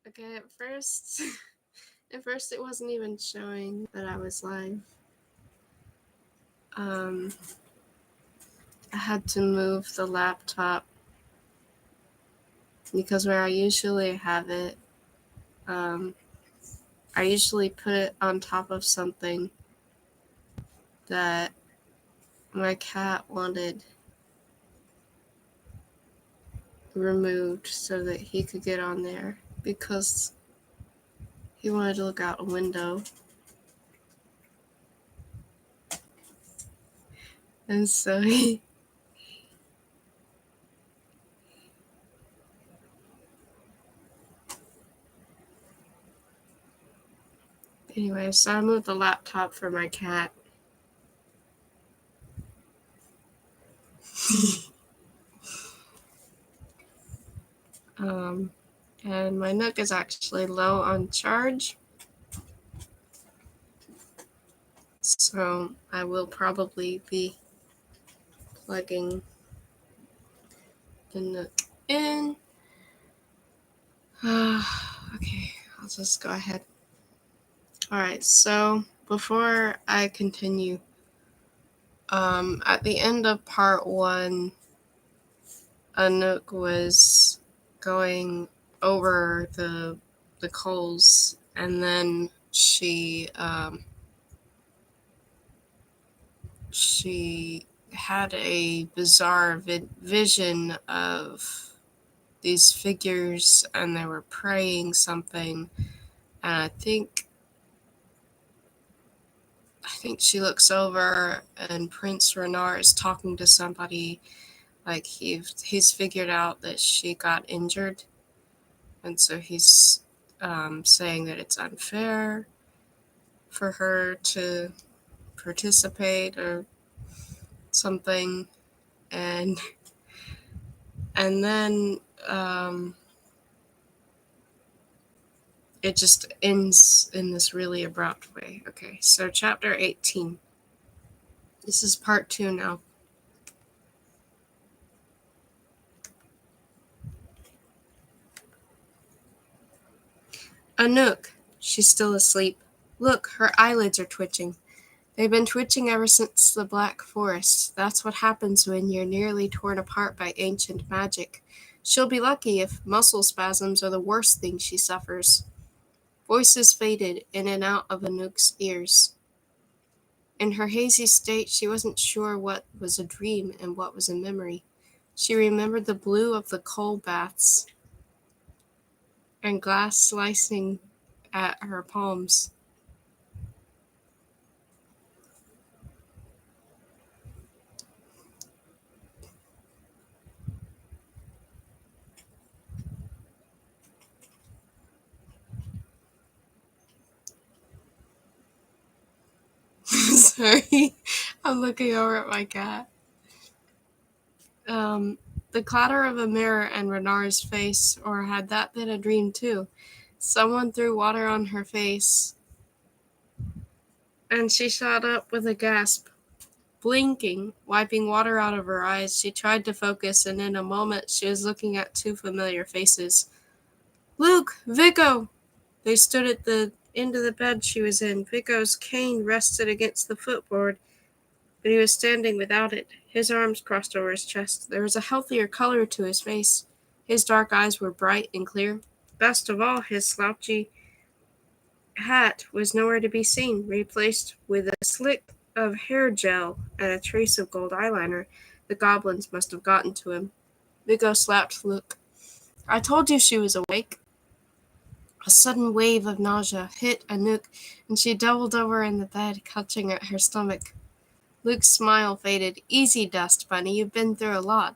Okay, at first it wasn't even showing that I was live. Um, I had to move the laptop because where I usually have it, I usually put it on top of something that my cat wanted removed so that he could get on there because he wanted to look out a window. And so he anyway, so I moved the laptop for my cat. And my Nook is actually low on charge. So I will probably be plugging the Nook in. Okay, I'll just go ahead. Alright, so before I continue, at the end of part 1, Anouk was going over the coals, and then she had a bizarre vision of these figures, and they were praying something, and I think she looks over and Prince Renard is talking to somebody, like he's figured out that she got injured, and so he's saying that it's unfair for her to participate or something, and then it just ends in this really abrupt way. Okay, so chapter 18. This is part 2 now. Anouk, she's still asleep. Look, her eyelids are twitching. They've been twitching ever since the Black Forest. That's what happens when you're nearly torn apart by ancient magic. She'll be lucky if muscle spasms are the worst thing she suffers. Voices faded in and out of Anouk's ears. In her hazy state, she wasn't sure what was a dream and what was a memory. She remembered the blue of the coal baths and glass slicing at her palms. Sorry, I'm looking over at my cat. The clatter of a mirror and Renard's face, or had that been a dream too? Someone threw water on her face, and she shot up with a gasp. Blinking, wiping water out of her eyes, she tried to focus, and in a moment she was looking at 2 familiar faces. Luke! Vico! They stood at the end of the bed she was in. Vico's cane rested against the footboard, but he was standing without it, his arms crossed over his chest. There was a healthier color to his face. His dark eyes were bright and clear. Best of all, his slouchy hat was nowhere to be seen, replaced with a slick of hair gel and a trace of gold eyeliner. The goblins must have gotten to him. Vigo slapped Luke. I told you she was awake. A sudden wave of nausea hit Anouk, and she doubled over in the bed, clutching at her stomach. Luke's smile faded. Easy, Dust Bunny, you've been through a lot.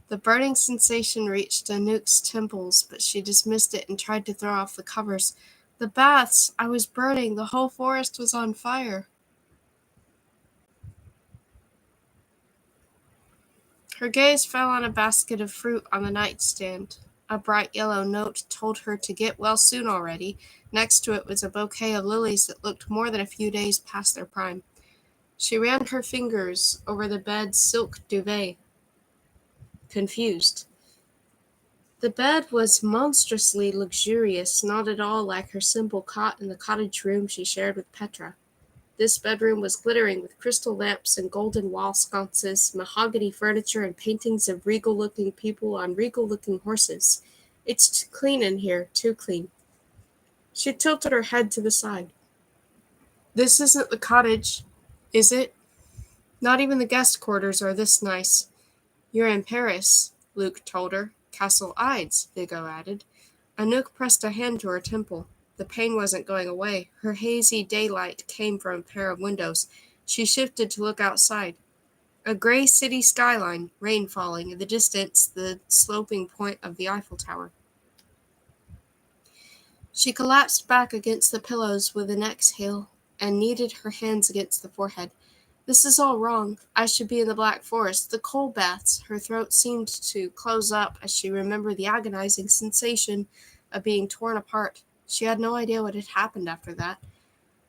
The burning sensation reached Anouk's temples, but she dismissed it and tried to throw off the covers. The baths! I was burning. The whole forest was on fire. Her gaze fell on a basket of fruit on the nightstand. A bright yellow note told her to get well soon already. Next to it was a bouquet of lilies that looked more than a few days past their prime. She ran her fingers over the bed's silk duvet, confused. The bed was monstrously luxurious, not at all like her simple cot in the cottage room she shared with Petra. This bedroom was glittering with crystal lamps and golden wall sconces, mahogany furniture, and paintings of regal-looking people on regal-looking horses. It's too clean in here, too clean. She tilted her head to the side. This isn't the cottage, is it? Not even the guest quarters are this nice. You're in Paris, Luke told her. Castle Ides, Vigo added. Anouk pressed a hand to her temple. The pain wasn't going away. Her hazy daylight came from a pair of windows. She shifted to look outside. A gray city skyline, rain falling, in the distance the sloping point of the Eiffel Tower. She collapsed back against the pillows with an exhale and kneaded her hands against the forehead. This is all wrong. I should be in the Black Forest. The cold baths. Her throat seemed to close up as she remembered the agonizing sensation of being torn apart. She had no idea what had happened after that.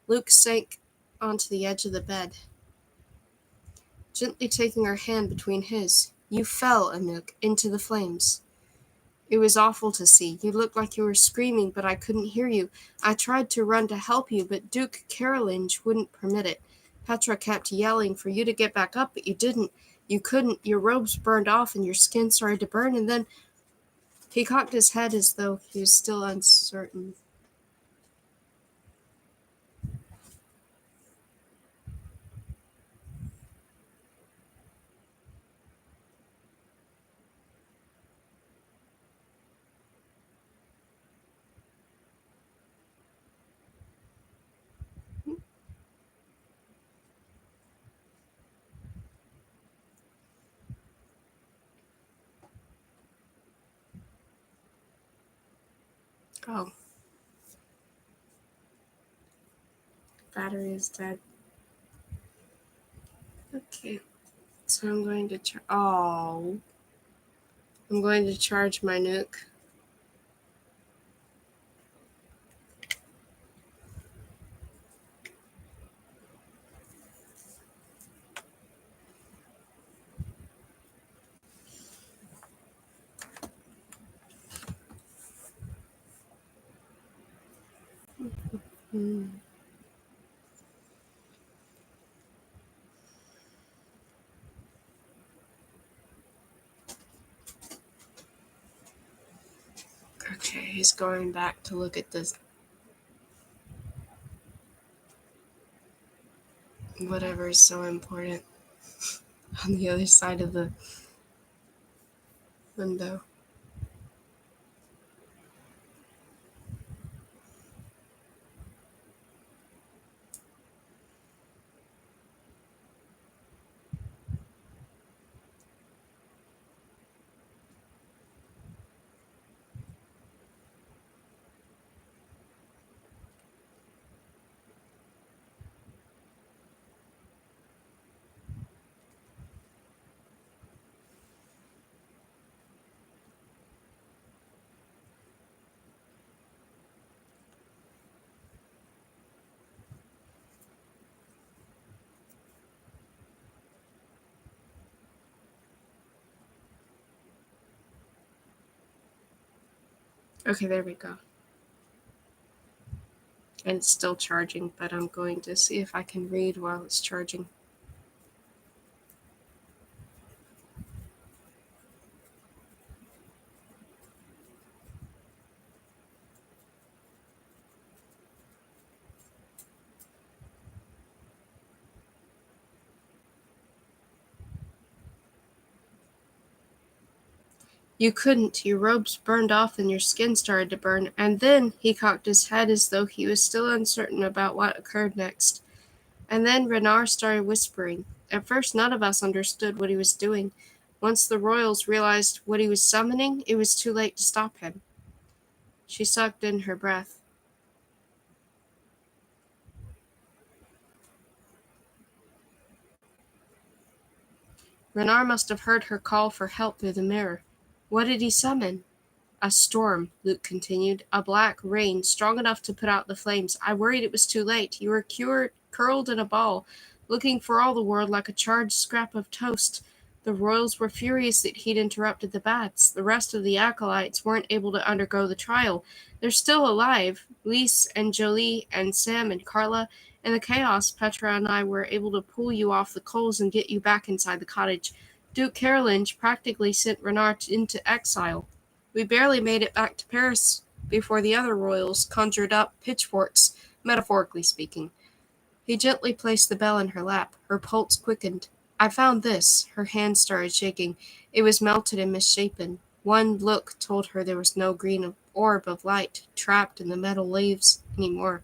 Luke sank onto the edge of the bed, gently taking her hand between his. You fell, Anouk, into the flames. It was awful to see. You looked like you were screaming, but I couldn't hear you. I tried to run to help you, but Duke Carolinge wouldn't permit it. Petra kept yelling for you to get back up, but you didn't. You couldn't. Your robes burned off and your skin started to burn, and then he cocked his head as though he was still uncertain. Oh, battery is dead. Okay, so I'm going to I'm going to charge my nuke. Hmm. Okay, he's going back to look at this whatever is so important on the other side of the window. Okay, there we go. And it's still charging, but I'm going to see if I can read while it's charging. You couldn't. Your robes burned off and your skin started to burn. And then he cocked his head as though he was still uncertain about what occurred next. And then Renard started whispering. At first, none of us understood what he was doing. Once the royals realized what he was summoning, it was too late to stop him. She sucked in her breath. Renard must have heard her call for help through the mirror. What did he summon? A storm, Luke continued. A black rain, strong enough to put out the flames. I worried it was too late. You were curled in a ball, looking for all the world like a charred scrap of toast. The royals were furious that he'd interrupted the baths. The rest of the acolytes weren't able to undergo the trial. They're still alive. Lise and Jolie and Sam and Carla. In the chaos, Petra and I were able to pull you off the coals and get you back inside the cottage. Duke Carolinge practically sent Renard into exile. We barely made it back to Paris before the other royals conjured up pitchforks, metaphorically speaking. He gently placed the bell in her lap. Her pulse quickened. I found this. Her hand started shaking. It was melted and misshapen. One look told her there was no green orb of light trapped in the metal leaves anymore.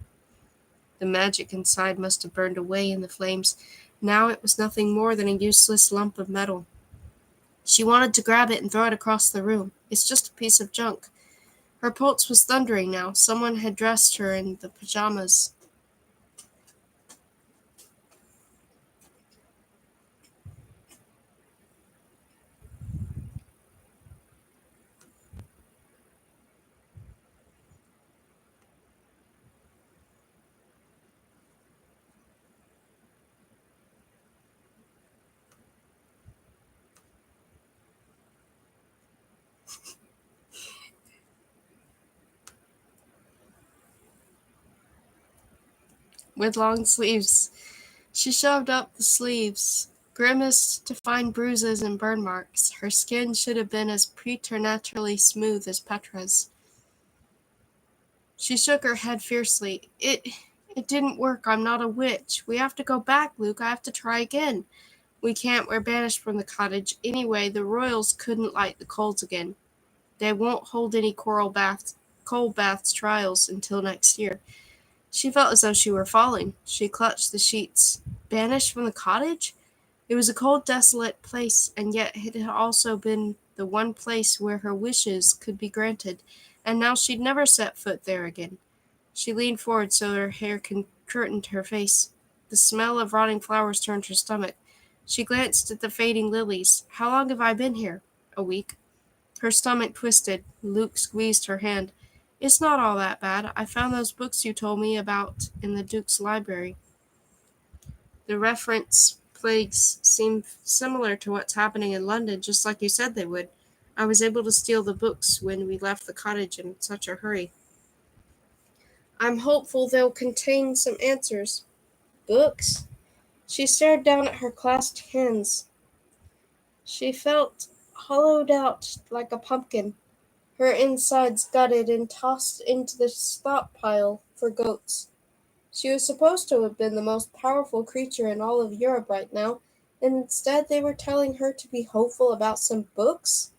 The magic inside must have burned away in the flames. Now it was nothing more than a useless lump of metal. She wanted to grab it and throw it across the room. It's just a piece of junk. Her pulse was thundering now. Someone had dressed her in the pajamas. With long sleeves. She shoved up the sleeves, grimaced to find bruises and burn marks. Her skin should have been as preternaturally smooth as Petra's. She shook her head fiercely. It didn't work. I'm not a witch. We have to go back, Luke. I have to try again. We can't. We're banished from the cottage. Anyway, the royals couldn't light the coals again. They won't hold any coal baths trials until next year. She felt as though she were falling. She clutched the sheets. Banished from the cottage? It was a cold, desolate place, and yet it had also been the one place where her wishes could be granted, and now she'd never set foot there again. She leaned forward so her hair curtained her face. The smell of rotting flowers turned her stomach. She glanced at the fading lilies. How long have I been here? A week. Her stomach twisted. Luke squeezed her hand. It's not all that bad. I found those books you told me about in the Duke's library. The reference plagues seem similar to what's happening in London, just like you said they would. I was able to steal the books when we left the cottage in such a hurry. I'm hopeful they'll contain some answers. Books? She stared down at her clasped hands. She felt hollowed out like a pumpkin, her insides gutted and tossed into the slop pile for goats. She was supposed to have been the most powerful creature in all of Europe right now, and instead they were telling her to be hopeful about some books?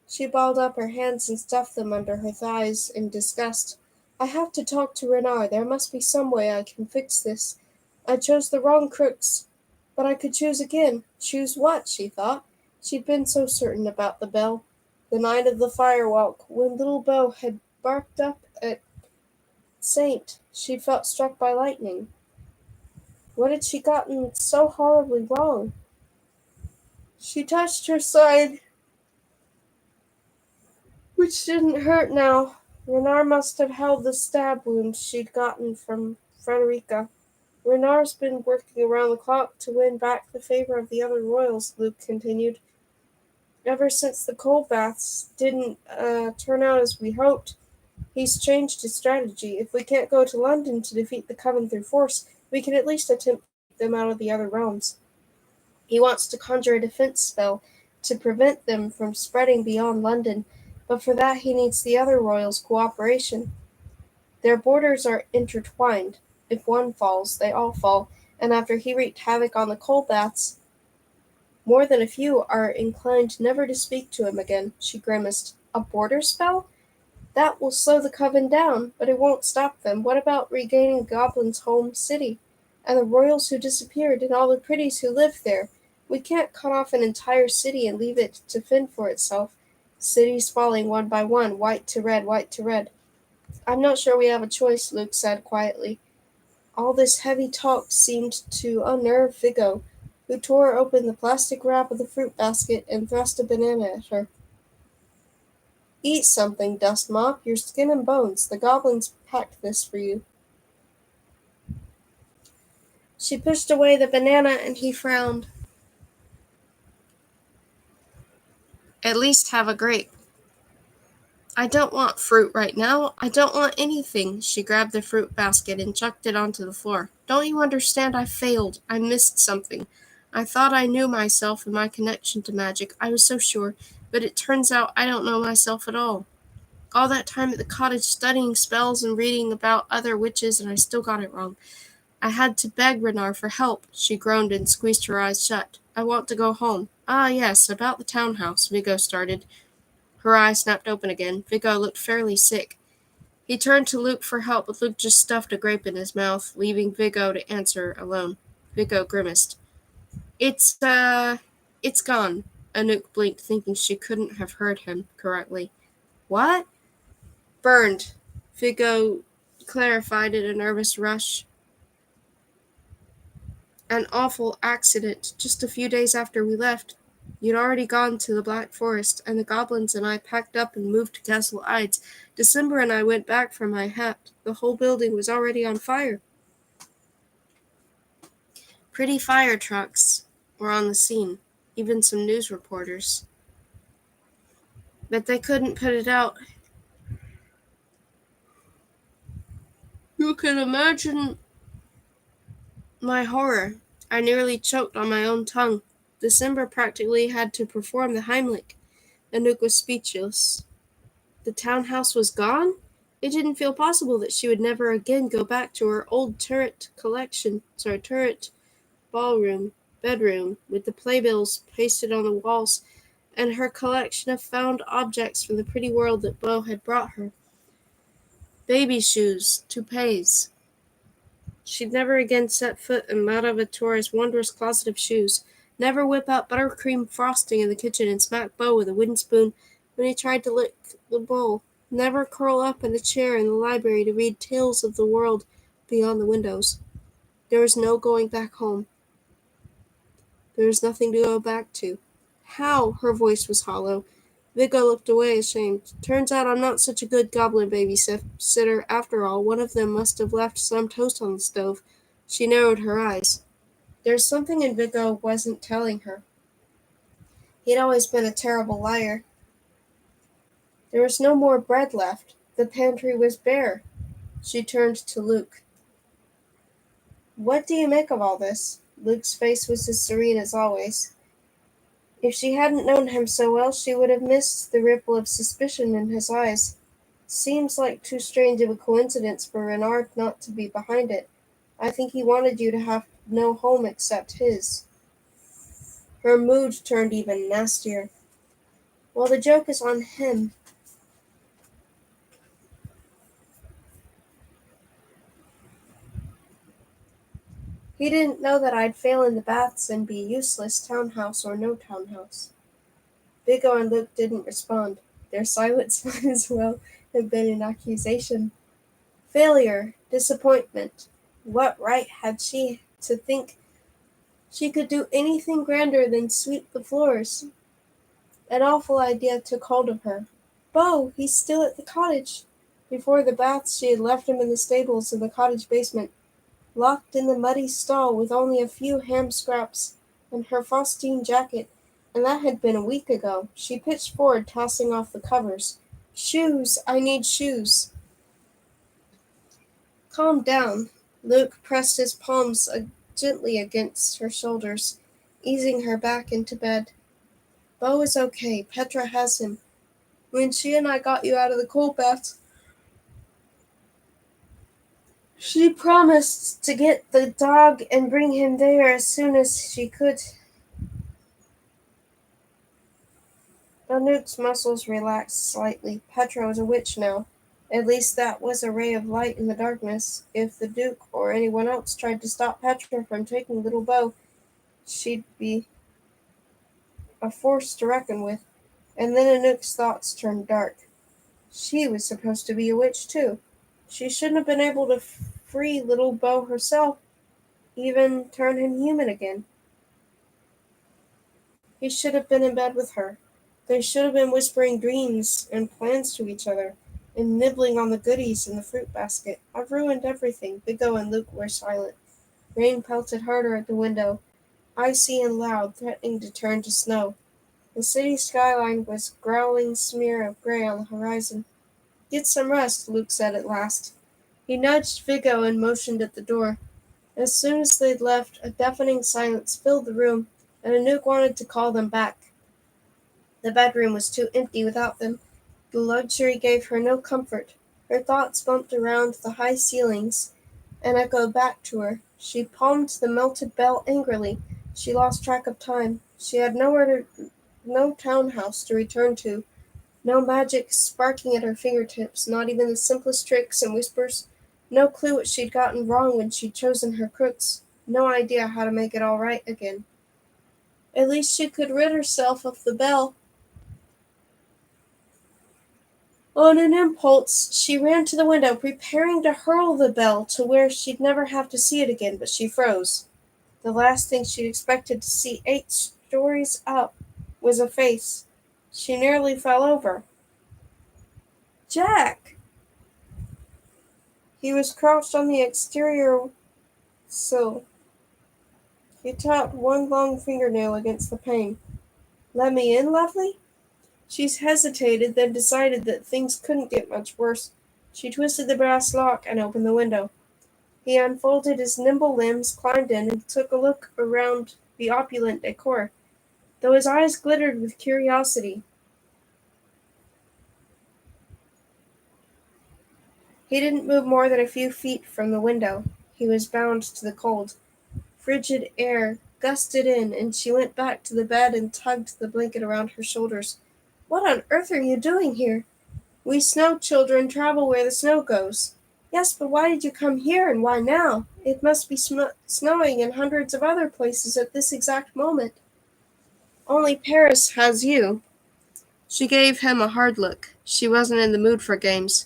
She balled up her hands and stuffed them under her thighs in disgust. I have to talk to Renard. There must be some way I can fix this. I chose the wrong crooks, but I could choose again. Choose what? She thought. She'd been so certain about the bell. The night of the firewalk, when little Beau had barked up at Saint, she felt struck by lightning. What had she gotten so horribly wrong? She touched her side, which didn't hurt now. Renard must have held the stab wound she'd gotten from Frederica. Renard's been working around the clock to win back the favor of the other royals, Luke continued. Ever since the cold baths didn't turn out as we hoped, he's changed his strategy. If we can't go to London to defeat the Coven through force, we can at least attempt to keep them out of the other realms. He wants to conjure a defense spell to prevent them from spreading beyond London, but for that he needs the other royals' cooperation. Their borders are intertwined. If one falls, they all fall, and after he wreaked havoc on the coal baths, more than a few are inclined never to speak to him again. She grimaced. A border spell? That will slow the Coven down, but it won't stop them. What about regaining Goblin's home city? And the royals who disappeared, and all the pretties who lived there? We can't cut off an entire city and leave it to fend for itself. Cities falling one by one, white to red, white to red. I'm not sure we have a choice, Luke said quietly. All this heavy talk seemed to unnerve Vigo, who tore open the plastic wrap of the fruit basket and thrust a banana at her. Eat something, Dust Mop, your skin and bones. The goblins packed this for you. She pushed away the banana and he frowned. At least have a grape. I don't want fruit right now. I don't want anything. She grabbed the fruit basket and chucked it onto the floor. Don't you understand? I failed. I missed something. I thought I knew myself and my connection to magic. I was so sure. But it turns out I don't know myself at all. All that time at the cottage studying spells and reading about other witches, and I still got it wrong. I had to beg Renar for help. She groaned and squeezed her eyes shut. I want to go home. Ah, yes, about the townhouse, Vigo started. Her eyes snapped open again. Vigo looked fairly sick. He turned to Luke for help, but Luke just stuffed a grape in his mouth, leaving Vigo to answer alone. Vigo grimaced. It's gone. Anouk blinked, thinking she couldn't have heard him correctly. What? Burned. Vigo clarified in a nervous rush. An awful accident, just a few days after we left. You'd already gone to the Black Forest, and the goblins and I packed up and moved to Castle Ides. December and I went back for my hat. The whole building was already on fire. Pretty fire trucks were on the scene, even some news reporters. But they couldn't put it out. You can imagine my horror. I nearly choked on my own tongue. December practically had to perform the Heimlich. Anouk was speechless. The townhouse was gone? It didn't feel possible that she would never again go back to her old turret bedroom, with the playbills pasted on the walls, and her collection of found objects from the pretty world that Beau had brought her. Baby shoes, toupees. She'd never again set foot in Madame Victoria's wondrous closet of shoes, never whip out buttercream frosting in the kitchen and smack Beau with a wooden spoon when he tried to lick the bowl, never curl up in a chair in the library to read tales of the world beyond the windows. There was no going back home. There was nothing to go back to. How? Her voice was hollow. Vigo looked away, ashamed. Turns out I'm not such a good goblin babysitter after all. One of them must have left some toast on the stove. She narrowed her eyes. There's something in Vigo wasn't telling her. He'd always been a terrible liar. There was no more bread left. The pantry was bare. She turned to Luke. What do you make of all this? Luke's face was as serene as always. If she hadn't known him so well, she would have missed the ripple of suspicion in his eyes. Seems like too strange of a coincidence for Renard not to be behind it. I think he wanted you to have no home except his. Her mood turned even nastier. Well, the joke is on him. He didn't know that I'd fail in the baths and be useless, townhouse or no townhouse. Vigo and Luke didn't respond. Their silence might as well have been an accusation. Failure, disappointment. What right had she to think she could do anything grander than sweep the floors? An awful idea took hold of her. Beau, he's still at the cottage. Before the baths she had left him in the stables in the cottage basement, locked in the muddy stall with only a few ham scraps and her frostine jacket, and that had been a week ago. She pitched forward, tossing off the covers. Shoes! I need shoes! Calm down. Luke pressed his palms gently against her shoulders, easing her back into bed. Beau is okay. Petra has him. When she and I got you out of the cold baths, she promised to get the dog and bring him there as soon as she could. Anouk's muscles relaxed slightly. Petra was a witch now. At least that was a ray of light in the darkness. If the Duke or anyone else tried to stop Petra from taking little Beau, she'd be a force to reckon with. And then Anouk's thoughts turned dark. She was supposed to be a witch too. She shouldn't have been able to free little Beau herself, even turn him human again. He should have been in bed with her. They should have been whispering dreams and plans to each other, and nibbling on the goodies in the fruit basket. I've ruined everything. Vigo and Luke were silent. Rain pelted harder at the window, icy and loud, threatening to turn to snow. The city skyline was a growling smear of gray on the horizon. "Get some rest," Luke said at last. He nudged Vigo and motioned at the door. As soon as they'd left, a deafening silence filled the room, and Anouk wanted to call them back. The bedroom was too empty without them. The luxury gave her no comfort. Her thoughts bumped around the high ceilings and echoed back to her. She palmed the melted bell angrily. She lost track of time. She had no townhouse to return to, no magic sparking at her fingertips, not even the simplest tricks and whispers. No clue what she'd gotten wrong when she'd chosen her crooks. No idea how to make it all right again. At least she could rid herself of the bell. On an impulse, she ran to the window, preparing to hurl the bell to where she'd never have to see it again, but she froze. The last thing she'd expected to see 8 stories up was a face. She nearly fell over. Jack! He was crouched on the exterior sill. He tapped one long fingernail against the pane. "Let me in, lovely?" She hesitated, then decided that things couldn't get much worse. She twisted the brass lock and opened the window. He unfolded his nimble limbs, climbed in, and took a look around the opulent decor, though his eyes glittered with curiosity. He didn't move more than a few feet from the window. He was bound to the cold. Frigid air gusted in, and she went back to the bed and tugged the blanket around her shoulders. "What on earth are you doing here?" "We snow children travel where the snow goes." "Yes, but why did you come here, and why now? It must be snowing in hundreds of other places at this exact moment." "Only Paris has you." She gave him a hard look. She wasn't in the mood for games.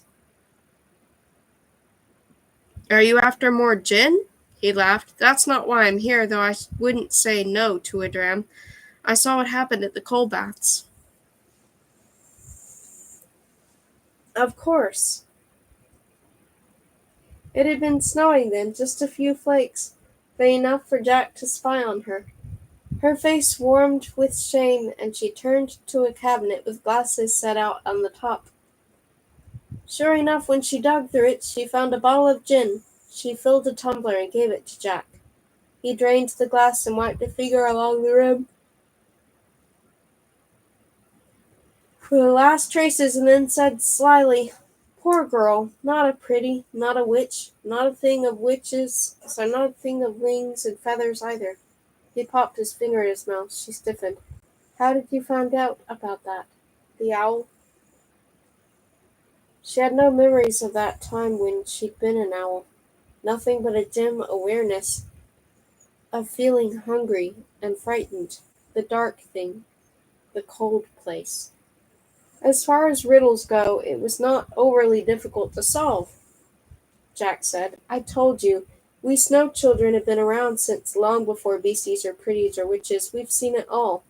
"Are you after more gin?" He laughed. "That's not why I'm here, though I wouldn't say no to a dram. I saw what happened at the coal baths." Of course. It had been snowing then, just a few flakes, but enough for Jack to spy on her. Her face warmed with shame, and she turned to a cabinet with glasses set out on the top. Sure enough, when she dug through it, she found a bottle of gin. She filled a tumbler and gave it to Jack. He drained the glass and wiped a finger along the rim for the last traces, and then said slyly, "Poor girl, not a pretty, not a witch, not a thing of witches, so not a thing of wings and feathers either." He popped his finger in his mouth. She stiffened. "How did you find out about that?" "The owl." She had no memories of that time when she'd been an owl. Nothing but a dim awareness of feeling hungry and frightened. The dark thing. The cold place. As far as riddles go, it was not overly difficult to solve, Jack said. "I told you, we snow children have been around since long before beasties or pretties or witches. We've seen it all."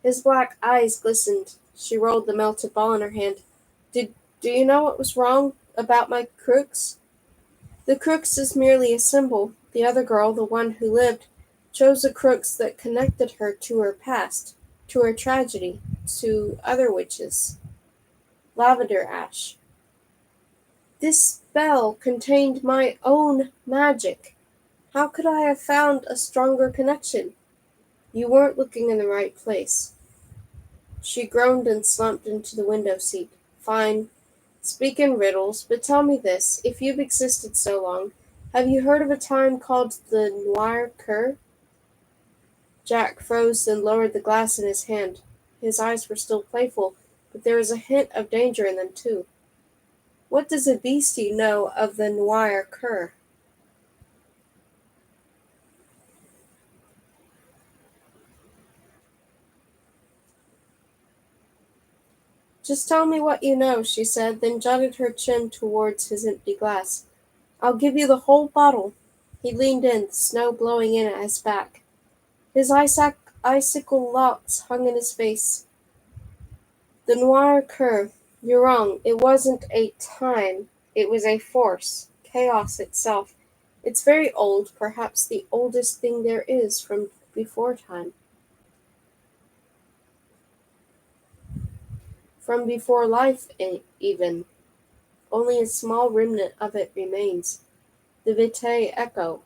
His black eyes glistened. She rolled the melted ball in her hand. Do you know what was wrong about my crooks?" "The crooks is merely a symbol. The other girl, the one who lived, chose the crooks that connected her to her past, to her tragedy, to other witches. Lavender ash. This spell contained my own magic. How could I have found a stronger connection?" "You weren't looking in the right place." She groaned and slumped into the window seat. "Fine. Speak in riddles, but tell me this. If you've existed so long, have you heard of a time called the Noir Cur?" Jack froze, then lowered the glass in his hand. His eyes were still playful, but there was a hint of danger in them, too. "What does a beastie know of the Noir Cur?" "Just tell me what you know," she said, then jutted her chin towards his empty glass. "I'll give you the whole bottle." He leaned in, the snow blowing in at his back. His icicle locks hung in his face. "The Noir Cur. You're wrong. It wasn't a time. It was a force. Chaos itself. It's very old, perhaps the oldest thing there is from before time." from before life even. Only a small remnant of it remains, the vitae echo.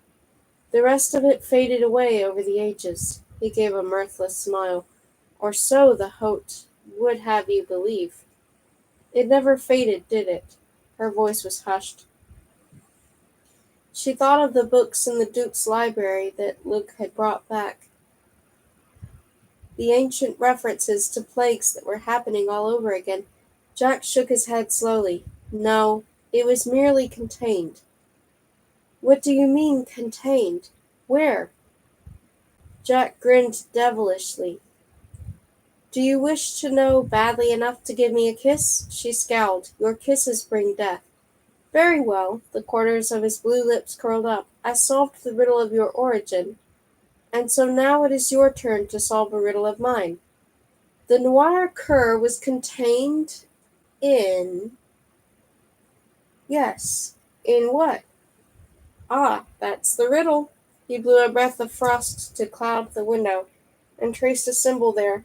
The rest of it faded away over the ages. He gave a mirthless smile. Or so the Hote would have you believe. It never faded, did it? Her voice was hushed. She thought of the books in the Duke's library that Luke had brought back, the ancient references to plagues that were happening all over again. Jack shook his head slowly. No, it was merely contained. What do you mean, contained? Where? Jack grinned devilishly. Do you wish to know badly enough to give me a kiss? She scowled. Your kisses bring death. Very well. The corners of his blue lips curled up. I solved the riddle of your origin, and so now it is your turn to solve a riddle of mine. The Noir cur was contained in... Yes. In what? Ah, that's the riddle. He blew a breath of frost to cloud the window, and traced a symbol there,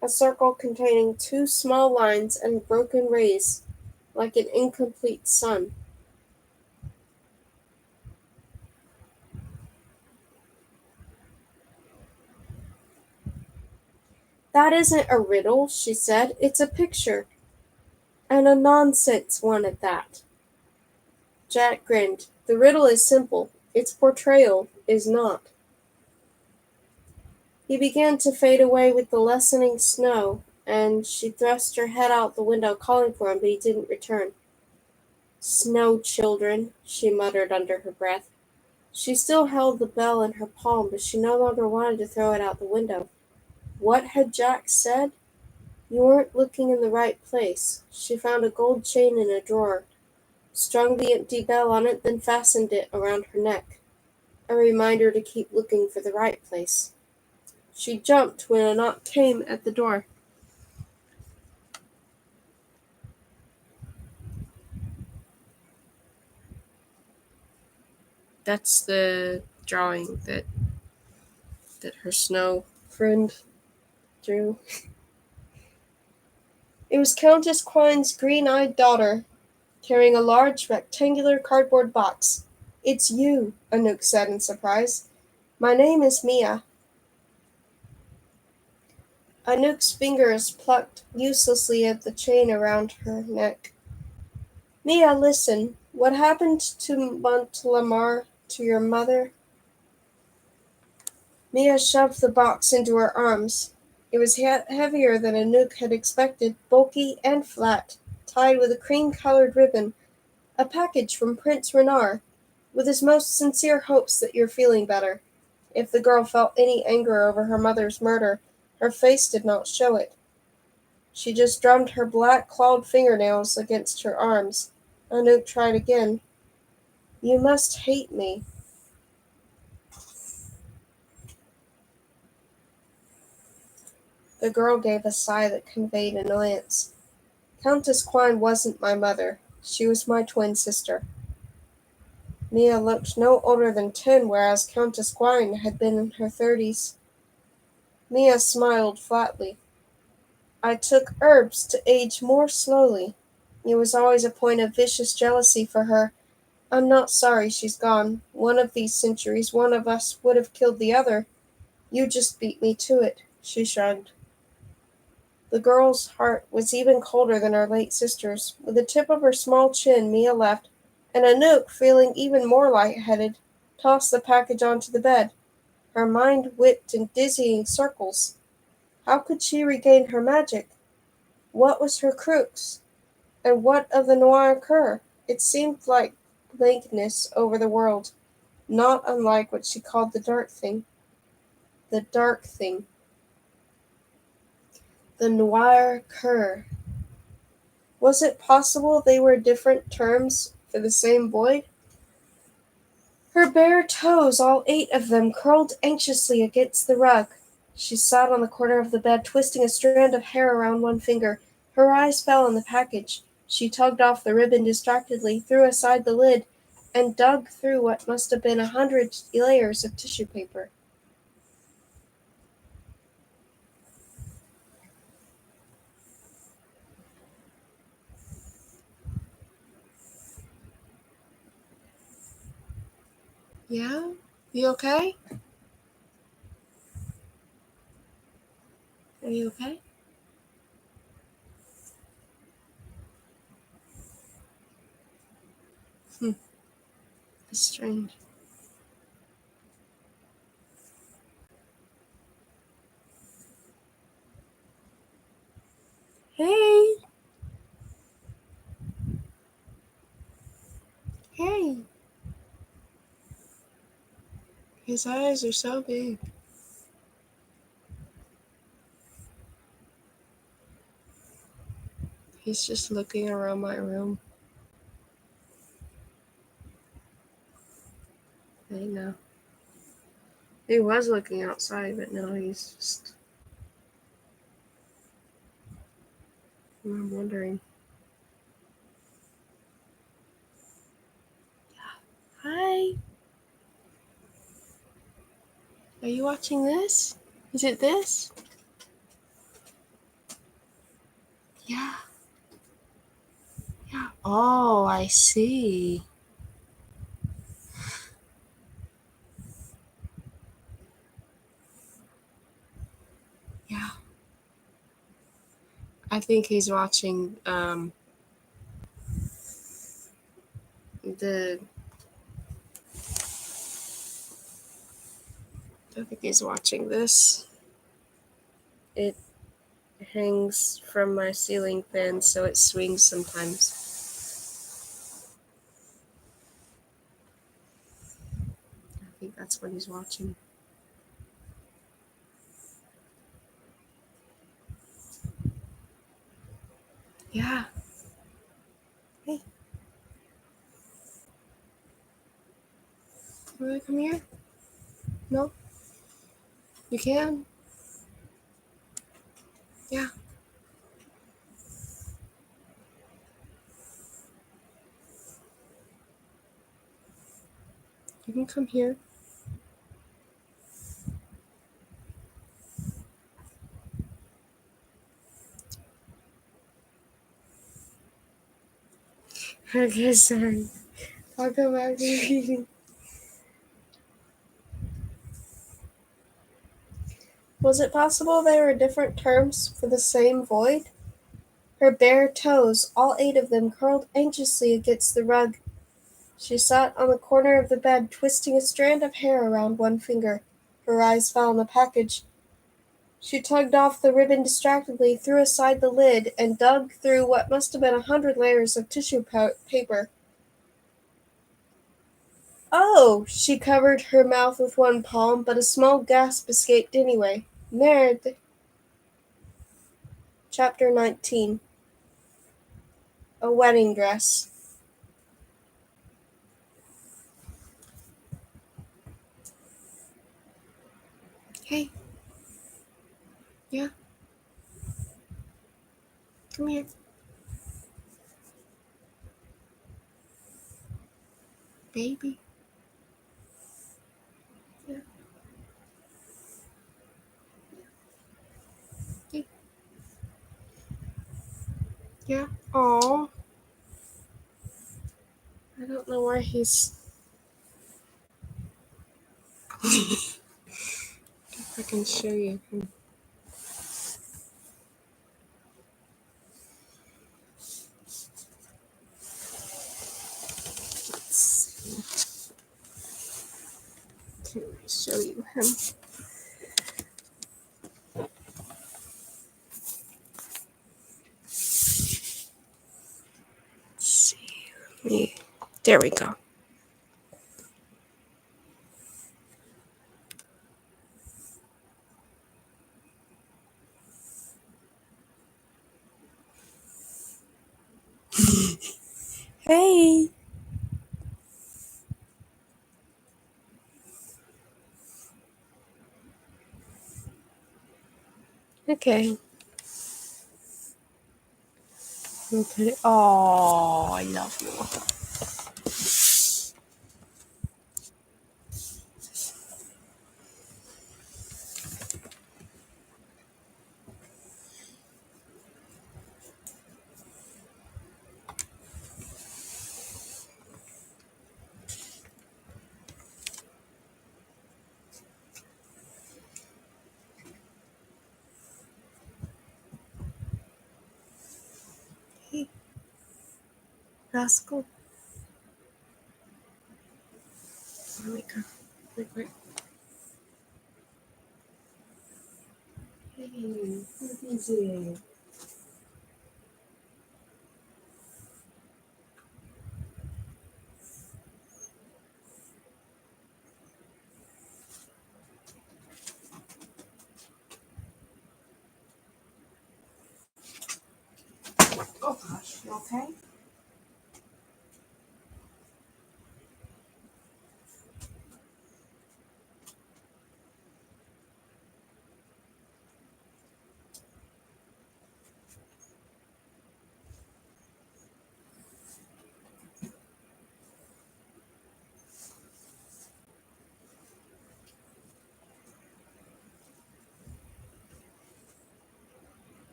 a circle containing two small lines and broken rays, like an incomplete sun. That isn't a riddle, she said. It's a picture. And a nonsense one at that. Jack grinned. The riddle is simple. Its portrayal is not. He began to fade away with the lessening snow, and she thrust her head out the window calling for him, but he didn't return. Snow children, she muttered under her breath. She still held the bell in her palm, but she no longer wanted to throw it out the window. What had Jack said? You weren't looking in the right place. She found a gold chain in a drawer, strung the empty bell on it, then fastened it around her neck. A reminder to keep looking for the right place. She jumped when a knock came at the door. That's the drawing that her snow friend drew. It was Countess Quine's green-eyed daughter, carrying a large rectangular cardboard box. It's you, Anouk said in surprise. My name is Mia. Anouk's fingers plucked uselessly at the chain around her neck. Mia, listen. What happened to Montlamar, to your mother? Mia shoved the box into her arms. It was heavier than Anouk had expected, bulky and flat, tied with a cream-colored ribbon. A package from Prince Renard, with his most sincere hopes that you're feeling better. If the girl felt any anger over her mother's murder, her face did not show it. She just drummed her black clawed fingernails against her arms. Anouk tried again. You must hate me. The girl gave a sigh that conveyed annoyance. Countess Quine wasn't my mother. She was my twin sister. Mia looked no older than 10, whereas Countess Quine had been in her 30s. Mia smiled flatly. I took herbs to age more slowly. It was always a point of vicious jealousy for her. I'm not sorry she's gone. One of these centuries, one of us would have killed the other. You just beat me to it, she shrugged. The girl's heart was even colder than her late sister's. With the tip of her small chin, Mia left, and Anouk, feeling even more light-headed, tossed the package onto the bed. Her mind whipped in dizzying circles. How could she regain her magic? What was her crux? And what of the Noir cur? It seemed like blankness over the world, not unlike what she called the dark thing. The dark thing. The Noir cur. Was it possible they were different terms for the same void? Her bare toes, all 8 of them, curled anxiously against the rug. She sat on the corner of the bed, twisting a strand of hair around one finger. Her eyes fell on the package. She tugged off the ribbon distractedly, threw aside the lid, and dug through what must have been 100 layers of tissue paper. Yeah? You okay? Are you okay? That's strange. Hey! Hey! His eyes are so big. He's just looking around my room. I know. He was looking outside, but now he's just. I'm wondering. Hi! Are you watching this? Is it this? Yeah. Yeah. Oh, I see. Yeah. I think he's watching the I think he's watching this. It hangs from my ceiling fan, so it swings sometimes. I think that's what he's watching. Yeah. Hey. You wanna come here? No? You can? Yeah. You can come here. Okay, sorry. I'll go back to reading. Was it possible there were different terms for the same void? Her bare toes, all 8 of them, curled anxiously against the rug. She sat on the corner of the bed, twisting a strand of hair around one finger. Her eyes fell on the package. She tugged off the ribbon distractedly, threw aside the lid, and dug through what must have been 100 layers of tissue paper. Oh! She covered her mouth with one palm, but a small gasp escaped anyway. Merde. Chapter 19. A wedding dress. Hey. Yeah. Come here. Baby. Yeah. Hey. Yeah. Aw. I don't know why he's. If I can show you. Let's see. Can I show you him? Let's see. Me. There we go. Hey. Okay. Okay. Oh, I love you. Rascal. Let me go. Quick. Hey, what is it? Oh gosh, you okay?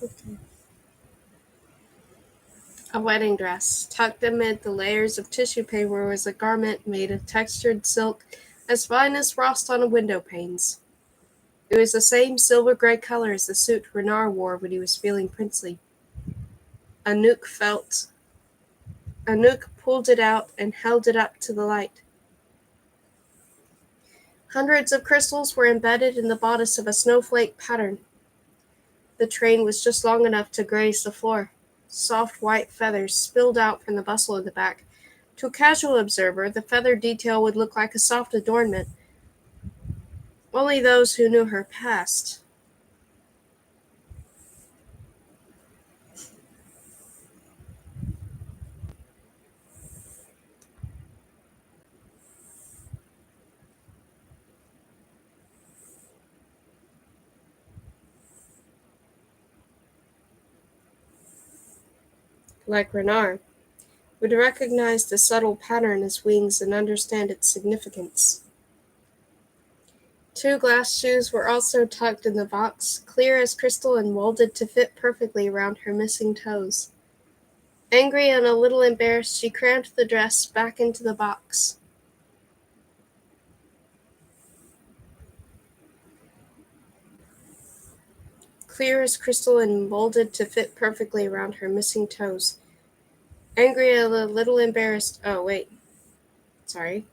Okay. A wedding dress. Tucked amid the layers of tissue paper was a garment made of textured silk as fine as frost on a window panes. It was the same silver-gray color as the suit Renard wore when he was feeling princely. Anouk felt. Anouk pulled it out and held it up to the light. Hundreds of crystals were embedded in the bodice of a snowflake pattern. The train was just long enough to graze the floor. Soft white feathers spilled out from the bustle of the back. To a casual observer, the feather detail would look like a soft adornment. Only those who knew her past. Like Renard, would recognize the subtle pattern as wings and understand its significance. Two glass shoes were also tucked in the box, clear as crystal and molded to fit perfectly around her missing toes. Angry and a little embarrassed, she crammed the dress back into the box. Clear as crystal and molded to fit perfectly around her missing toes. Angry and a little embarrassed. Oh, wait. Sorry.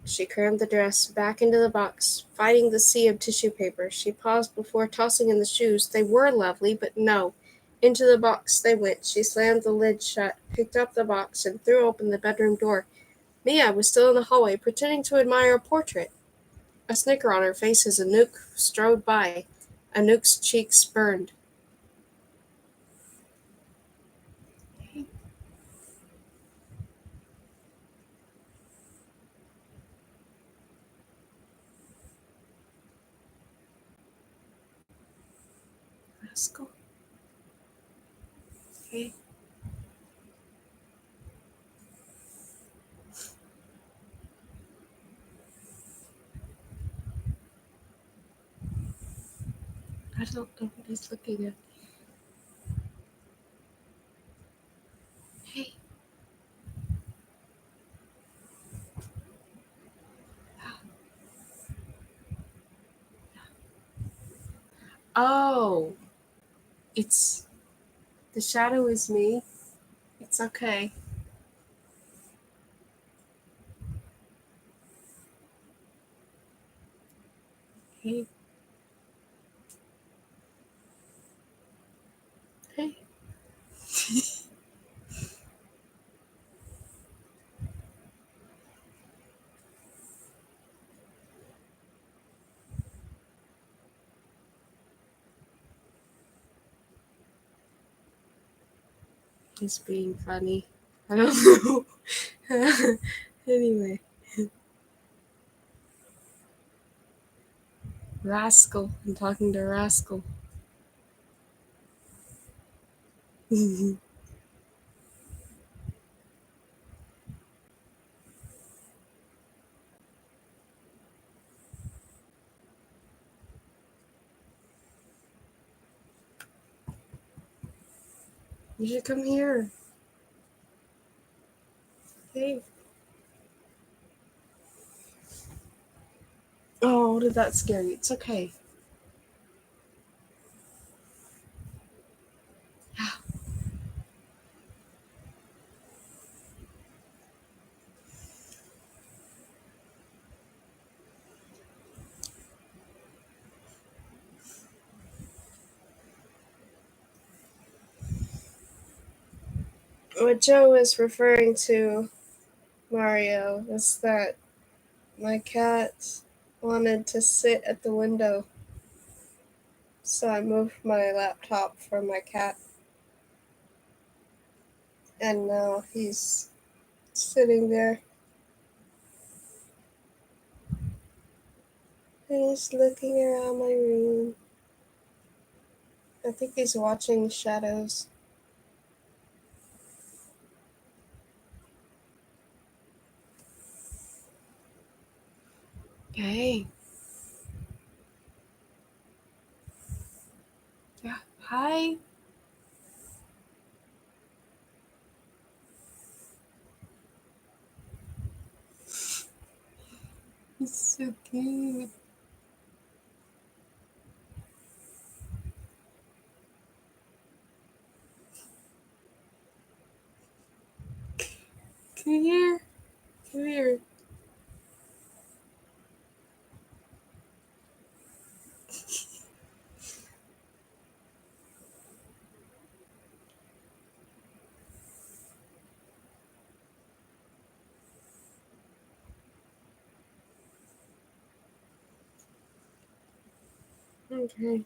She crammed the dress back into the box, fighting the sea of tissue paper. She paused before tossing in the shoes. They were lovely, but no. Into the box they went. She slammed the lid shut, picked up the box, and threw open the bedroom door. Mia was still in the hallway, pretending to admire a portrait. A snicker on her face as Anouk strode by. Anouk's cheeks burned. Rascal. Hey. I don't know what he's looking at. Hey. Oh. It's the shadow is me. It's okay. Hey, hey. He's being funny. I don't know. Anyway, Rascal. I'm talking to Rascal. You should come here. Hey. Oh, did that scare you? It's okay. What Joe is referring to, Mario, is that my cat wanted to sit at the window, so I moved my laptop from my cat, and now he's sitting there and he's looking around my room. I think he's watching shadows. Hey. Yeah. Hi. He's so cute. Come here. Come here. Okay.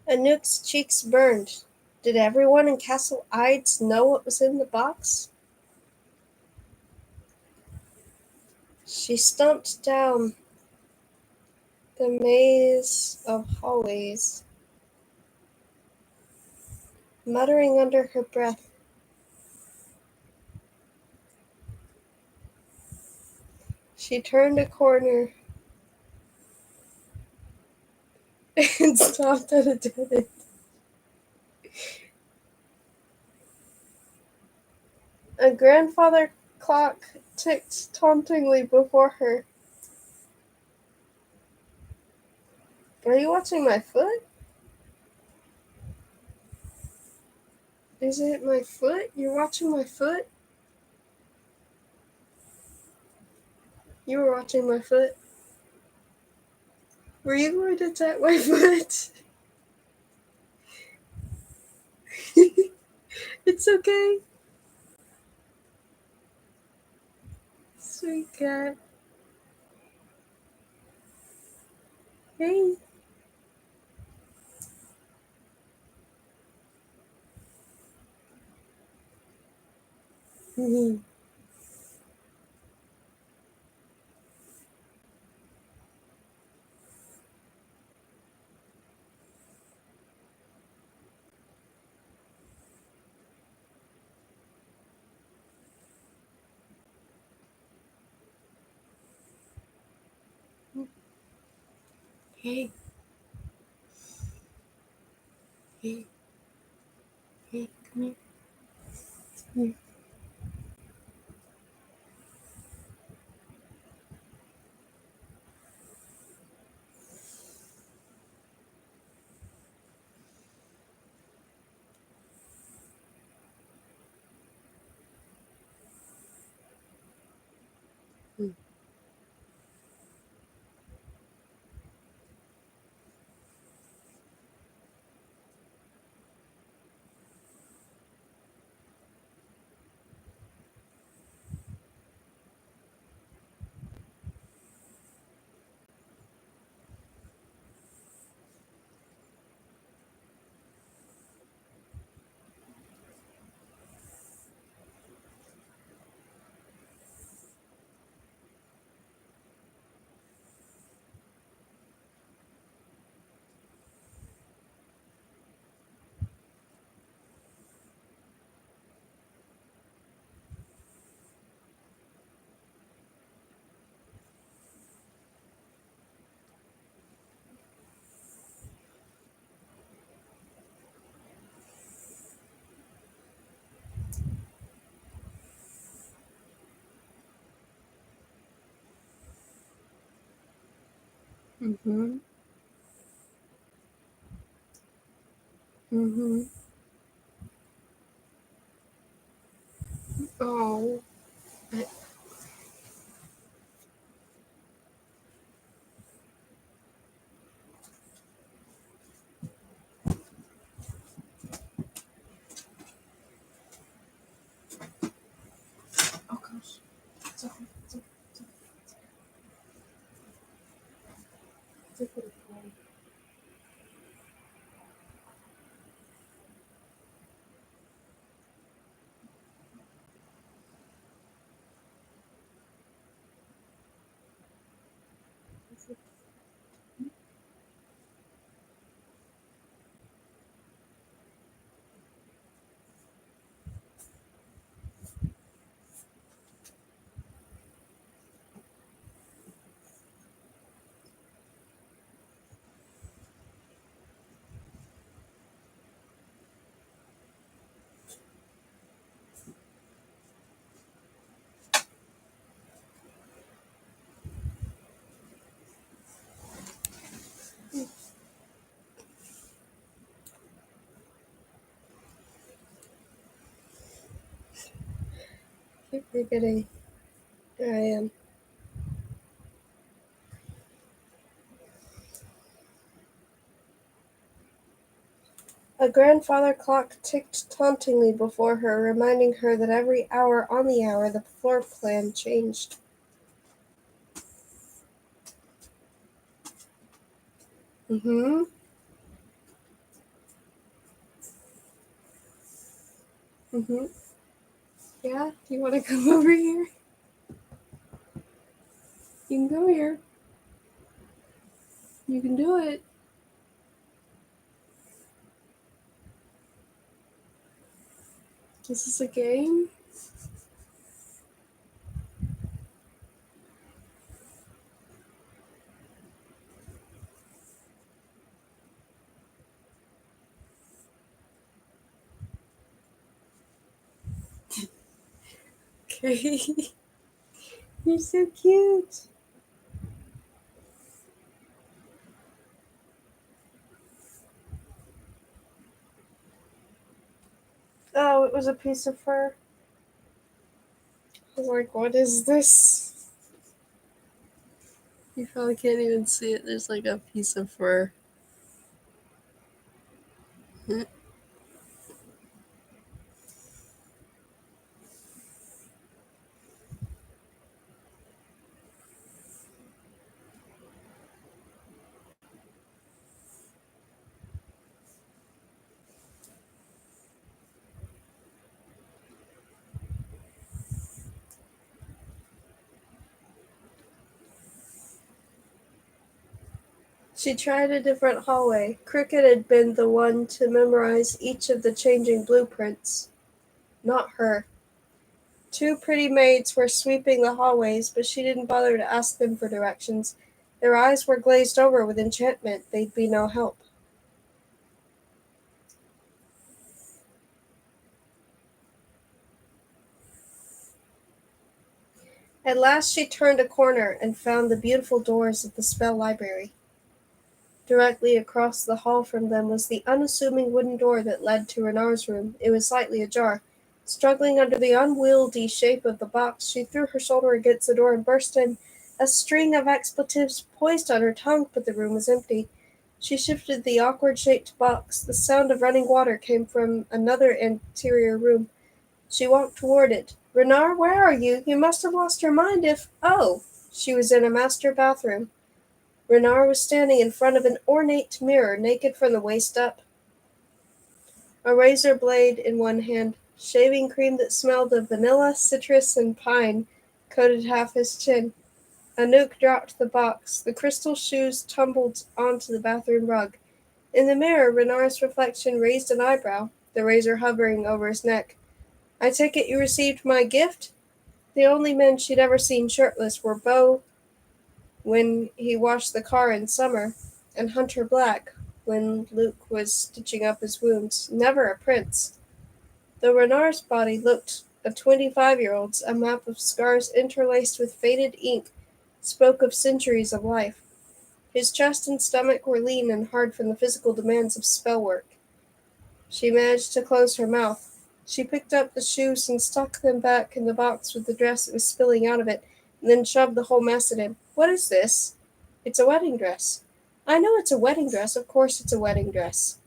Anouk's cheeks burned. Did everyone in Castle Ides know what was in the box? She stumped down the maze of hallways, muttering under her breath. She turned a corner and stopped at a dead end. A grandfather clock ticked tauntingly before her. Are you watching my foot? Is it my foot? You're watching my foot? You were watching my foot? Were you going to tap my foot? It's okay. Sweet cat. Hey. Hey. Hey. Hey, come here. Come here. Mm-hmm. Mm-hmm. Oh. Oh gosh. It's okay. It's okay. It's okay. It's okay. It's okay. Keep forgetting. I am. A grandfather clock ticked tauntingly before her, reminding her that every hour on the hour the floor plan changed. Mm-hmm. Mm-hmm. Yeah? You want to come over here? You can come here. You can do it. This is a game. Okay. You're so cute. Oh, it was a piece of fur. I was like, what is this? You probably can't even see it. There's like a piece of fur. She tried a different hallway. Cricket had been the one to memorize each of the changing blueprints. Not her. Two pretty maids were sweeping the hallways, but she didn't bother to ask them for directions. Their eyes were glazed over with enchantment. They'd be no help. At last she turned a corner and found the beautiful doors of the spell library. Directly across the hall from them was the unassuming wooden door that led to Renard's room. It was slightly ajar. Struggling under the unwieldy shape of the box, she threw her shoulder against the door and burst in. A string of expletives poised on her tongue, but the room was empty. She shifted the awkward-shaped box. The sound of running water came from another interior room. She walked toward it. "Renard, where are you? You must have lost your mind if—" "Oh!" She was in a master bathroom. Renard was standing in front of an ornate mirror, naked from the waist up, a razor blade in one hand. Shaving cream that smelled of vanilla, citrus, and pine coated half his chin. Anouk dropped the box. The crystal shoes tumbled onto the bathroom rug. In the mirror, Renard's reflection raised an eyebrow, the razor hovering over his neck. "I take it you received my gift?" The only men she'd ever seen shirtless were Beau when he washed the car in summer, and Hunter Black when Luke was stitching up his wounds. Never a prince. Though Renard's body looked a 25-year-old's, a map of scars interlaced with faded ink spoke of centuries of life. His chest and stomach were lean and hard from the physical demands of spell work. She managed to close her mouth. She picked up the shoes and stuck them back in the box with the dress that was spilling out of it, and then shoved the whole mess at him. "What is this?" "It's a wedding dress." "I know it's a wedding dress. Of course it's a wedding dress.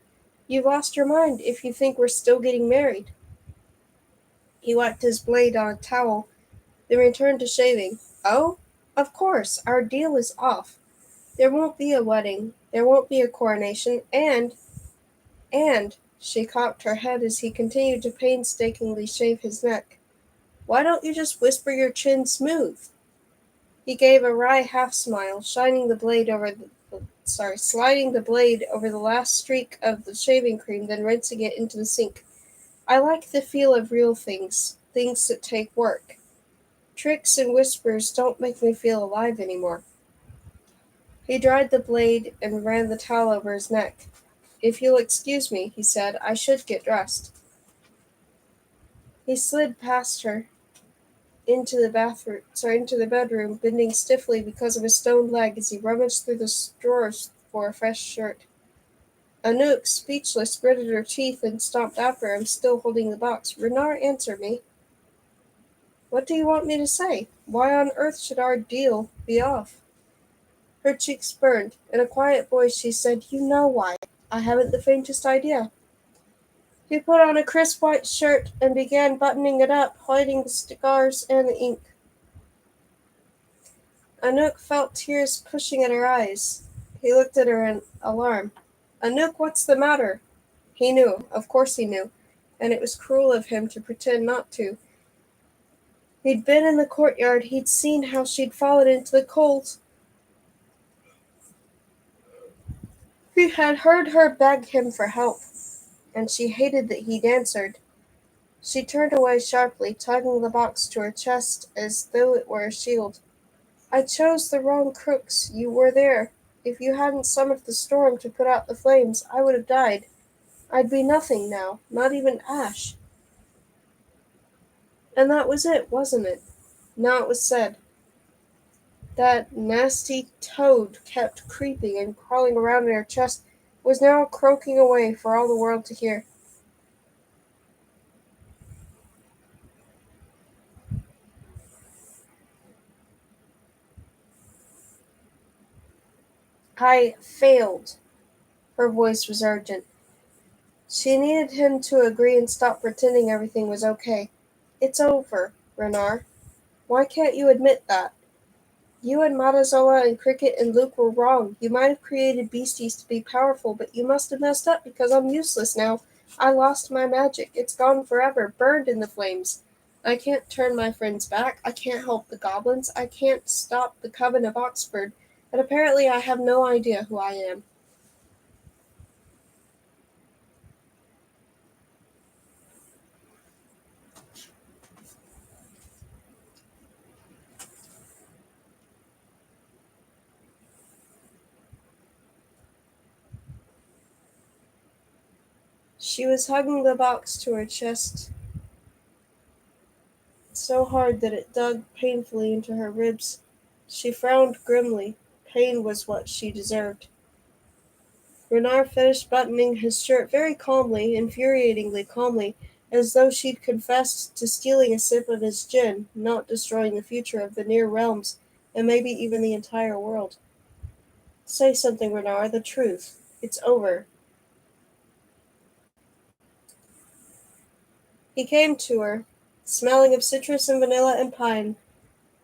You've lost your mind if you think we're still getting married." He wiped his blade on a towel, then returned to shaving. "Oh? Of course. Our deal is off. There won't be a wedding. There won't be a coronation. And she cocked her head as he continued to painstakingly shave his neck. "Why don't you just whisper your chin smooth?" He gave a wry half-smile, sliding the blade over the last streak of the shaving cream, then rinsing it into the sink. "I like the feel of real things, things that take work. Tricks and whispers don't make me feel alive anymore." He dried the blade and ran the towel over his neck. "If you'll excuse me," he said, "I should get dressed." He slid past her into the bedroom, bending stiffly because of his stoned leg as he rummaged through the drawers for a fresh shirt. Anouk, speechless, gritted her teeth and stomped after him, still holding the box. "Renard, answer me." "What do you want me to say? Why on earth should our deal be off?" Her cheeks burned. In a quiet voice she said, "You know why. I haven't the faintest idea." He put on a crisp white shirt and began buttoning it up, hiding the scars and the ink. Anouk felt tears pushing at her eyes. He looked at her in alarm. "Anouk, what's the matter?" He knew. Of course he knew. And it was cruel of him to pretend not to. He'd been in the courtyard. He'd seen how she'd fallen into the coals. He had heard her beg him for help, and she hated that he'd answered. She turned away sharply, tugging the box to her chest as though it were a shield. "I chose the wrong crooks. You were there. If you hadn't summoned the storm to put out the flames, I would have died. I'd be nothing now, not even ash." And that was it, wasn't it? Now it was said. That nasty toad kept creeping and crawling around in her chest, was now croaking away for all the world to hear. "I failed." Her voice was urgent. She needed him to agree and stop pretending everything was okay. "It's over, Renard. Why can't you admit that? You and Matazola and Cricket and Luke were wrong. You might have created beasties to be powerful, but you must have messed up because I'm useless now. I lost my magic. It's gone forever, burned in the flames. I can't turn my friends back. I can't help the goblins. I can't stop the Coven of Oxford. And apparently I have no idea who I am." She was hugging the box to her chest so hard that it dug painfully into her ribs. She frowned grimly. Pain was what she deserved. Renard finished buttoning his shirt very calmly, infuriatingly calmly, as though she'd confessed to stealing a sip of his gin, not destroying the future of the near realms, and maybe even the entire world. Say something, Renard, the truth. It's over. He came to her, smelling of citrus and vanilla and pine,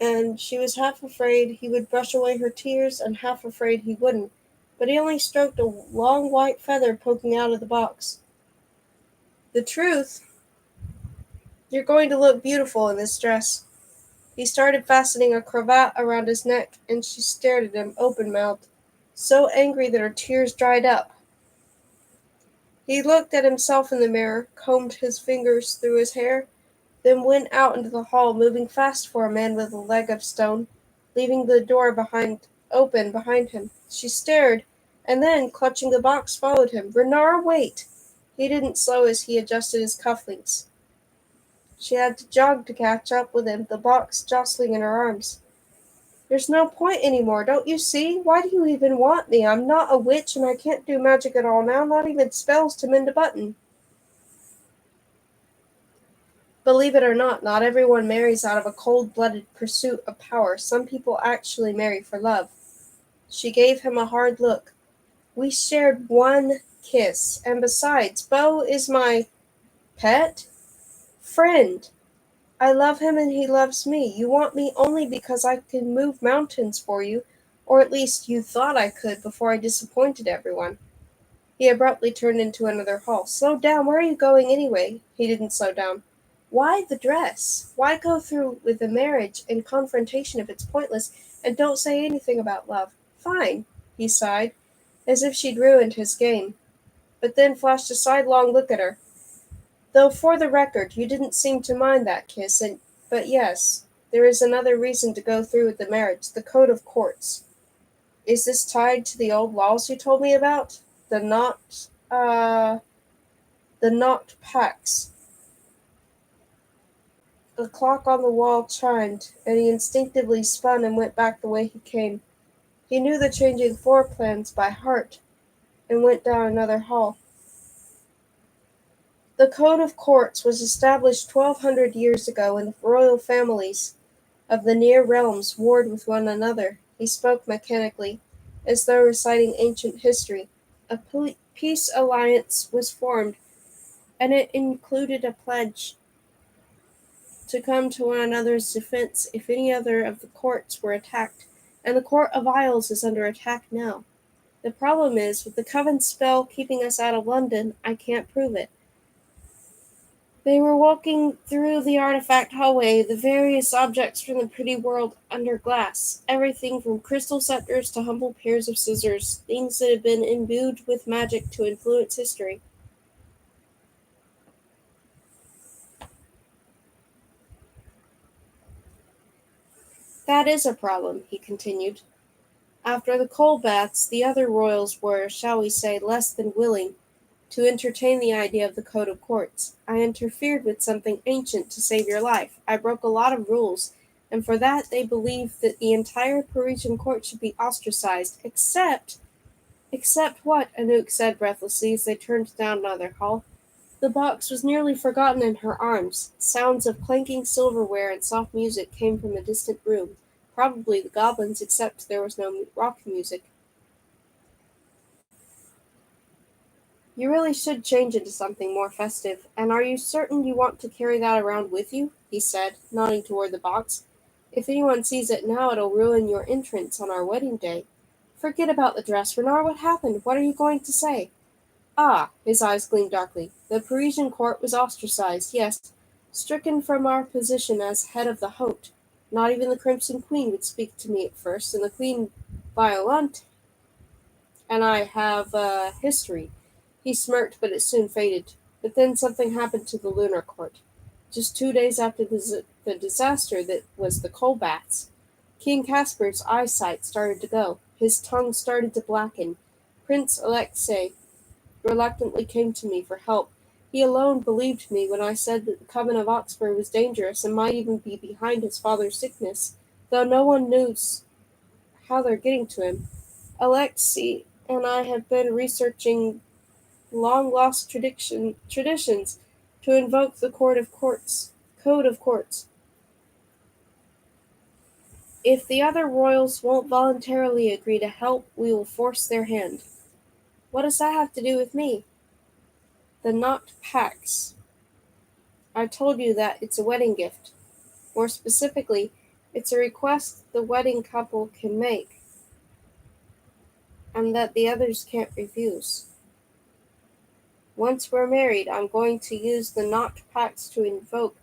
and she was half afraid he would brush away her tears and half afraid he wouldn't, but he only stroked a long white feather poking out of the box. The truth? You're going to look beautiful in this dress. He started fastening a cravat around his neck, and she stared at him open-mouthed, so angry that her tears dried up. He looked at himself in the mirror, combed his fingers through his hair, then went out into the hall, moving fast for a man with a leg of stone, leaving the door open behind him. She stared, and then, clutching the box, followed him. Renard, wait! He didn't slow as he adjusted his cufflinks. She had to jog to catch up with him, the box jostling in her arms. There's no point anymore, don't you see? Why do you even want me? I'm not a witch, and I can't do magic at all now, not even spells to mend a button. Believe it or not everyone marries out of a cold-blooded pursuit of power. Some people actually marry for love. She gave him a hard look. We shared one kiss, and besides, Beau is my pet? Friend. I love him and he loves me. You want me only because I can move mountains for you, or at least you thought I could before I disappointed everyone. He abruptly turned into another hall. Slow down, where are you going anyway? He didn't slow down. Why the dress? Why go through with the marriage and confrontation if it's pointless, and don't say anything about love? Fine, he sighed, as if she'd ruined his game, but then flashed a sidelong look at her. Though for the record, you didn't seem to mind that kiss, but yes, there is another reason to go through with the marriage, the code of courts. Is this tied to the old laws you told me about? The not pacts. A clock on the wall chimed, and he instinctively spun and went back the way he came. He knew the changing floor plans by heart, and went down another hall. The Code of Courts was established 1,200 years ago when the royal families of the near realms warred with one another. He spoke mechanically, as though reciting ancient history. A peace alliance was formed, and it included a pledge to come to one another's defense if any other of the courts were attacked, and the Court of Isles is under attack now. The problem is, with the Coven's spell keeping us out of London, I can't prove it. They were walking through the artifact hallway, the various objects from the pretty world under glass, everything from crystal scepters to humble pairs of scissors, things that had been imbued with magic to influence history. That is a problem, he continued. After the coal baths, the other royals were, shall we say, less than willing to entertain the idea of the Code of Courts. I interfered with something ancient to save your life. I broke a lot of rules, and for that they believe that the entire Parisian court should be ostracized, except— Except what? Anouk said breathlessly as they turned down another hall. The box was nearly forgotten in her arms. Sounds of clanking silverware and soft music came from a distant room. Probably the goblins, except there was no rock music. You really should change into something more festive. And are you certain you want to carry that around with you? He said, nodding toward the box. If anyone sees it now, it'll ruin your entrance on our wedding day. Forget about the dress, Renard. What happened? What are you going to say? Ah, his eyes gleamed darkly. The Parisian court was ostracized, yes, stricken from our position as head of the Haute. Not even the Crimson Queen would speak to me at first, and the Queen Violante and I have a history. He smirked, but it soon faded. But then something happened to the lunar court. Just 2 days after the disaster that was the coal baths, King Caspar's eyesight started to go. His tongue started to blacken. Prince Alexei reluctantly came to me for help, He alone believed me when I said that the Coven of Oxford was dangerous and might even be behind his father's sickness, though no one knows how they're getting to him. Alexei and I have been researching long-lost traditions to invoke the Code of Courts. If the other royals won't voluntarily agree to help, we will force their hand. What does that have to do with me? The Knocked Pax. I told you that it's a wedding gift. More specifically, it's a request the wedding couple can make, and that the others can't refuse. Once we're married, I'm going to use the Knocked Pax to invoke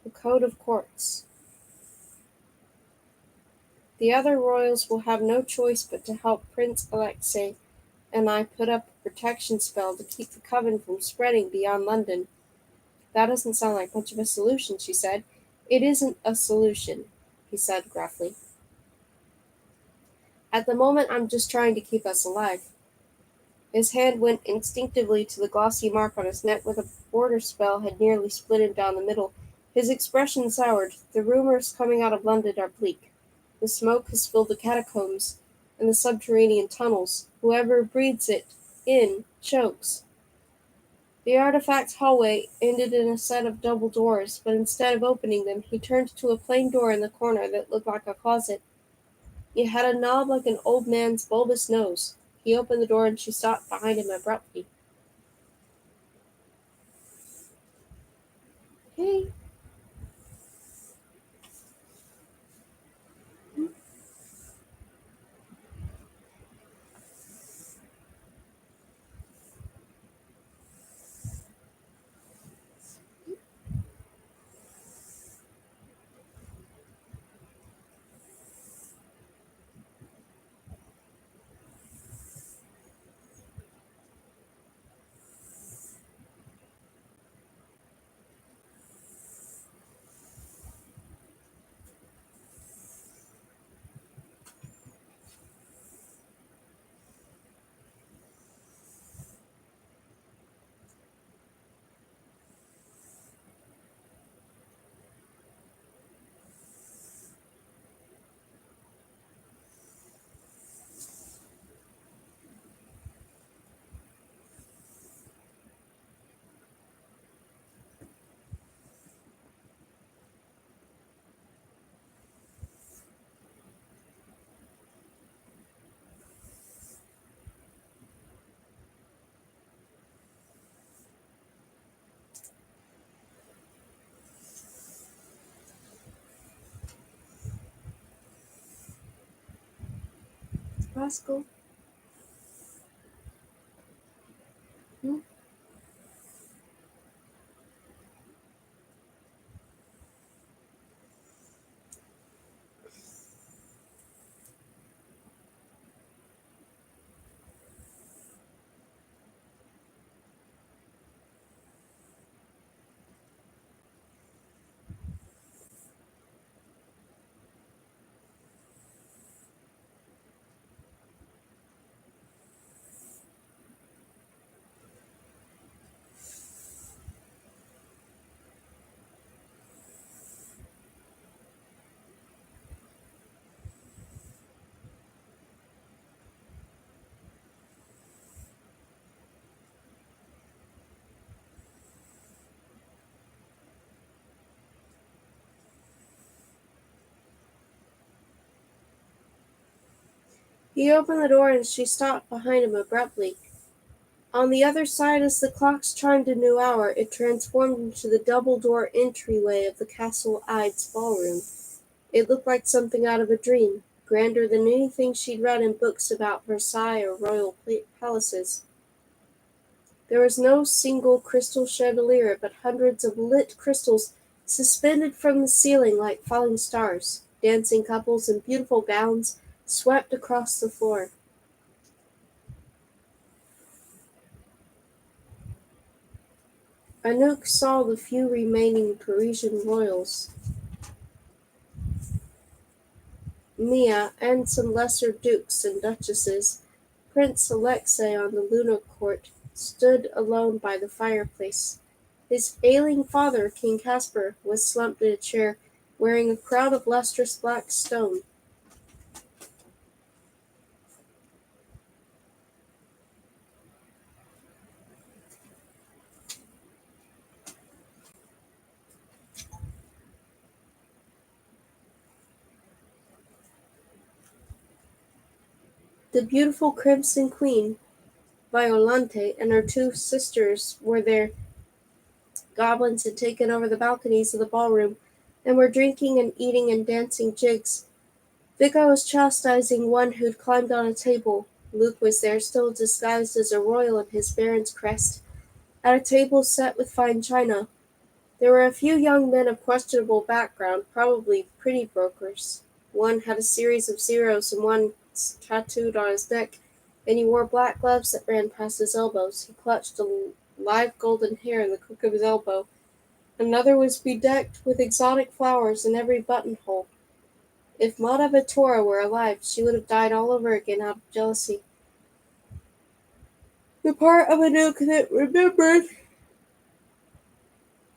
the Code of Courts. The other royals will have no choice but to help Prince Alexei, and I put up a protection spell to keep the coven from spreading beyond London. That doesn't sound like much of a solution, she said. It isn't a solution, he said gruffly. At the moment, I'm just trying to keep us alive. His hand went instinctively to the glossy mark on his neck where the border spell had nearly split him down the middle. His expression soured. The rumors coming out of London are bleak. The smoke has filled the catacombs and the subterranean tunnels. Whoever breathes it in chokes. The artifact's hallway ended in a set of double doors, but instead of opening them, he turned to a plain door in the corner that looked like a closet. It had a knob like an old man's bulbous nose. He opened the door and she stopped behind him abruptly. Hey. Rascal. Hmm? He opened the door and she stopped behind him abruptly. On the other side, as the clocks chimed a new hour, it transformed into the double-door entryway of the Castle Ide's ballroom. It looked like something out of a dream, grander than anything she'd read in books about Versailles or royal palaces. There was no single crystal chandelier, but hundreds of lit crystals suspended from the ceiling like falling stars. Dancing couples in beautiful gowns swept across the floor. Anouk saw the few remaining Parisian royals, Mia, and some lesser dukes and duchesses. Prince Alexei on the Luna court stood alone by the fireplace, His ailing father, King Caspar, was slumped in a chair, wearing a crown of lustrous black stone. The beautiful Crimson Queen, Violante, and her two sisters were there. Goblins had taken over the balconies of the ballroom, and were drinking and eating and dancing jigs. Vico was chastising one who'd climbed on a table. Luke was there, still disguised as a royal in his baron's crest, at a table set with fine china. There were a few young men of questionable background, probably pretty brokers. One had a series of zeros and one tattooed on his neck, and he wore black gloves that ran past his elbows. He clutched a live golden hair in the crook of his elbow. Another was bedecked with exotic flowers in every buttonhole. If Mata Ventura were alive, she would have died all over again out of jealousy. The part of Anouk that remembered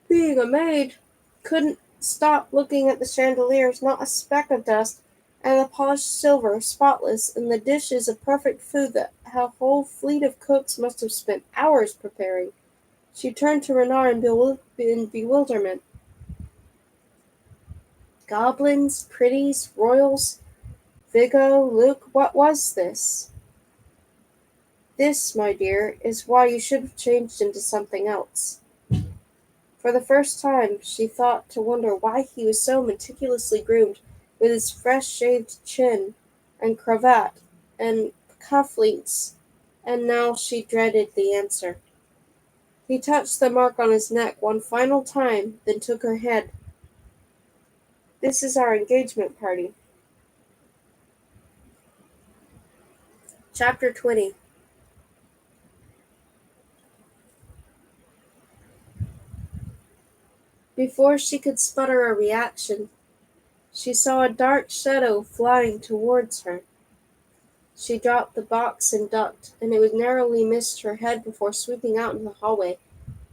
being a maid couldn't stop looking at the chandeliers, not a speck of dust, and the polished silver, spotless, and the dishes of perfect food that a whole fleet of cooks must have spent hours preparing. She turned to Renard in bewilderment. Goblins, pretties, royals, Vigo, Luke, what was this? This, my dear, is why you should have changed into something else. For the first time, she thought to wonder why he was so meticulously groomed, with his fresh-shaved chin and cravat and cuff-links, and now she dreaded the answer. He touched the mark on his neck one final time, then took her head. This is our engagement party. Chapter 20. Before she could sputter a reaction, she saw a dark shadow flying towards her. She dropped the box and ducked, and it narrowly missed her head before sweeping out into the hallway.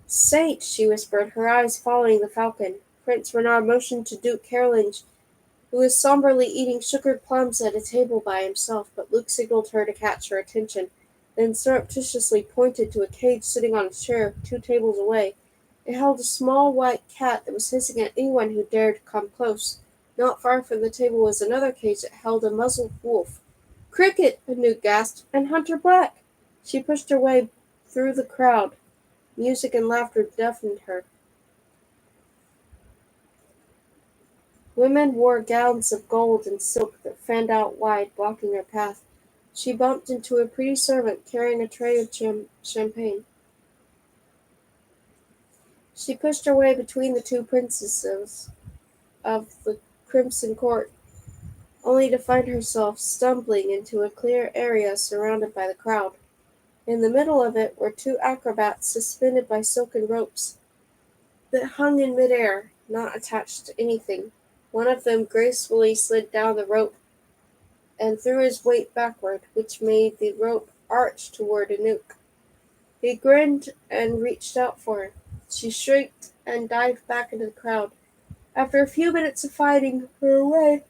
"Saints!" she whispered, her eyes following the falcon. Prince Renard motioned to Duke Carolinge, who was somberly eating sugared plums at a table by himself, but Luke signaled her to catch her attention, then surreptitiously pointed to a cage sitting on a chair 2 tables away. It held a small white cat that was hissing at anyone who dared come close. Not far from the table was another cage that held a muzzled wolf. "Cricket!" Anouk gasped. "And Hunter Black!" She pushed her way through the crowd. Music and laughter deafened her. Women wore gowns of gold and silk that fanned out wide, blocking her path. She bumped into a pretty servant carrying a tray of champagne. She pushed her way between the 2 princesses of the Crimson Court, only to find herself stumbling into a clear area surrounded by the crowd. In the middle of it were 2 acrobats suspended by silken ropes that hung in midair, not attached to anything. One of them gracefully slid down the rope and threw his weight backward, which made the rope arch toward Anouk. He grinned and reached out for her. She shrieked and dived back into the crowd. After a few minutes of fighting her way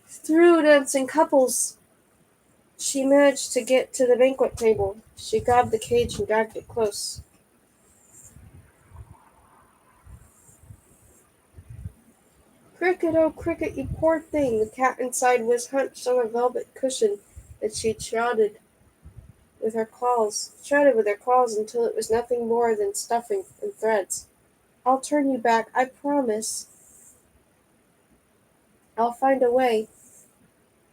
through dancing couples, she managed to get to the banquet table. She grabbed the cage and dragged it close. "Cricket, oh Cricket, you poor thing!" The cat inside was hunched on a velvet cushion that she treaded with her claws until it was nothing more than stuffing and threads. "I'll turn you back, I promise. I'll find a way."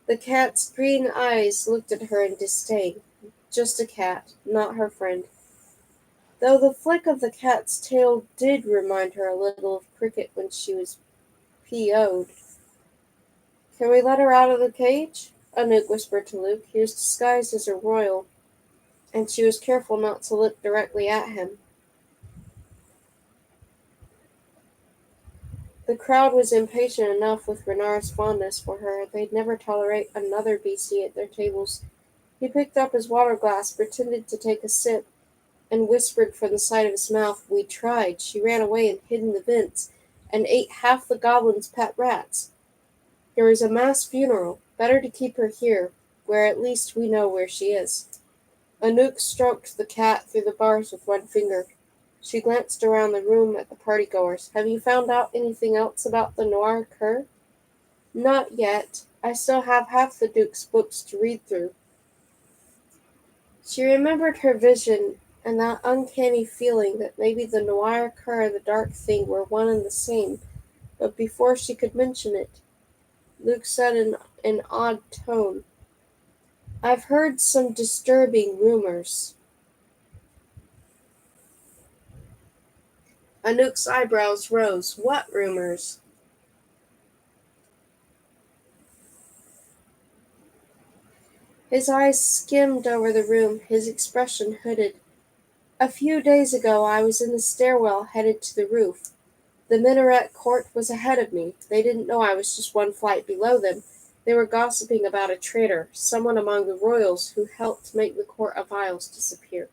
The cat's green eyes looked at her in disdain. Just a cat, not her friend. Though the flick of the cat's tail did remind her a little of Cricket when she was PO'd. "Can we let her out of the cage?" Anouk whispered to Luke. He was disguised as a royal, and she was careful not to look directly at him. The crowd was impatient enough with Renard's fondness for her. They'd never tolerate another beastie at their tables. He picked up his water glass, pretended to take a sip, and whispered from the side of his mouth, "We tried. She ran away and hid in the vents, and ate half the goblin's pet rats. There is a mass funeral. Better to keep her here, where at least we know where she is." Anouk stroked the cat through the bars with one finger. She glanced around the room at the partygoers. "Have you found out anything else about the Noir Cur?" "Not yet. I still have half the Duke's books to read through." She remembered her vision and that uncanny feeling that maybe the Noir Cur and the Dark Thing were one and the same, but before she could mention it, Luke said in an odd tone, "I've heard some disturbing rumors." Anouk's eyebrows rose. "What rumors?" His eyes skimmed over the room, his expression hooded. "A few days ago I was in the stairwell headed to the roof. The minaret court was ahead of me. They didn't know I was just one flight below them. They were gossiping about a traitor, someone among the royals who helped make the court of Isles disappear."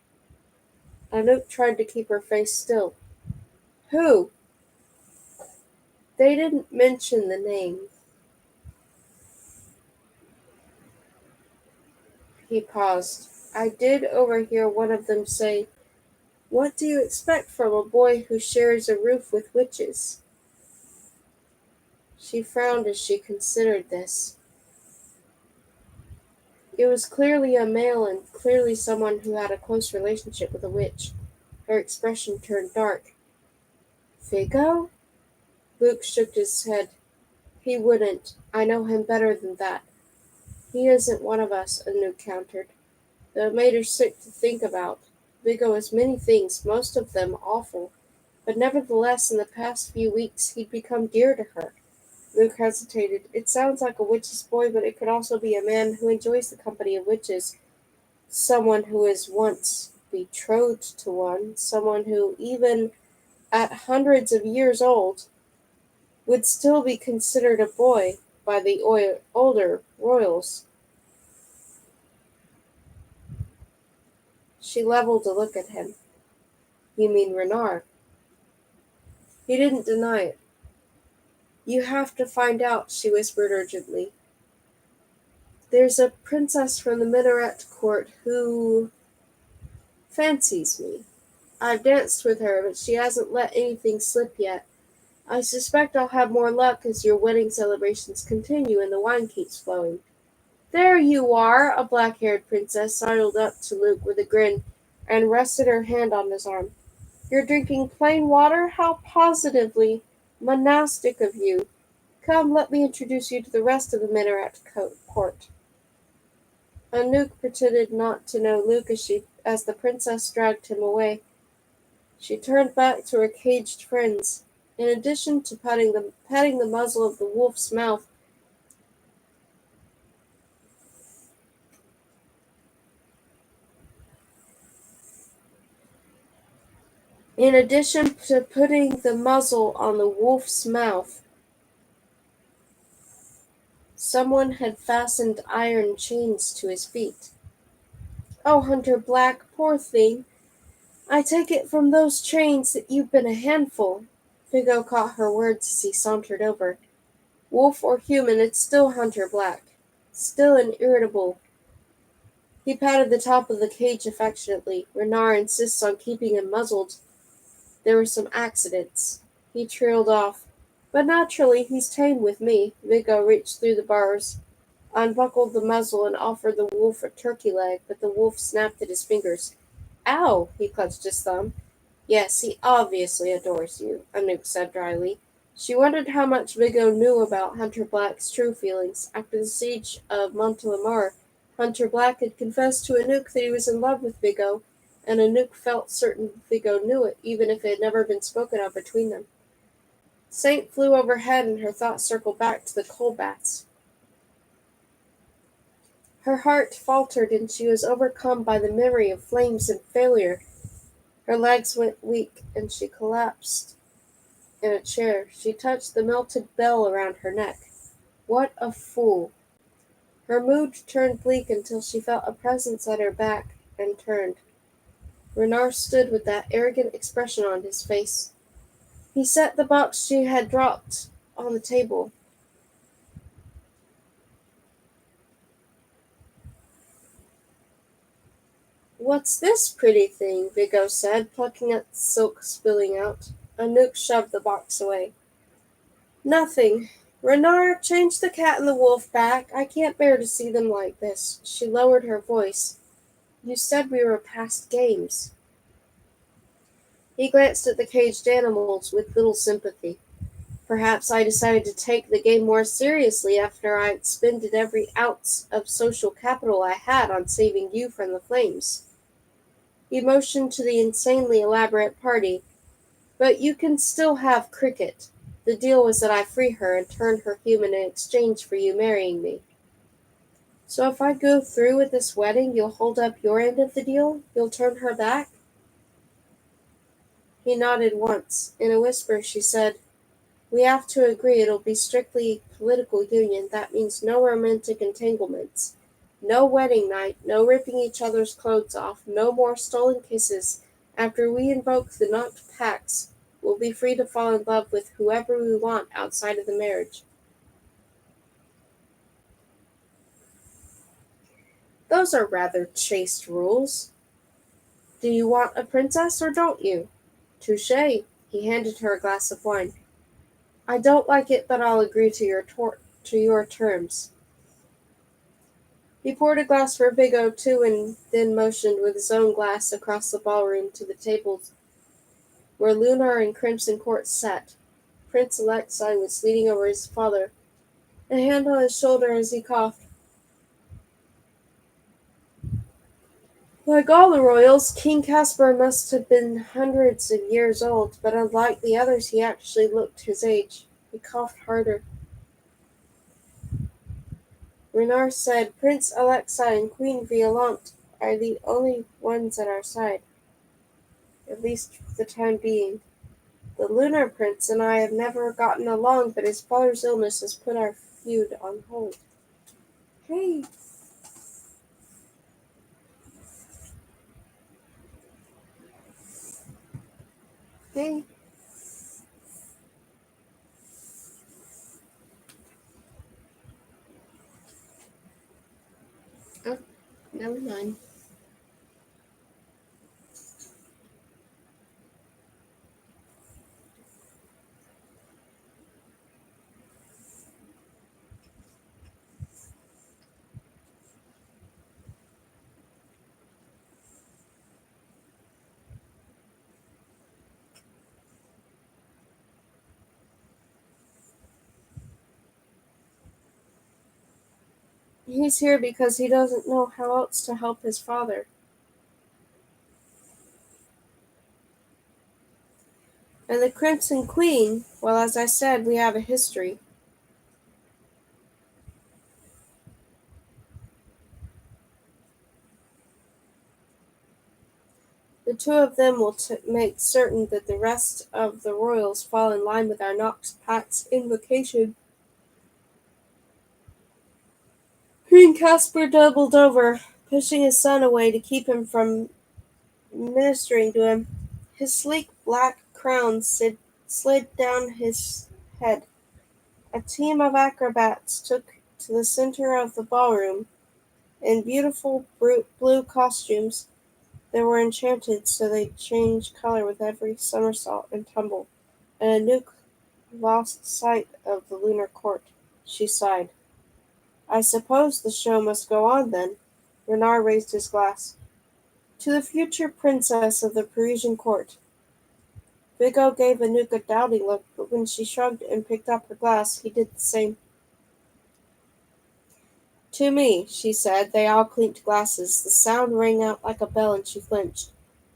Anouk tried to keep her face still. "Who?" "They didn't mention the name." He paused. "I did overhear one of them say, 'What do you expect from a boy who shares a roof with witches?'" She frowned as she considered this. It was clearly a male and clearly someone who had a close relationship with a witch. Her expression turned dark. "Vigo?" Luke shook his head. "He wouldn't. I know him better than that. He isn't one of us," Anouk countered, though it made her sick to think about. Vigo is many things, most of them awful, but nevertheless in the past few weeks he'd become dear to her. Luke hesitated. "It sounds like a witch's boy, but it could also be a man who enjoys the company of witches. Someone who was once betrothed to one. Someone who, even at hundreds of years old, would still be considered a boy by the older royals." She leveled a look at him. "You mean Renard?" He didn't deny it. "You have to find out," she whispered urgently. "There's a princess from the minaret court who fancies me. I've danced with her, but she hasn't let anything slip yet. I suspect I'll have more luck as your wedding celebrations continue and the wine keeps flowing." "There you are!" A black-haired princess sidled up to Luke with a grin and rested her hand on his arm. "You're drinking plain water? How positively monastic of you! Come, let me introduce you to the rest of the minaret court." Anouk pretended not to know Luke as the princess dragged him away. She turned back to her caged friends. In addition to petting the muzzle of the wolf's mouth, in addition to putting the muzzle on the wolf's mouth, someone had fastened iron chains to his feet. "Oh, Hunter Black, poor thing. I take it from those chains that you've been a handful." Vigo caught her words as he sauntered over. "Wolf or human, it's still Hunter Black. Still an irritable." He patted the top of the cage affectionately. "Renard insists on keeping him muzzled. There were some accidents." He trailed off. "But naturally he's tame with me." Vigo reached through the bars, unbuckled the muzzle, and offered the wolf a turkey leg, but the wolf snapped at his fingers. "Ow!" He clutched his thumb. "Yes, he obviously adores you," Anouk said dryly. She wondered how much Vigo knew about Hunter Black's true feelings. After the siege of Montelimar, Hunter Black had confessed to Anouk that he was in love with Vigo, and Anouk felt certain Vigo knew it, even if it had never been spoken of between them. Saint flew overhead, and her thoughts circled back to the coal baths. Her heart faltered, and she was overcome by the memory of flames and failure. Her legs went weak, and she collapsed in a chair. She touched the melted bell around her neck. What a fool! Her mood turned bleak until she felt a presence at her back and turned. Renard stood with that arrogant expression on his face. He set the box she had dropped on the table. "What's this pretty thing?" Vigo said, plucking at the silk spilling out. Anouk shoved the box away. "Nothing. Renard, change the cat and the wolf back. I can't bear to see them like this." She lowered her voice. "You said we were past games." He glanced at the caged animals with little sympathy. "Perhaps I decided to take the game more seriously after I expended every ounce of social capital I had on saving you from the flames." He motioned to the insanely elaborate party. "But you can still have Cricket. The deal was that I free her and turn her human in exchange for you marrying me." "So if I go through with this wedding, you'll hold up your end of the deal? You'll turn her back?" He nodded once. In a whisper she said, "We have to agree it'll be strictly political union. That means no romantic entanglements. No wedding night, no ripping each other's clothes off, no more stolen kisses. After we invoke the knocked pacts, we'll be free to fall in love with whoever we want outside of the marriage." "Those are rather chaste rules. Do you want a princess or don't you?" "Touché." He handed her a glass of wine. "I don't like it, but I'll agree to your terms." He poured a glass for Vigo too and then motioned with his own glass across the ballroom to the tables where Lunar and Crimson Court sat. Prince Alexei was leaning over his father, a hand on his shoulder as he coughed. Like all the royals, King Caspar must have been hundreds of years old, but unlike the others he actually looked his age. He coughed harder. Renard said, "Prince Alexei and Queen Violante are the only ones at our side, at least for the time being. The Lunar Prince and I have never gotten along, but his father's illness has put our feud on hold." Hey, hey. Oh, never mind. He's here because he doesn't know how else to help his father. And the Crimson Queen, well, as I said, we have a history. The two of them will make certain that the rest of the royals fall in line with our Nox Pact's invocation." King Caspar doubled over, pushing his son away to keep him from ministering to him. His sleek black crown slid down his head. A team of acrobats took to the center of the ballroom in beautiful blue costumes that were enchanted so they changed color with every somersault and tumble, and Anouk lost sight of the lunar court. She sighed. "I suppose the show must go on, then." Renard raised his glass. "To the future princess of the Parisian court." Vigo gave Anouk a doubting look, but when she shrugged and picked up her glass, he did the same. "To me," she said. They all clinked glasses. The sound rang out like a bell, and she flinched.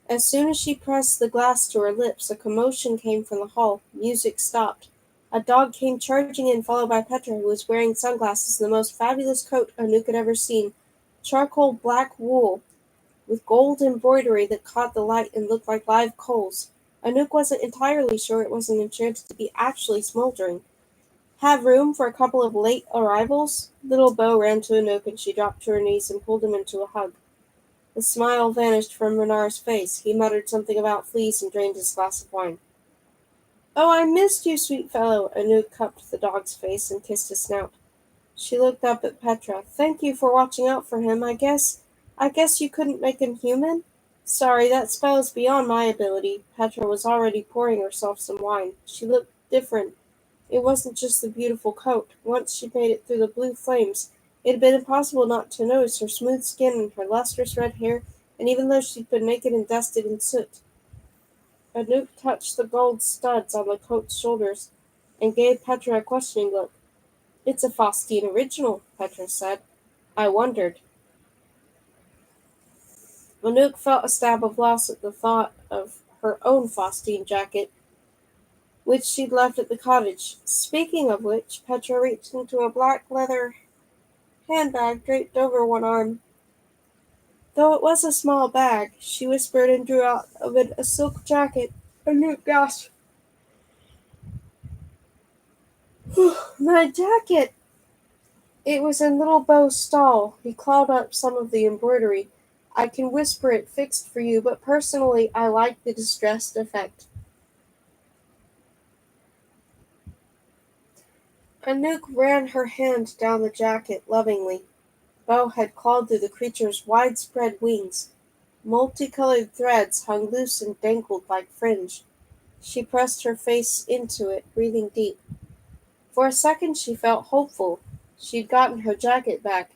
As soon as she pressed the glass to her lips, a commotion came from the hall. Music stopped. A dog came charging in, followed by Petra, who was wearing sunglasses and the most fabulous coat Anouk had ever seen. Charcoal black wool, with gold embroidery that caught the light and looked like live coals. Anouk wasn't entirely sure it wasn't enchanted to be actually smoldering. "Have room for a couple of late arrivals?" Little Beau ran to Anouk, and she dropped to her knees and pulled him into a hug. The smile vanished from Renard's face. He muttered something about fleas and drained his glass of wine. "Oh, I missed you, sweet fellow!" Anouk cupped the dog's face and kissed his snout. She looked up at Petra. "Thank you for watching out for him. I guess you couldn't make him human?" "Sorry, that spell is beyond my ability." Petra was already pouring herself some wine. She looked different. It wasn't just the beautiful coat. Once she'd made it through the blue flames, it had been impossible not to notice her smooth skin and her lustrous red hair, and even though she'd been naked and dusted in soot. Anouk touched the gold studs on the coat's shoulders, and gave Petra a questioning look. "It's a Faustine original," Petra said. "I wondered." Anouk felt a stab of loss at the thought of her own Faustine jacket, which she'd left at the cottage. Speaking of which, Petra reached into a black leather handbag draped over one arm. Though it was a small bag, she whispered and drew out of it a silk jacket. Anouk gasped. "My jacket!" It was in Little Bow's stall. He clawed up some of the embroidery. "I can whisper it fixed for you, but personally I like the distressed effect." Anouk ran her hand down the jacket lovingly. Bow had clawed through the creature's widespread wings. Multicolored threads hung loose and dangled like fringe. She pressed her face into it, breathing deep. For a second she felt hopeful. She'd gotten her jacket back.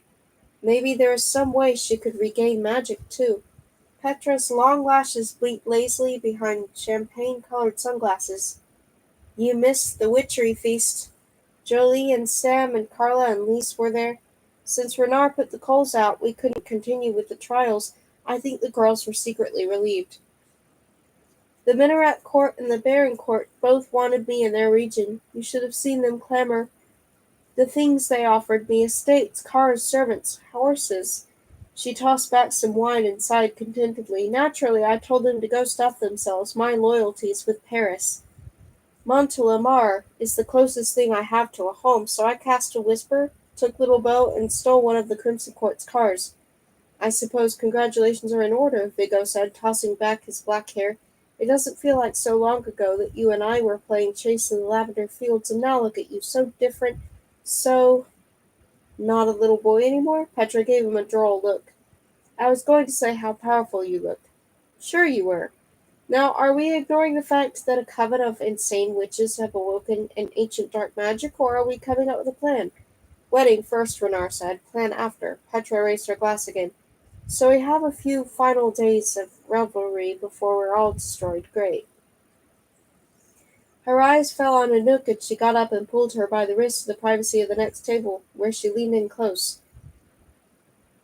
Maybe there was some way she could regain magic, too. Petra's long lashes blinked lazily behind champagne-colored sunglasses. "You missed the witchery feast. Jolie and Sam and Carla and Lise were there. Since Renard put the coals out, we couldn't continue with the trials. I think the girls were secretly relieved. The Minaret Court and the Baron Court both wanted me in their region. You should have seen them clamor. The things they offered me: estates, cars, servants, horses." She tossed back some wine and sighed contentedly. "Naturally, I told them to go stuff themselves. My loyalty's with Paris. Montelimar is the closest thing I have to a home, so I cast a whisper, took Little Beau, and stole one of the Crimson Court's cars." "I suppose congratulations are in order," Vigo said, tossing back his black hair. "It doesn't feel like so long ago that you and I were playing chase in the lavender fields, and now look at you, so different, so—" "Not a little boy any more?" Petra gave him a droll look. "I was going to say how powerful you look." "Sure you were. Now, are we ignoring the fact that a coven of insane witches have awoken an ancient dark magic, or are we coming up with a plan?" "Wedding first," Renard said. "Plan after." Petra raised her glass again. "So we have a few final days of revelry before we're all destroyed. Great." Her eyes fell on Anouk, and she got up and pulled her by the wrist to the privacy of the next table, where she leaned in close.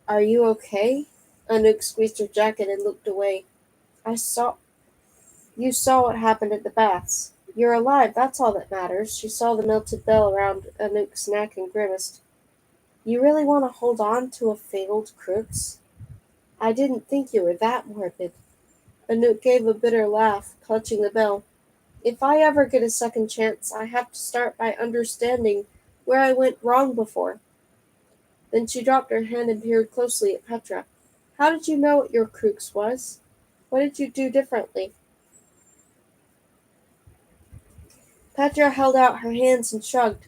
"Are you okay?" Anouk squeezed her jacket and looked away. You saw what happened at the baths. You're alive, that's all that matters." She saw the melted bell around Anouk's neck and grimaced. "You really want to hold on to a fabled crux? I didn't think you were that morbid." Anouk gave a bitter laugh, clutching the bell. "If I ever get a second chance, I have to start by understanding where I went wrong before." Then she dropped her hand and peered closely at Petra. "How did you know what your crux was? What did you do differently?" Petra held out her hands and shrugged.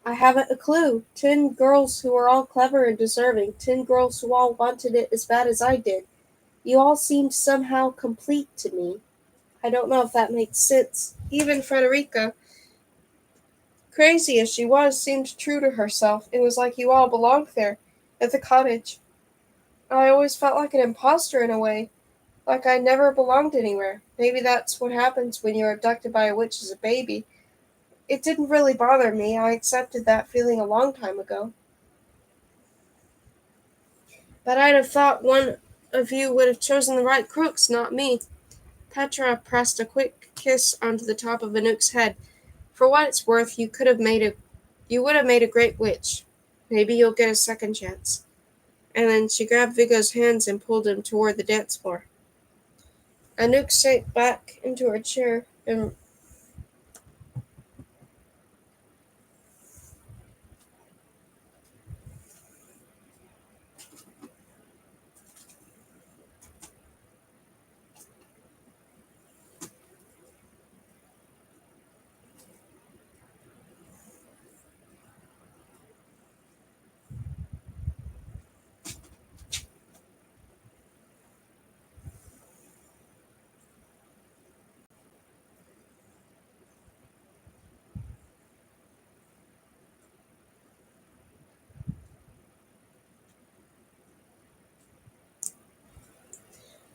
"I haven't a clue. 10 girls who were all clever and deserving. 10 girls who all wanted it as bad as I did. You all seemed somehow complete to me. I don't know if that makes sense. Even Frederica, crazy as she was, seemed true to herself. It was like you all belonged there, at the cottage. I always felt like an imposter in a way, like I never belonged anywhere. Maybe that's what happens when you're abducted by a witch as a baby. It didn't really bother me. I accepted that feeling a long time ago. But I'd have thought one of you would have chosen the right crooks, not me." Petra pressed a quick kiss onto the top of Anouk's head. "For what it's worth, you would have made a great witch. Maybe you'll get a second chance." And then she grabbed Vigo's hands and pulled him toward the dance floor. Anouk sank back into her chair and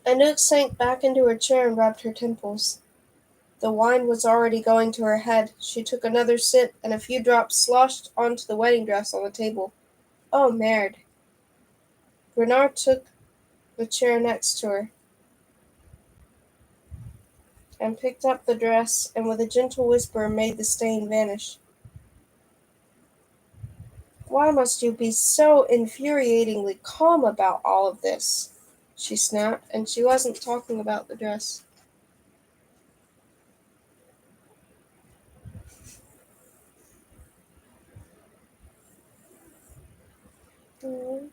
Anouk sank back into her chair and rubbed her temples. The wine was already going to her head. She took another sip, and a few drops sloshed onto the wedding dress on the table. Oh, merde. Renard took the chair next to her and picked up the dress, and with a gentle whisper made the stain vanish. Why must you be so infuriatingly calm about all of this? She snapped, and she wasn't talking about the dress. Mm.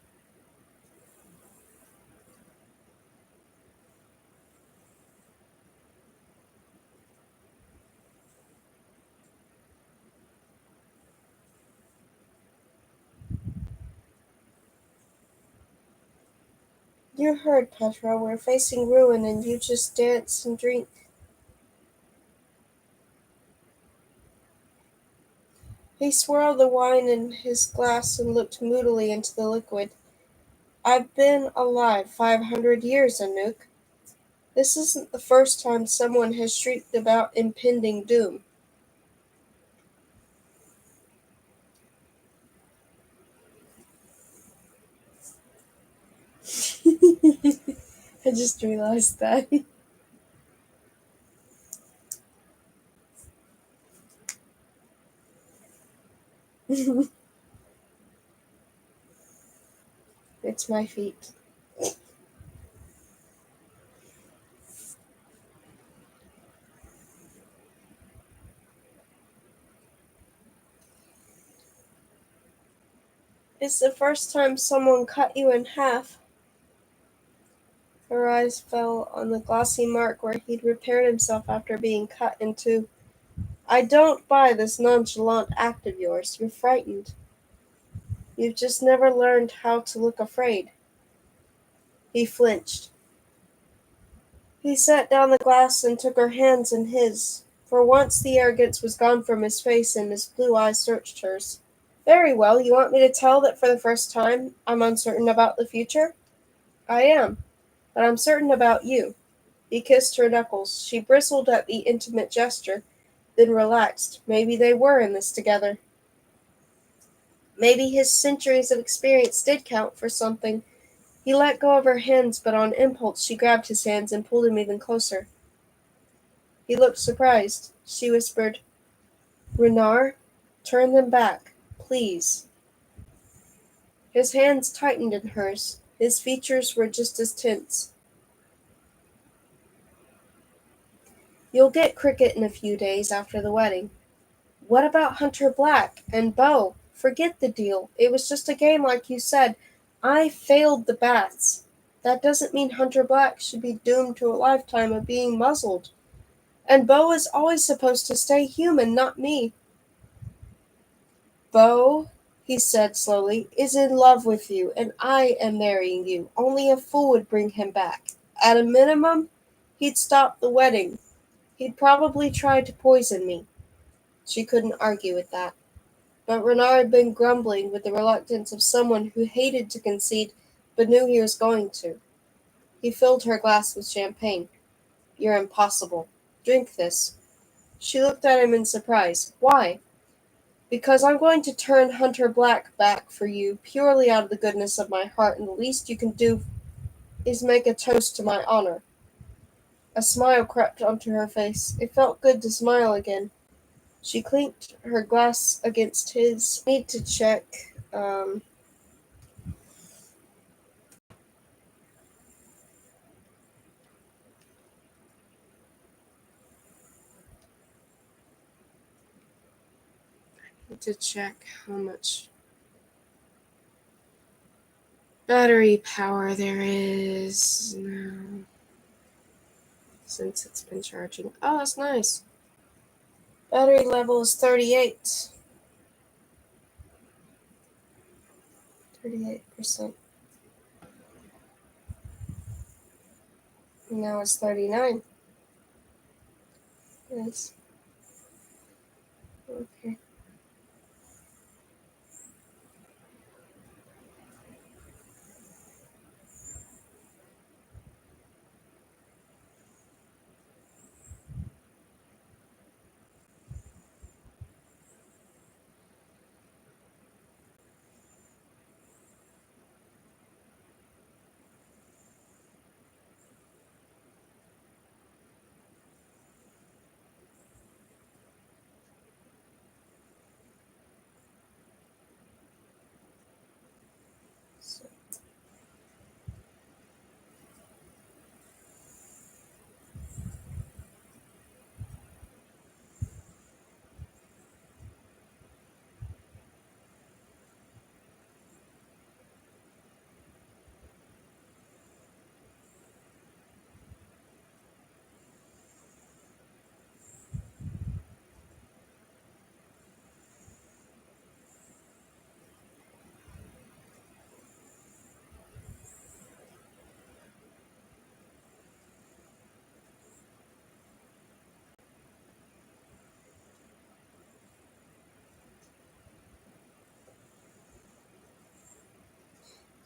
You heard, Petra. We're facing ruin, and you just dance and drink. He swirled the wine in his glass and looked moodily into the liquid. I've been alive 500 years, Anouk. This isn't the first time someone has shrieked about impending doom. I just realized that. It's my feet. It's the first time someone cut you in half. Her eyes fell on the glossy mark where he'd repaired himself after being cut in two. I don't buy this nonchalant act of yours. You're frightened. You've just never learned how to look afraid. He flinched. He set down the glass and took her hands in his. For once the arrogance was gone from his face and his blue eyes searched hers. Very well, you want me to tell that for the first time I'm uncertain about the future? I am, but I'm certain about you. He kissed her knuckles. She bristled at the intimate gesture, then relaxed. Maybe they were in this together. Maybe his centuries of experience did count for something. He let go of her hands, but on impulse she grabbed his hands and pulled him even closer. He looked surprised. She whispered, Renard, turn them back, please. His hands tightened in hers. His features were just as tense. You'll get cricket in a few days after the wedding. What about Hunter Black and Beau? Forget the deal. It was just a game like you said. I failed the bats. That doesn't mean Hunter Black should be doomed to a lifetime of being muzzled. And Beau is always supposed to stay human, not me. Beau, he said slowly, is in love with you, and I am marrying you. Only a fool would bring him back. At a minimum, he'd stop the wedding. He'd probably try to poison me. She couldn't argue with that. But Renard had been grumbling with the reluctance of someone who hated to concede but knew he was going to. He filled her glass with champagne. You're impossible. Drink this. She looked at him in surprise. Why? Because I'm going to turn Hunter Black back for you purely out of the goodness of my heart, and the least you can do is make a toast to my honor. A smile crept onto her face. It felt good to smile again. She clinked her glass against his. Need to check. Need to check how much battery power there is now since it's been charging. Oh, that's nice. Battery level is 38. 38%. Now it's 39. Yes. Okay.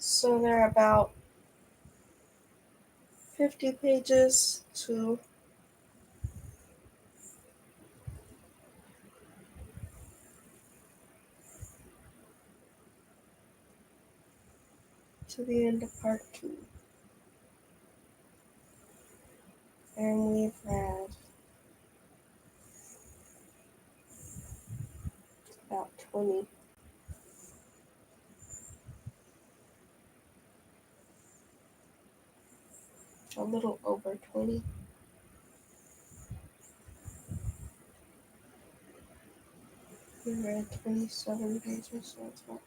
So they're about 50 pages to the end of part 2. And we've read about 20. A little over 20. We read 27 pages, so it's about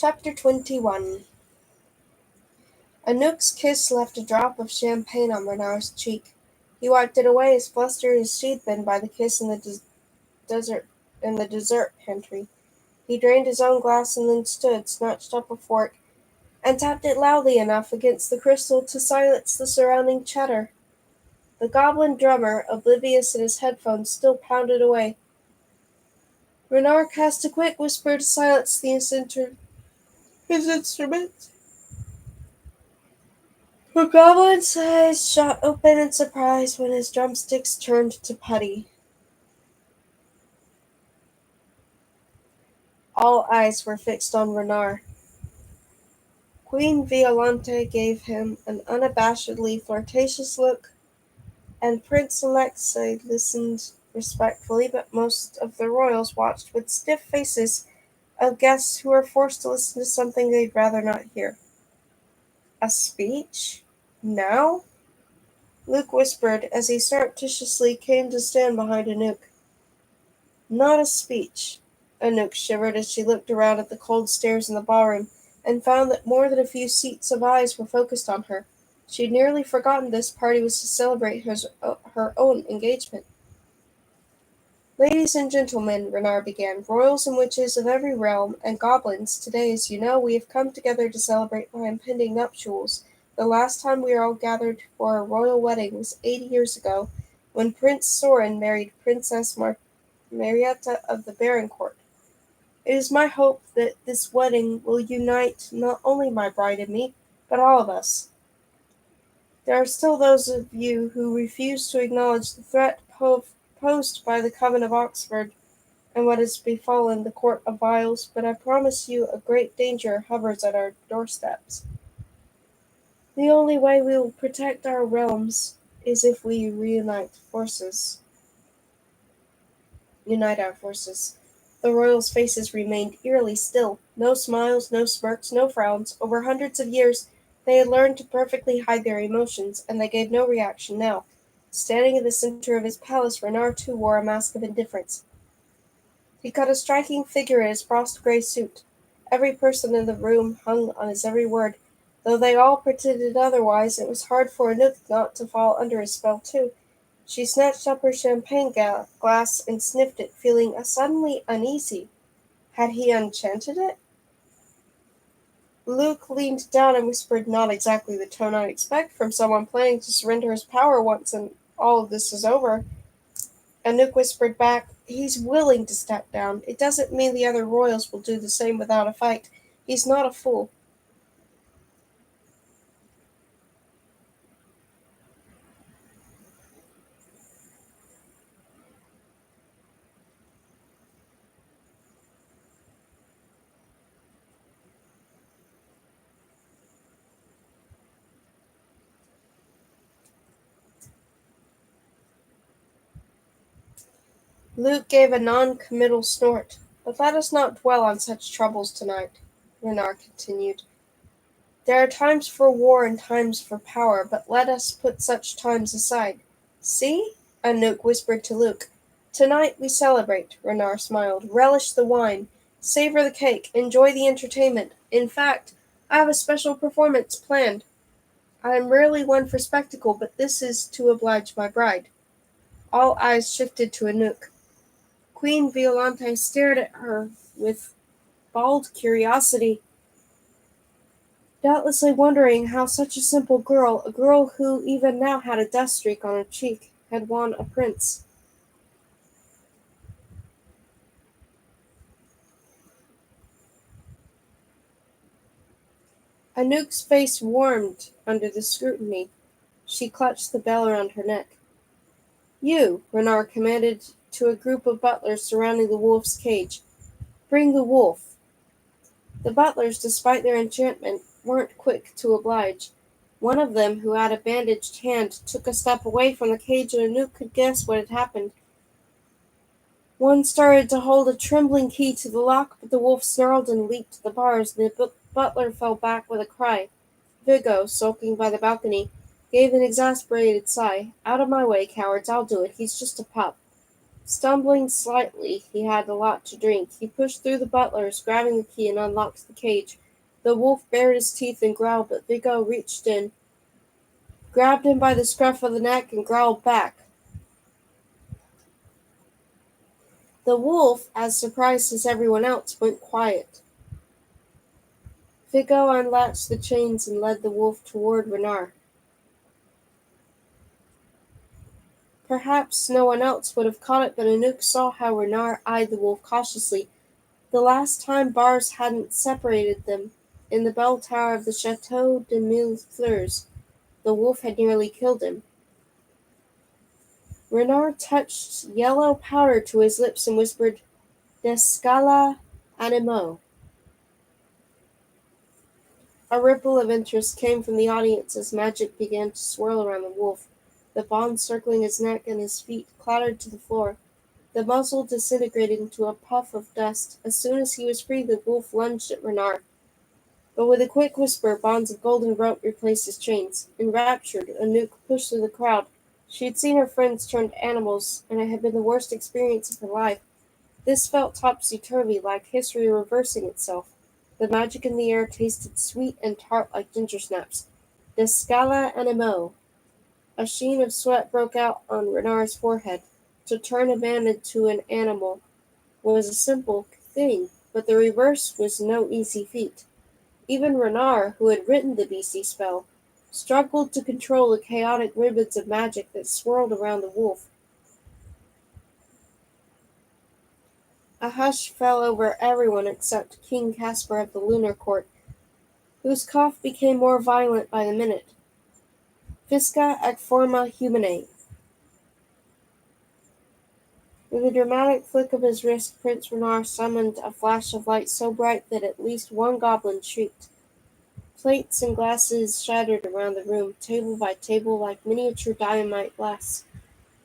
Chapter 21. Anouk's kiss left a drop of champagne on Renard's cheek. He wiped it away as flustered as she'd been by the kiss in the desert in the dessert pantry. He drained his own glass and then stood, snatched up a fork, and tapped it loudly enough against the crystal to silence the surrounding chatter. The goblin drummer, oblivious in his headphones, still pounded away. Renard cast a quick whisper to silence his instrument. The goblin's eyes shot open in surprise when his drumsticks turned to putty. All eyes were fixed on Renard. Queen Violante gave him an unabashedly flirtatious look, and Prince Alexei listened respectfully, but most of the royals watched with stiff faces of guests who are forced to listen to something they'd rather not hear. A speech? Now? Luke whispered as he surreptitiously came to stand behind Anouk. Not a speech. Anouk shivered as she looked around at the cold stares in the ballroom, and found that more than a few seats of eyes were focused on her. She had nearly forgotten this party was to celebrate her own engagement. Ladies and gentlemen, Renard began, royals and witches of every realm, and goblins, today, as you know, we have come together to celebrate my impending nuptials. The last time we were all gathered for a royal wedding was 80 years ago, when Prince Sorin married Princess Marietta of the Baron Court. It is my hope that this wedding will unite not only my bride and me, but all of us. There are still those of you who refuse to acknowledge the threat posed by the Coven of Oxford and what has befallen the Court of Vials, but I promise you a great danger hovers at our doorsteps. The only way we will protect our realms is if we unite our forces. The royals' faces remained eerily still. No smiles, no smirks, no frowns. Over hundreds of years, they had learned to perfectly hide their emotions, and they gave no reaction now. Standing in the center of his palace, Renard too wore a mask of indifference. He cut a striking figure in his frost-gray suit. Every person in the room hung on his every word. Though they all pretended otherwise, it was hard for Anouk not to fall under his spell too. She snatched up her champagne glass and sniffed it, feeling suddenly uneasy. Had he enchanted it? Luke leaned down and whispered, not exactly the tone I'd expect from someone planning to surrender his power once and all of this is over. Anouk whispered back, he's willing to step down. It doesn't mean the other royals will do the same without a fight. He's not a fool. Luke gave a non-committal snort. But let us not dwell on such troubles tonight, Renard continued. There are times for war and times for power, but let us put such times aside. See? Anouk whispered to Luke. Tonight we celebrate, Renard smiled. Relish the wine. Savor the cake. Enjoy the entertainment. In fact, I have a special performance planned. I am rarely one for spectacle, but this is to oblige my bride. All eyes shifted to Anouk. Queen Violante stared at her with bald curiosity, doubtlessly wondering how such a simple girl, a girl who even now had a dust streak on her cheek, had won a prince. Anouk's face warmed under the scrutiny. She clutched the bell around her neck. "You," Renard commanded to a group of butlers surrounding the wolf's cage. "Bring the wolf." The butlers, despite their enchantment, weren't quick to oblige. One of them, who had a bandaged hand, took a step away from the cage, and Anouk could guess what had happened. One started to hold a trembling key to the lock, but the wolf snarled and leaped to the bars, and the butler fell back with a cry. Vigo, sulking by the balcony, gave an exasperated sigh. "Out of my way, cowards, I'll do it. He's just a pup." Stumbling slightly, he had a lot to drink. He pushed through the butlers, grabbing the key, and unlocked the cage. The wolf bared his teeth and growled, but Vigo reached in, grabbed him by the scruff of the neck, and growled back. The wolf, as surprised as everyone else, went quiet. Vigo unlatched the chains and led the wolf toward Renard. Perhaps no one else would have caught it, but Anouk saw how Renard eyed the wolf cautiously. The last time bars hadn't separated them, in the bell tower of the Chateau de Mille Fleurs, the wolf had nearly killed him. Renard touched yellow powder to his lips and whispered, "Descala animaux." A ripple of interest came from the audience as magic began to swirl around the wolf. The bonds circling his neck and his feet clattered to the floor. The muzzle disintegrated into a puff of dust. As soon as he was free, the wolf lunged at Renard. But with a quick whisper, bonds of golden rope replaced his chains. Enraptured, Anouk pushed through the crowd. She had seen her friends turn to animals, and it had been the worst experience of her life. This felt topsy-turvy, like history reversing itself. The magic in the air tasted sweet and tart like ginger snaps. Descala animaux. A sheen of sweat broke out on Renard's forehead. To turn a man into an animal was a simple thing, but the reverse was no easy feat. Even Renard, who had written the beastly spell, struggled to control the chaotic ribbons of magic that swirled around the wolf. A hush fell over everyone except King Caspar of the Lunar Court, whose cough became more violent by the minute. "Visca ac forma humanae." With a dramatic flick of his wrist, Prince Renard summoned a flash of light so bright that at least one goblin shrieked. Plates and glasses shattered around the room, table by table, like miniature dynamite blasts.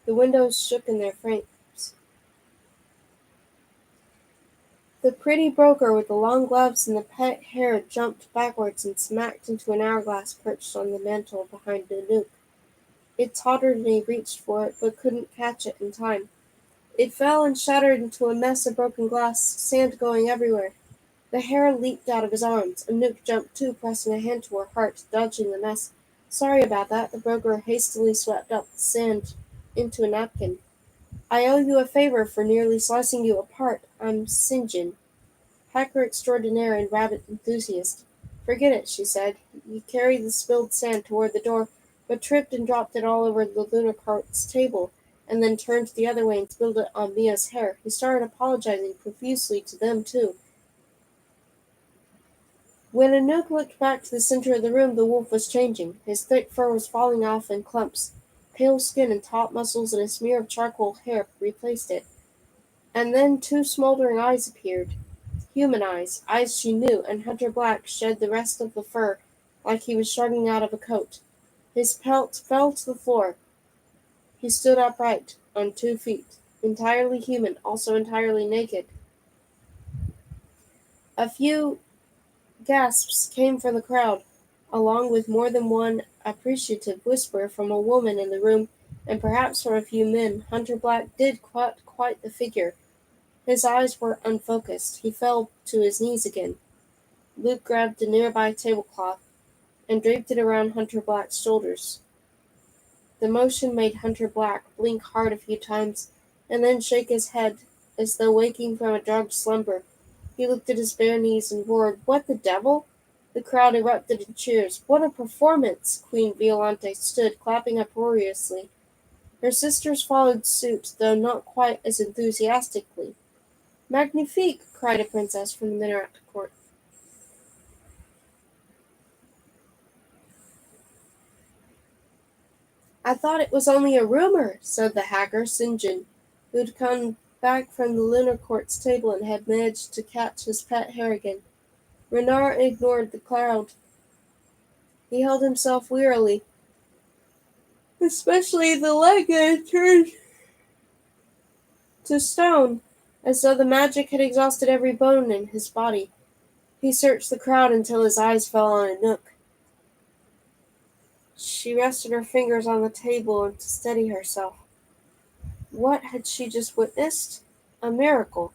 The windows shook in their frames. The pretty broker with the long gloves and the pet hair jumped backwards and smacked into an hourglass perched on the mantel behind Anouk. It tottered and he reached for it, but couldn't catch it in time. It fell and shattered into a mess of broken glass, sand going everywhere. The hair leaped out of his arms. Anouk jumped too, pressing a hand to her heart, dodging the mess. "Sorry about that." The broker hastily swept up the sand into a napkin. "I owe you a favor for nearly slicing you apart. I'm St. John, hacker extraordinaire and rabbit enthusiast." "Forget it," she said. He carried the spilled sand toward the door, but tripped and dropped it all over the lunar cart's table, and then turned the other way and spilled it on Mia's hair. He started apologizing profusely to them, too. When Anouk looked back to the center of the room, the wolf was changing. His thick fur was falling off in clumps. Pale skin and taut muscles and a smear of charcoal hair replaced it. And then two smoldering eyes appeared. Human eyes, eyes she knew, and Hunter Black shed the rest of the fur like he was shrugging out of a coat. His pelt fell to the floor. He stood upright, on 2 feet, entirely human, also entirely naked. A few gasps came from the crowd, along with more than one appreciative whisper from a woman in the room, and perhaps from a few men. Hunter Black did quite the figure. His eyes were unfocused. He fell to his knees again. Luke grabbed a nearby tablecloth and draped it around Hunter Black's shoulders. The motion made Hunter Black blink hard a few times and then shake his head as though waking from a drugged slumber. He looked at his bare knees and roared, "What the devil?" The crowd erupted in cheers. "What a performance!" Queen Violante stood, clapping uproariously. Her sisters followed suit, though not quite as enthusiastically. "Magnifique!" cried a princess from the minaret court. "I thought it was only a rumor," said the hacker St. John, who'd come back from the lunar court's table and had managed to catch his pet harrigan. Renard ignored the crowd. He held himself wearily, especially the leg that had turned to stone, as though the magic had exhausted every bone in his body. He searched the crowd until his eyes fell on a nook. She rested her fingers on the table to steady herself. What had she just witnessed? A miracle.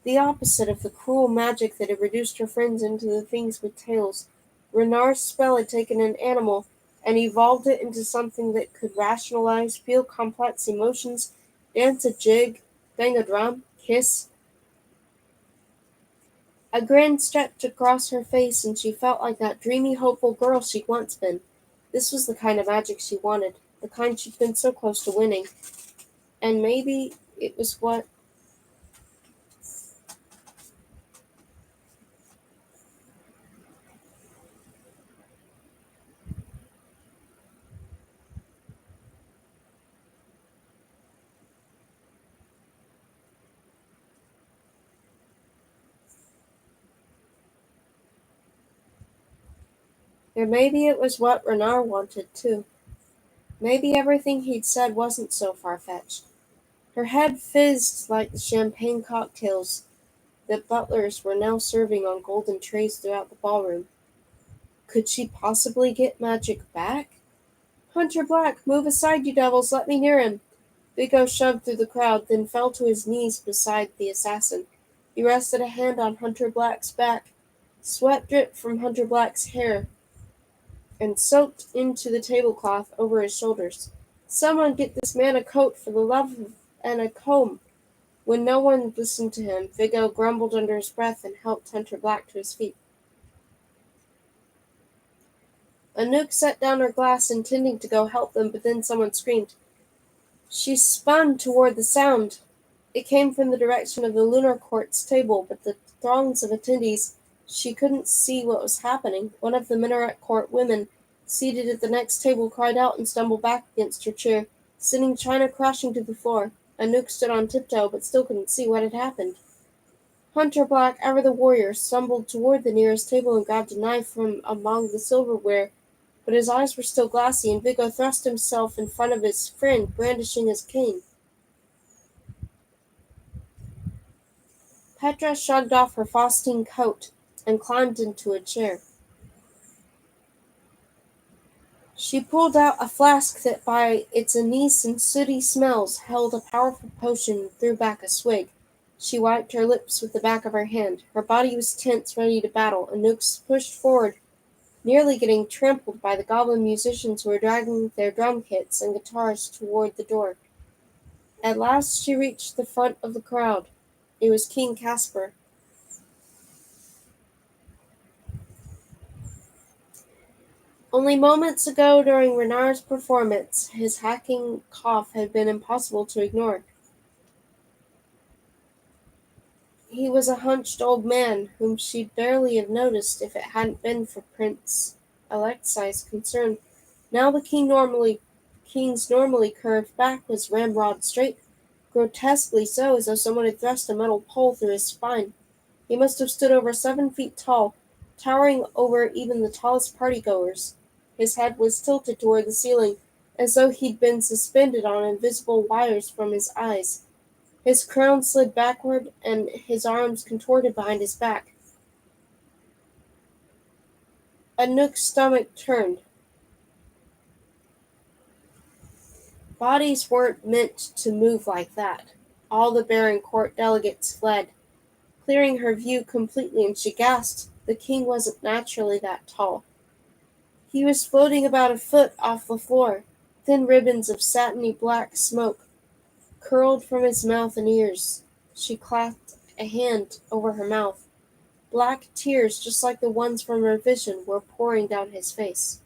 The opposite of the cruel magic that had reduced her friends into the things with tails. Renard's spell had taken an animal and evolved it into something that could rationalize, feel complex emotions, dance a jig, bang a drum, kiss. A grin stretched across her face, and she felt like that dreamy, hopeful girl she'd once been. This was the kind of magic she wanted, the kind she'd been so close to winning. And maybe it was what or maybe it was what Renard wanted, too. Maybe everything he'd said wasn't so far-fetched. Her head fizzed like the champagne cocktails that butlers were now serving on golden trays throughout the ballroom. Could she possibly get magic back? "Hunter Black, move aside, you devils, let me near him." Vigo shoved through the crowd, then fell to his knees beside the assassin. He rested a hand on Hunter Black's back. Sweat dripped from Hunter Black's hair and soaked into the tablecloth over his shoulders. "Someone get this man a coat for the love of and a comb." When no one listened to him, Vigo grumbled under his breath and helped Hunter Black to his feet. Anouk set down her glass, intending to go help them, but then someone screamed. She spun toward the sound. It came from the direction of the lunar court's table, but the throngs of attendees, she couldn't see what was happening. One of the minaret court women, seated at the next table, cried out and stumbled back against her chair, sending china crashing to the floor. Anouk stood on tiptoe, but still couldn't see what had happened. Hunter Black, ever the warrior, stumbled toward the nearest table and grabbed a knife from among the silverware, but his eyes were still glassy, and Vigo thrust himself in front of his friend, brandishing his cane. Petra shrugged off her frosting coat and climbed into a chair. She pulled out a flask that, by its anise and sooty smells, held a powerful potion and threw back a swig. She wiped her lips with the back of her hand. Her body was tense, ready to battle. Anouk pushed forward, nearly getting trampled by the goblin musicians who were dragging their drum kits and guitars toward the door. At last she reached the front of the crowd. It was King Caspar. Only moments ago, during Renard's performance, his hacking cough had been impossible to ignore. He was a hunched old man, whom she'd barely have noticed if it hadn't been for Prince Alexei's concern. Now the king's normally curved back was ramrod straight, grotesquely so, as though someone had thrust a metal pole through his spine. He must have stood over 7 feet tall, towering over even the tallest partygoers. His head was tilted toward the ceiling, as though he'd been suspended on invisible wires from his eyes. His crown slid backward, and his arms contorted behind his back. Anouk's stomach turned. Bodies weren't meant to move like that. All the Baron Court delegates fled, clearing her view completely, and she gasped. The king wasn't naturally that tall. He was floating about a foot off the floor. Thin ribbons of satiny black smoke curled from his mouth and ears. She clapped a hand over her mouth. Black tears, just like the ones from her vision, were pouring down his face.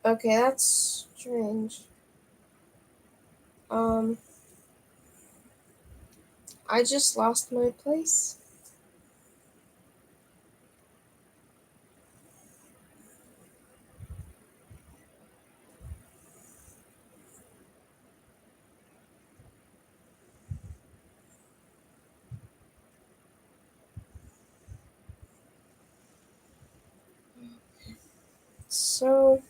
Okay, that's strange. Um, I just lost my place. So,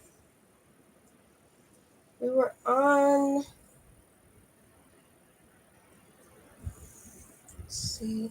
we were on. Let's see.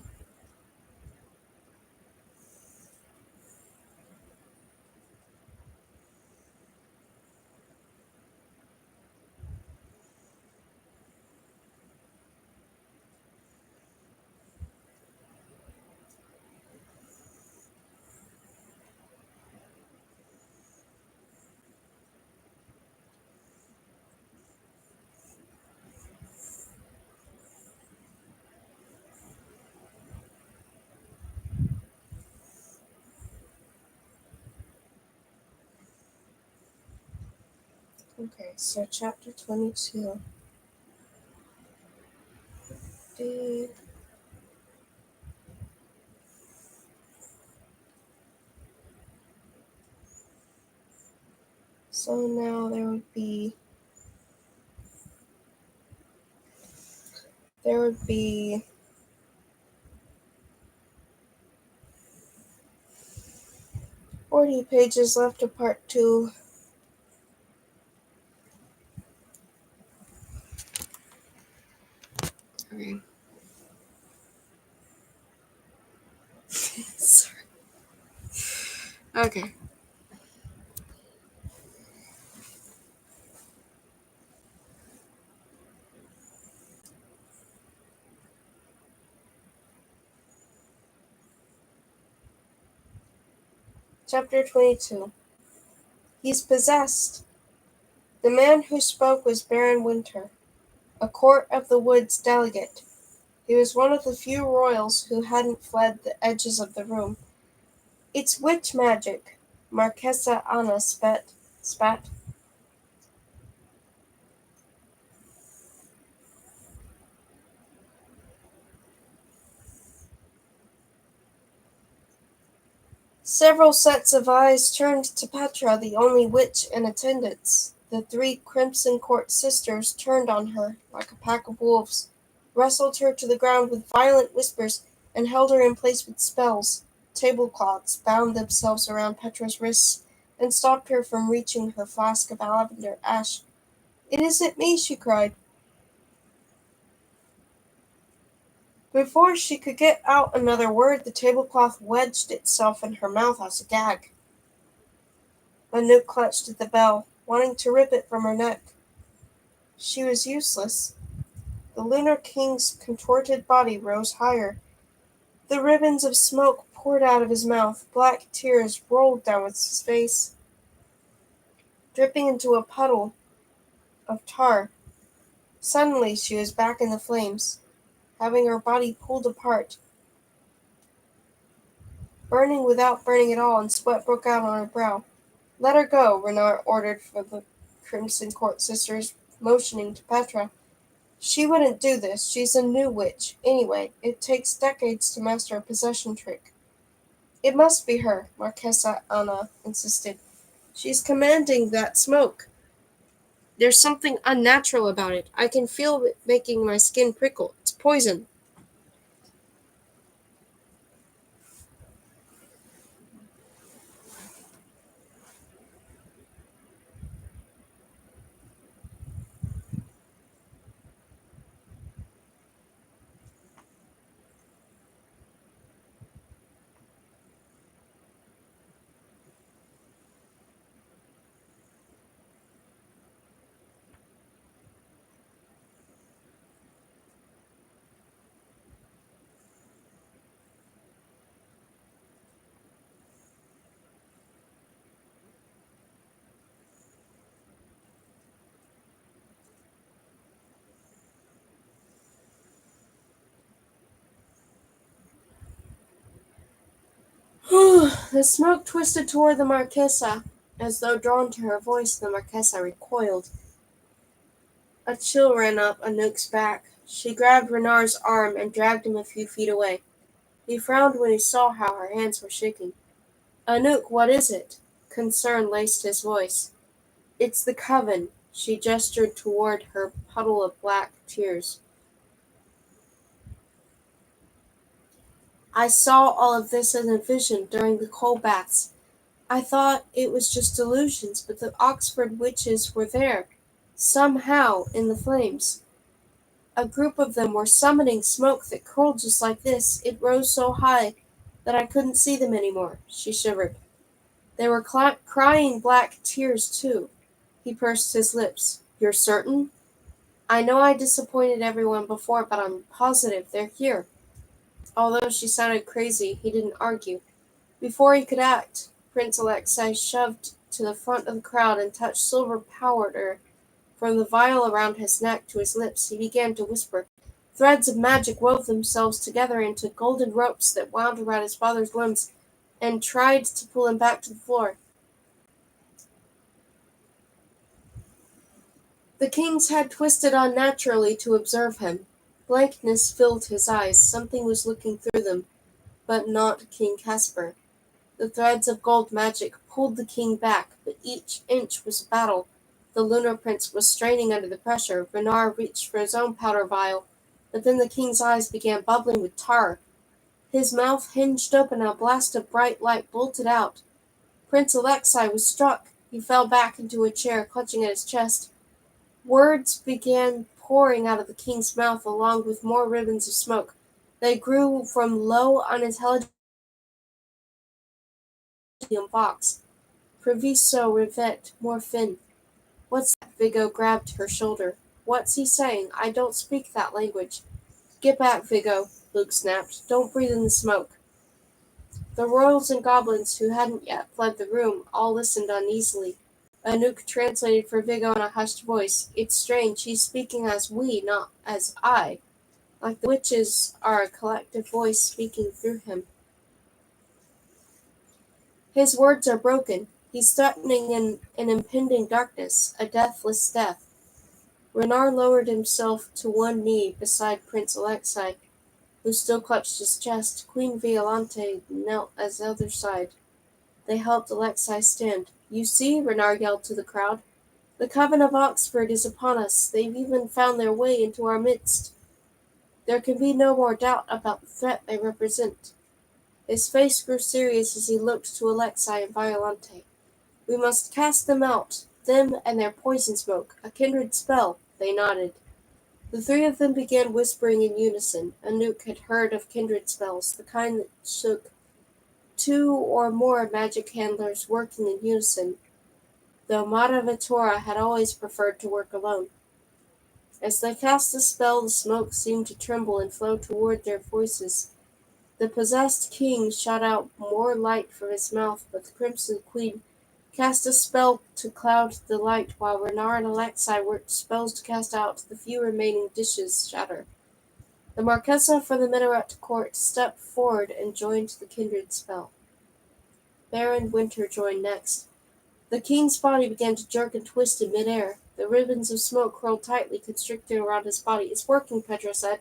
Okay, so chapter 22. Eh, So now there would be 40 pages left of part 2. Okay. Sorry. Okay. Chapter 22. He's possessed. The man who spoke was Baron Winter, a Court of the Woods delegate. He was one of the few royals who hadn't fled the edges of the room. It's witch magic, Marquesa Anna spat. Several sets of eyes turned to Petra, the only witch in attendance. The 3 Crimson Court sisters turned on her like a pack of wolves, wrestled her to the ground with violent whispers, and held her in place with spells. Tablecloths bound themselves around Petra's wrists and stopped her from reaching her flask of lavender ash. "It isn't me," she cried. Before she could get out another word, the tablecloth wedged itself in her mouth as a gag. Anouk clutched at the bell, wanting to rip it from her neck. She was useless. The Lunar King's contorted body rose higher. The ribbons of smoke poured out of his mouth. Black tears rolled down his face, dripping into a puddle of tar. Suddenly she was back in the flames, having her body pulled apart, burning without burning at all, and sweat broke out on her brow. "Let her go," Renard ordered for the Crimson Court sisters, motioning to Petra. "She wouldn't do this. She's a new witch. Anyway, it takes decades to master a possession trick." "It must be her," Marquesa Anna insisted. She's commanding that smoke. There's something unnatural about it. I can feel it making my skin prickle. It's poison. The smoke twisted toward the Marquesa. As though drawn to her voice, the Marquesa recoiled. A chill ran up Anouk's back. She grabbed Renard's arm and dragged him a few feet away. He frowned when he saw how her hands were shaking. Anouk, what is it? Concern laced his voice. It's the coven. She gestured toward her puddle of black tears. I saw all of this in a vision during the coal baths. I thought it was just illusions, but the Oxford witches were there, somehow, in the flames. A group of them were summoning smoke that curled just like this. It rose so high that I couldn't see them anymore. She shivered. They were crying black tears, too. He pursed his lips. You're certain? I know I disappointed everyone before, but I'm positive they're here. Although she sounded crazy, he didn't argue. Before he could act, Prince Alexei shoved to the front of the crowd and touched silver powder from the vial around his neck to his lips. He began to whisper. Threads of magic wove themselves together into golden ropes that wound around his father's limbs and tried to pull him back to the floor. The king's head twisted unnaturally to observe him. Blankness filled his eyes. Something was looking through them, but not King Caspar. The threads of gold magic pulled the king back, but each inch was a battle. The lunar prince was straining under the pressure. Renard reached for his own powder vial, but then the king's eyes began bubbling with tar. His mouth hinged open and a blast of bright light bolted out. Prince Alexei was struck. He fell back into a chair, clutching at his chest. Words began pouring out of the king's mouth along with more ribbons of smoke. They grew from low, unintelligible box. Previso rivet morphin. What's that? Vigo grabbed her shoulder. What's he saying? I don't speak that language. Get back, Vigo, Luke snapped. Don't breathe in the smoke. The royals and goblins, who hadn't yet fled the room, all listened uneasily. Anouk translated for Vigo in a hushed voice. It's strange, he's speaking as we, not as I. Like the witches are a collective voice speaking through him. His words are broken. He's threatening an impending darkness, a deathless death. Renard lowered himself to one knee beside Prince Alexei, who still clutched his chest. Queen Violante knelt at the other side. They helped Alexei stand. You see, Renard yelled to the crowd. The Coven of Oxford is upon us. They've even found their way into our midst. There can be no more doubt about the threat they represent. His face grew serious as he looked to Alexei and Violante. We must cast them out, them and their poison smoke, a kindred spell. They nodded. The three of them began whispering in unison. Anouk had heard of kindred spells, the kind that shook two or more magic handlers working in unison, though Maravitora had always preferred to work alone. As they cast the spell, the smoke seemed to tremble and flow toward their voices. The possessed king shot out more light from his mouth, but the Crimson Queen cast a spell to cloud the light, while Renard and Alexei worked spells to cast out the few remaining dishes shatter. The Marquesa from the minaret court stepped forward and joined the kindred spell. Baron Winter joined next. The king's body began to jerk and twist in midair. The ribbons of smoke curled tightly, constricting around his body. It's working, Petra said,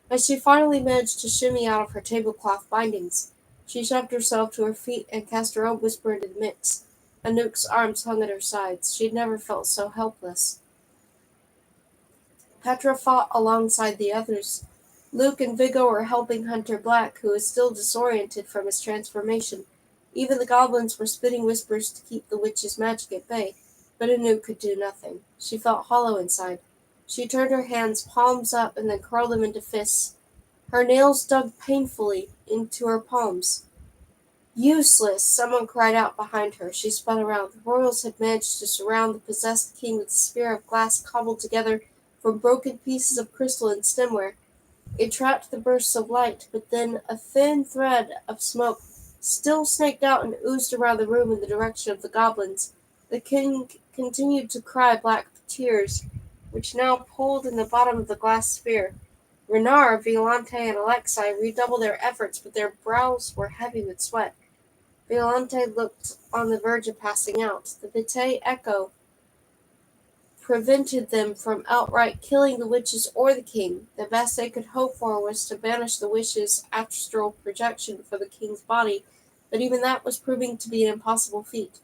as she finally managed to shimmy out of her tablecloth bindings. She shoved herself to her feet and cast her own whisper into the mix. Anouk's arms hung at her sides. She'd never felt so helpless. Petra fought alongside the others. Luke and Viggo were helping Hunter Black, who was still disoriented from his transformation. Even the goblins were spitting whispers to keep the witch's magic at bay. But Anouk could do nothing. She felt hollow inside. She turned her hands palms up and then curled them into fists. Her nails dug painfully into her palms. "Useless!" someone cried out behind her. She spun around. The royals had managed to surround the possessed king with a sphere of glass cobbled together from broken pieces of crystal and stemware. It trapped the bursts of light, but then a thin thread of smoke still snaked out and oozed around the room in the direction of the goblins. The king continued to cry black tears, which now pooled in the bottom of the glass sphere. Renard, Violante, and Alexei redoubled their efforts, but their brows were heavy with sweat. Violante looked on the verge of passing out. The Vitae echo prevented them from outright killing the witches or the king. The best they could hope for was to banish the witch's astral projection for the king's body, but even that was proving to be an impossible feat.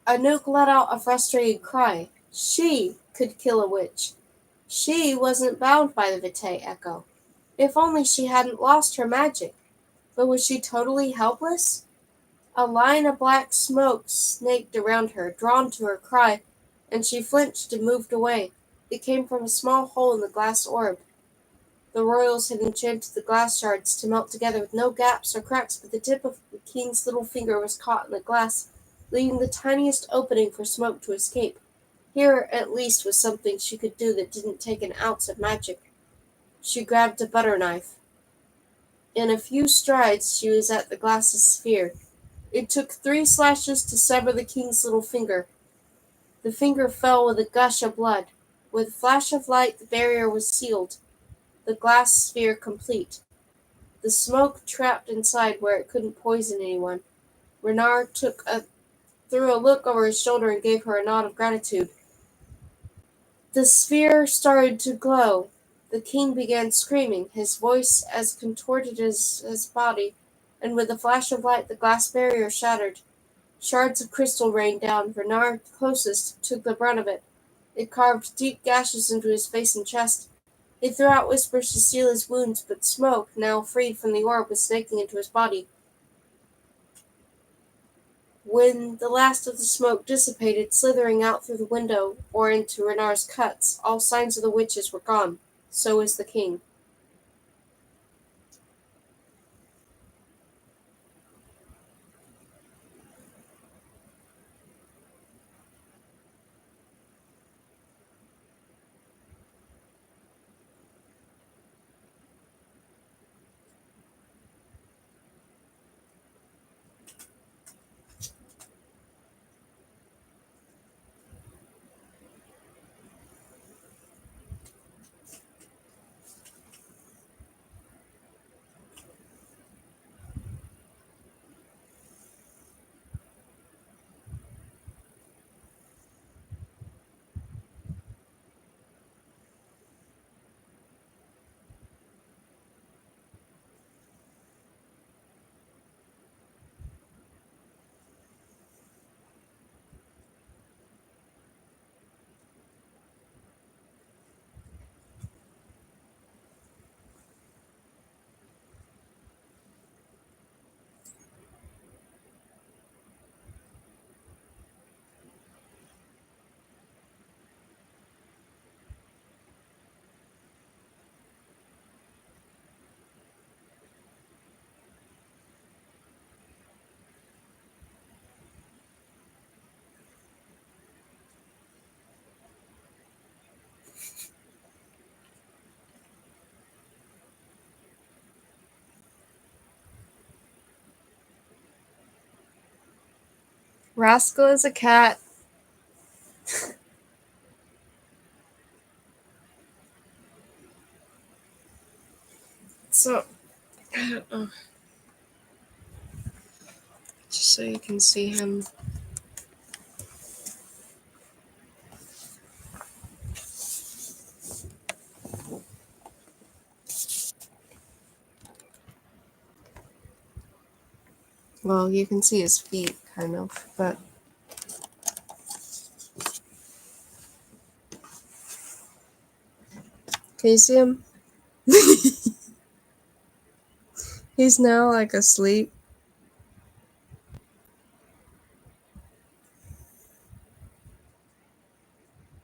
Anouk let out a frustrated cry. She could kill a witch. She wasn't bound by the Vitae echo. If only she hadn't lost her magic. But was she totally helpless? A line of black smoke snaked around her, drawn to her cry, and she flinched and moved away. It came from a small hole in the glass orb. The royals had enchanted the glass shards to melt together with no gaps or cracks, but the tip of the king's little finger was caught in the glass, leaving the tiniest opening for smoke to escape. Here, at least, was something she could do that didn't take an ounce of magic. She grabbed a butter knife. In a few strides she was at the glass sphere. It took 3 slashes to sever the king's little finger. The finger fell with a gush of blood. With a flash of light, the barrier was sealed, the glass sphere complete. The smoke trapped inside where it couldn't poison anyone. Renard threw a look over his shoulder and gave her a nod of gratitude. The sphere started to glow. The king began screaming, his voice as contorted as his body, and with a flash of light the glass barrier shattered. Shards of crystal rained down. Renard, closest, took the brunt of it. It carved deep gashes into his face and chest. He threw out whispers to seal his wounds, but smoke, now freed from the orb, was snaking into his body. When the last of the smoke dissipated, slithering out through the window or into Renard's cuts, all signs of the witches were gone. So was the king. Rascal is a cat. So, I don't know. Just so you can see him. Well, you can see his feet, kind of, but... Can you see him? He's now, like, asleep.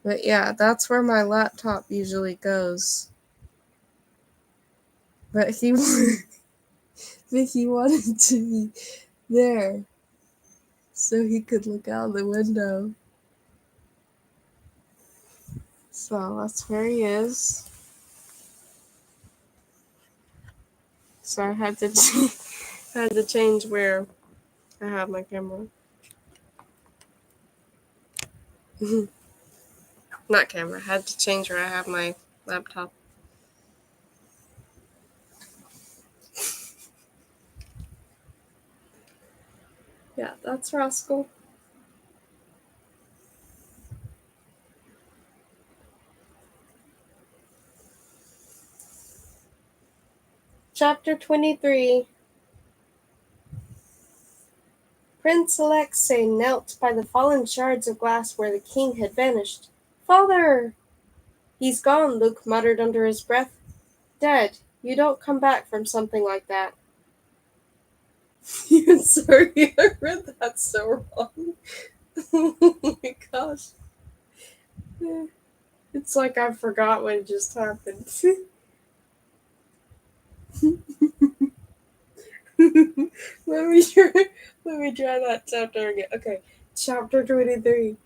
But yeah, that's where my laptop usually goes. But he but he wanted to be there so he could look out the window. So that's where he is. So I had to change where I have my camera. Not camera. I had to change where I have my laptop. Yeah, that's Rascal. Chapter 23. Prince Alexei knelt by the fallen shards of glass where the king had vanished. Father! He's gone, Luke muttered under his breath. Dead. You don't come back from something like that. Sorry, I read that so wrong. Oh my gosh. It's like I forgot what just happened. let me try, let me try that chapter again. Okay, chapter 23.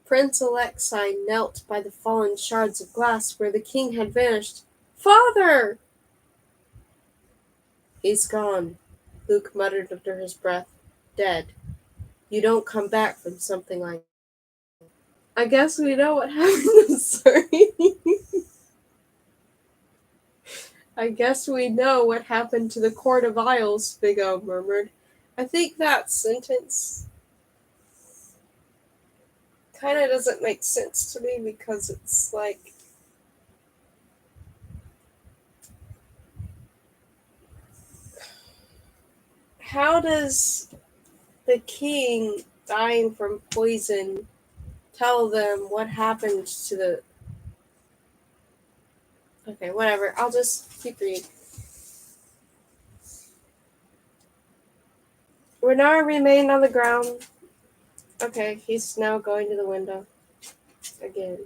Prince Alexei knelt by the fallen shards of glass where the king had vanished. Father! He's gone, Luke muttered under his breath. Dead. You don't come back from something like that. I guess we know what happened. Sorry. I guess we know what happened to the Court of Isles, Big O murmured. I think that sentence kind of doesn't make sense to me because it's like, how does the king dying from poison tell them what happened to the... Okay, whatever. I'll just keep reading. Renard remained on the ground. Okay, he's now going to the window. Again.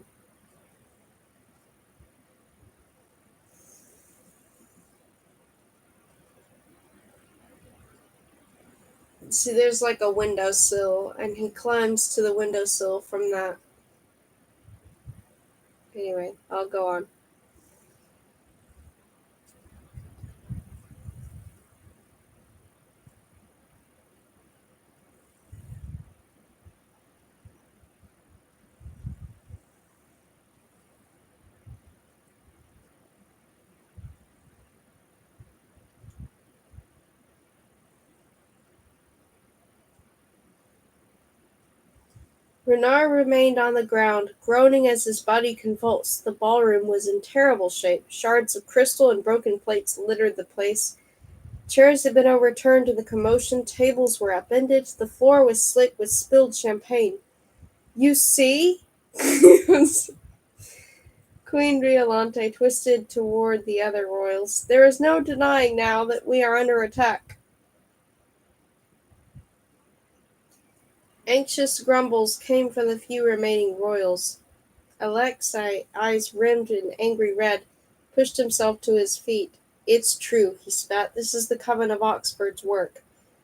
See, there's like a windowsill, and he climbs to the windowsill from that. Anyway, I'll go on. Renard remained on the ground, groaning as his body convulsed. The ballroom was in terrible shape. Shards of crystal and broken plates littered the place. Chairs had been overturned in the commotion. Tables were upended. The floor was slick with spilled champagne. You see? Queen Riolante twisted toward the other royals. There is no denying now that we are under attack. Anxious grumbles came from the few remaining royals. Alexei, eyes rimmed in angry red, pushed himself to his feet. It's true, he spat. This is the Coven of Oxford's work.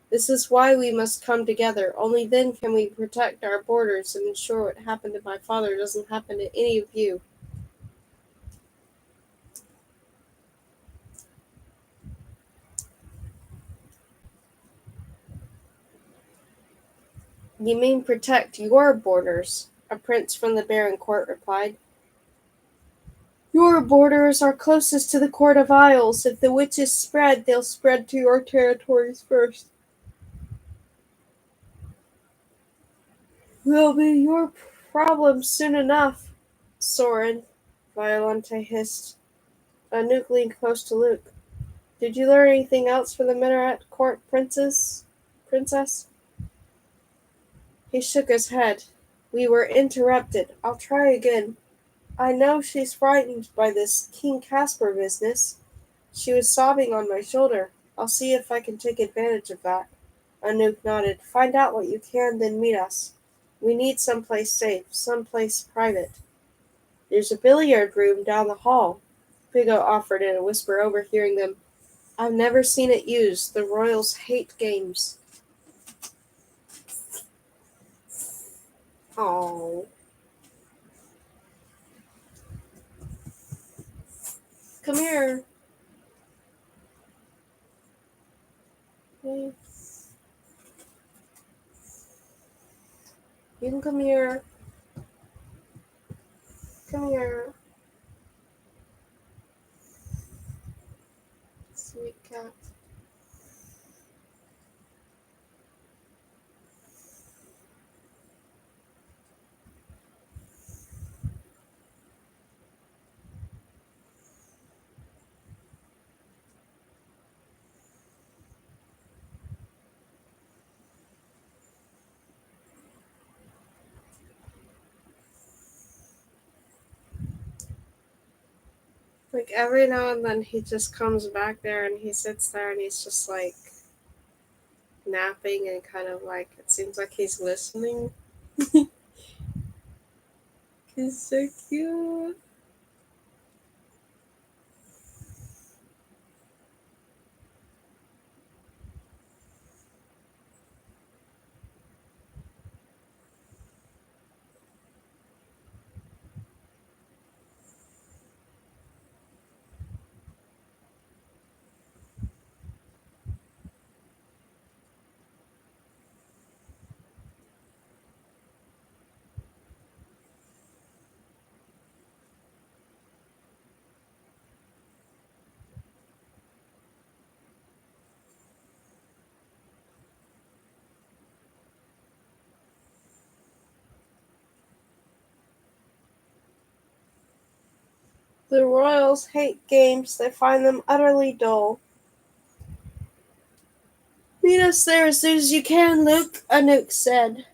This is why we must come together. Only then can we protect our borders and ensure what happened to my father doesn't happen to any of you. You mean protect your borders, a prince from the Baron Court replied. Your borders are closest to the Court of Isles. If the witches spread, they'll spread to your territories first. They'll be your problem soon enough, Soren, Violante hissed. Anouk leaned close to Luke. Did you learn anything else from the minaret court, princess? He shook his head. We were interrupted. I'll try again. I know she's frightened by this King Caspar business. She was sobbing on my shoulder. I'll see if I can take advantage of that. Anouk nodded. Find out what you can, then meet us. We need someplace safe, someplace private. There's a billiard room down the hall, Vigo offered in a whisper, overhearing them. I've never seen it used. The royals hate games. Oh, come here. You can come here. Come here. Sweet cat. Like every now and then he just comes back there and he sits there and he's just like napping and kind of like it seems like he's listening. He's so cute. The royals hate games. They find them utterly dull. Meet us there as soon as you can, Luke, Anouk said.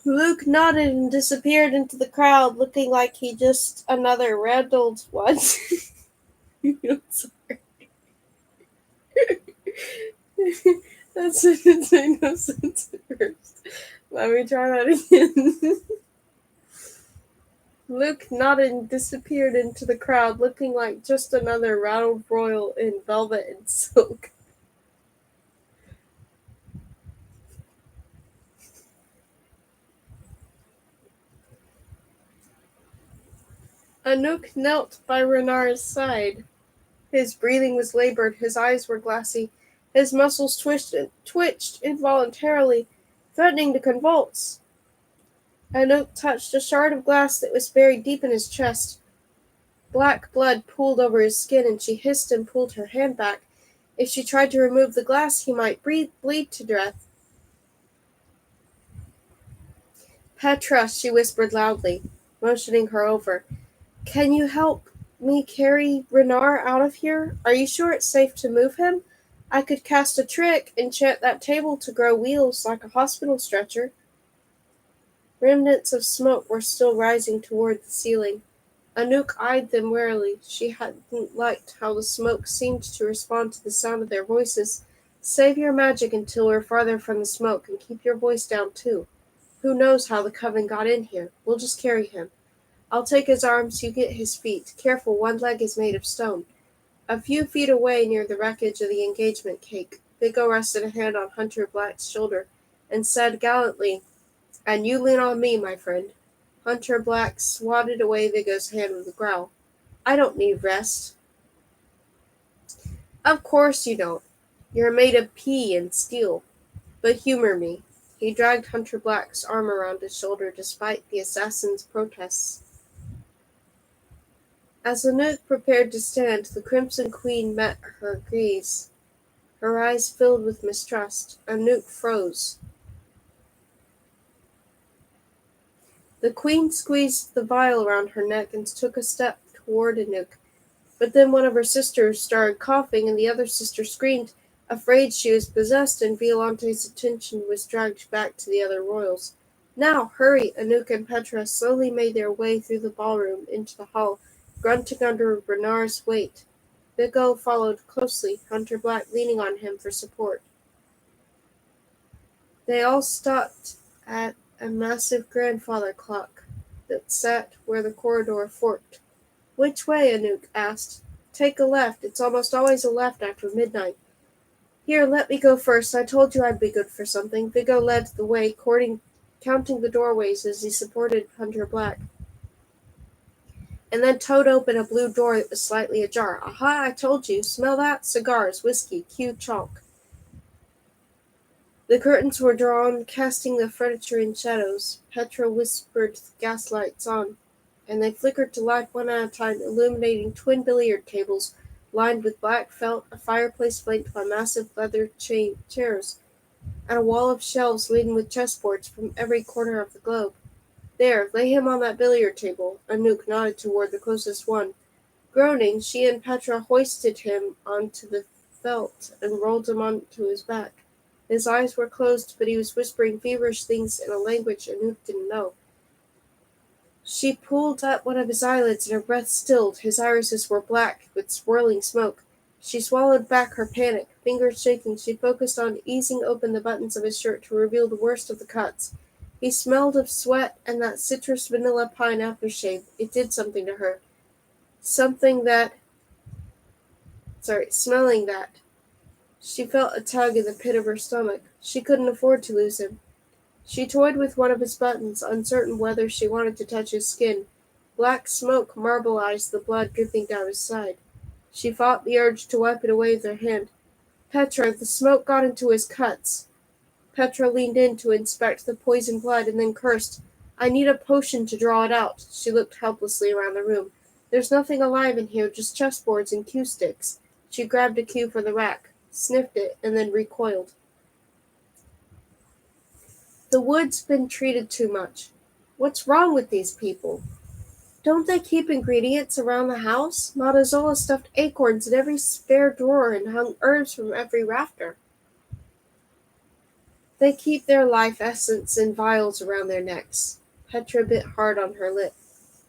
Luke nodded and disappeared into the crowd, looking like he just another Randall's one. I'm sorry. That sentence made no sense at first. Let me try that again. Luke nodded and disappeared into the crowd, looking like just another rattled royal in velvet and silk. Anouk knelt by Renard's side. His breathing was labored, his eyes were glassy, his muscles twitched involuntarily, threatening to convulse. Anouk touched a shard of glass that was buried deep in his chest. Black blood pooled over his skin, and she hissed and pulled her hand back. If she tried to remove the glass, he might bleed to death. Petra, she whispered loudly, motioning her over. Can you help me carry Renard out of here? Are you sure it's safe to move him? I could cast a trick, enchant that table to grow wheels like a hospital stretcher. Remnants of smoke were still rising toward the ceiling. Anouk eyed them warily. She hadn't liked how the smoke seemed to respond to the sound of their voices. Save your magic until we're farther from the smoke, and keep your voice down too. Who knows how the coven got in here? We'll just carry him. I'll take his arms, you get his feet. Careful, one leg is made of stone. A few feet away, near the wreckage of the engagement cake, Vigo rested a hand on Hunter Black's shoulder and said gallantly, And you lean on me, my friend. Hunter Black swatted away Vigo's hand with a growl. I don't need rest. Of course you don't. You're made of pea and steel. But humor me. He dragged Hunter Black's arm around his shoulder despite the assassin's protests. As Anouk prepared to stand, the Crimson Queen met her gaze. Her eyes filled with mistrust. Anouk froze. The queen squeezed the vial around her neck and took a step toward Anouk. But then one of her sisters started coughing, and the other sister screamed, afraid she was possessed, and Violante's attention was dragged back to the other royals. Now, hurry! Anouk and Petra slowly made their way through the ballroom into the hall, grunting under Renard's weight. Vigo followed closely, Hunter Black leaning on him for support. They all stopped at a massive grandfather clock that sat where the corridor forked. "Which way?" Anouk asked. "Take a left. It's almost always a left after midnight." "Here, let me go first. I told you I'd be good for something." Vigo led the way, counting the doorways as he supported Hunter Black, and then towed open a blue door that was slightly ajar. "Aha, I told you. Smell that? Cigars, whiskey, cue chalk." The curtains were drawn, casting the furniture in shadows. Petra whispered the gaslights on, and they flickered to life one at a time, illuminating twin billiard tables lined with black felt, a fireplace flanked by massive leather chairs, and a wall of shelves laden with chessboards from every corner of the globe. "There, lay him on that billiard table." Anouk nodded toward the closest one. Groaning, she and Petra hoisted him onto the felt and rolled him onto his back. His eyes were closed, but he was whispering feverish things in a language Anouk didn't know. She pulled at one of his eyelids, and her breath stilled. His irises were black, with swirling smoke. She swallowed back her panic. Fingers shaking, she focused on easing open the buttons of his shirt to reveal the worst of the cuts. He smelled of sweat and that citrus vanilla pine aftershave. It did something to her. Smelling that. She felt a tug in the pit of her stomach. She couldn't afford to lose him. She toyed with one of his buttons, uncertain whether she wanted to touch his skin. Black smoke marbleized the blood dripping down his side. She fought the urge to wipe it away with her hand. "Petra, the smoke got into his cuts." Petra leaned in to inspect the poisoned blood and then cursed. "I need a potion to draw it out." She looked helplessly around the room. "There's nothing alive in here, just chessboards and cue sticks." She grabbed a cue from the rack, sniffed it, and then recoiled. "The wood's been treated too much. What's wrong with these people? Don't they keep ingredients around the house? Matazola stuffed acorns in every spare drawer and hung herbs from every rafter." "They keep their life essence in vials around their necks." Petra bit hard on her lip.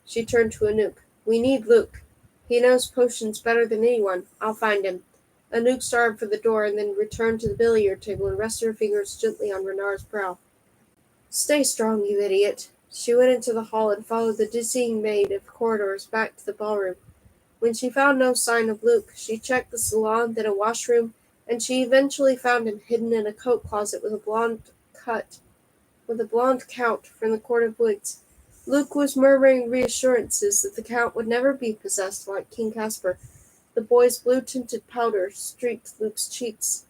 She turned to Anouk. "We need Luke. He knows potions better than anyone. I'll find him." Anouk started for the door and then returned to the billiard table and rested her fingers gently on Renard's brow. "Stay strong, you idiot." She went into the hall and followed the dizzying maid of corridors back to the ballroom. When she found no sign of Luke, she checked the salon, then a washroom, and she eventually found him hidden in a coat closet with a blonde count from the Court of Woods. Luke was murmuring reassurances that the count would never be possessed like King Caspar. The boy's blue-tinted powder streaked Luke's cheeks.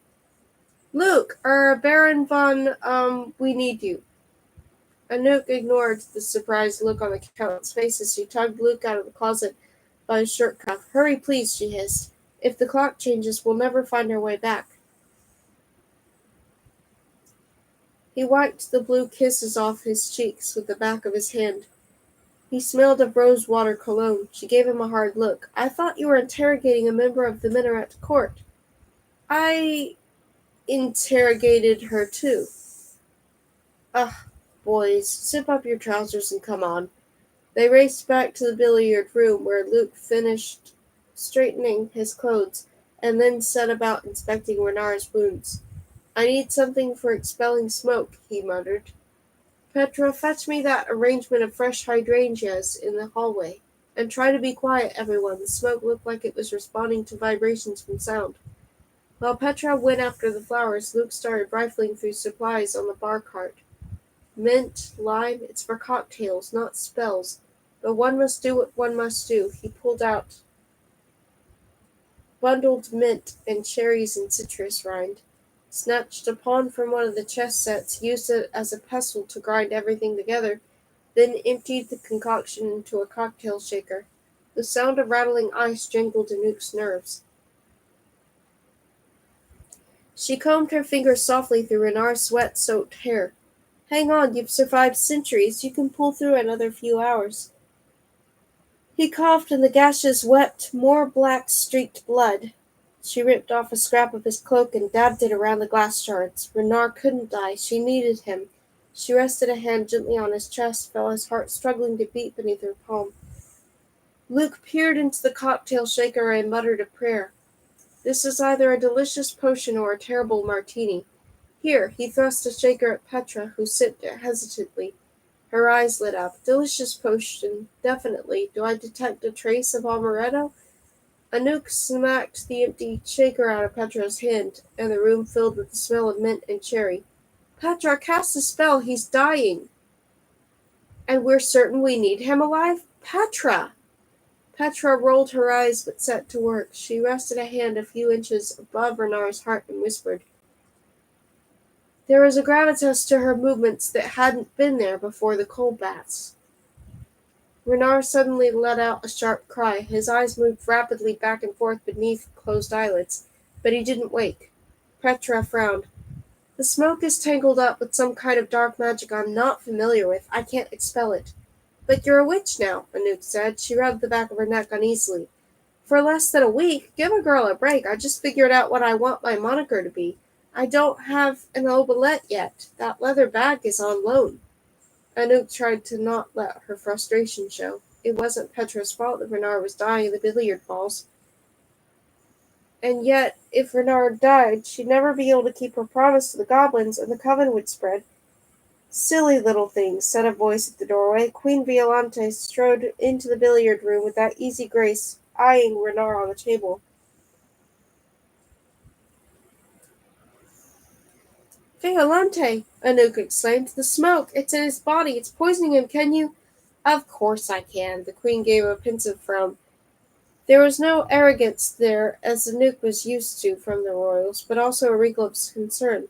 "Luke, Baron von, we need you." Anouk ignored the surprised look on the count's face as she tugged Luke out of the closet by his shirt cuff. "Hurry, please," she hissed. "If the clock changes, we'll never find our way back." He wiped the blue kisses off his cheeks with the back of his hand. He smelled of rose-water cologne. She gave him a hard look. "I thought you were interrogating a member of the Minaret court." "I interrogated her, too." "Ugh, boys, zip up your trousers and come on." They raced back to the billiard room, where Luke finished straightening his clothes, and then set about inspecting Renard's wounds. "I need something for expelling smoke," he muttered. "Petra, fetch me that arrangement of fresh hydrangeas in the hallway. And try to be quiet, everyone." The smoke looked like it was responding to vibrations from sound. While Petra went after the flowers, Luke started rifling through supplies on the bar cart. "Mint, lime, it's for cocktails, not spells. But one must do what one must do." He pulled out bundled mint and cherries and citrus rind, snatched a pawn from one of the chess sets, used it as a pestle to grind everything together, then emptied the concoction into a cocktail shaker. The sound of rattling ice jangled Anouk's nerves. She combed her fingers softly through Renard's sweat-soaked hair. Hang on, you've survived centuries. You can pull through another few hours. He coughed and the gashes wept more black streaked blood. She ripped off a scrap of his cloak and dabbed it around the glass shards. Renard couldn't die. She needed him. She rested a hand gently on his chest, felt his heart struggling to beat beneath her palm. Luke peered into the cocktail shaker and muttered a prayer. This is either a delicious potion or a terrible martini. Here, he thrust a shaker at Petra, who sipped it hesitantly. Her eyes lit up. Delicious potion, definitely. Do I detect a trace of amaretto? Anouk smacked the empty shaker out of Petra's hand, and the room filled with the smell of mint and cherry. Petra, cast a spell. He's dying. And we're certain we need him alive? Petra! Petra rolled her eyes but set to work. She rested a hand a few inches above Renard's heart and whispered. There was a gravitas to her movements that hadn't been there before the cold baths. Renard suddenly let out a sharp cry. His eyes moved rapidly back and forth beneath closed eyelids, but he didn't wake. Petra frowned. The smoke is tangled up with some kind of dark magic I'm not familiar with. I can't expel it. But you're a witch now, Anouk said. She rubbed the back of her neck uneasily. For less than a week? Give a girl a break. I just figured out what I want my moniker to be. I don't have an obolette yet. That leather bag is on loan. Anouk tried to not let her frustration show. It wasn't Petra's fault that Renard was dying of the billiard balls. And yet, if Renard died, she'd never be able to keep her promise to the goblins, and the coven would spread. Silly little thing, said a voice at the doorway. Queen Violante strode into the billiard room with that easy grace, eyeing Renard on the table. Violante, Anouk exclaimed. The smoke! It's in his body! It's poisoning him! Can you— Of course I can, the queen gave a pensive frown. There was no arrogance there, as Anouk was used to from the royals, but also a wrinkle of concern.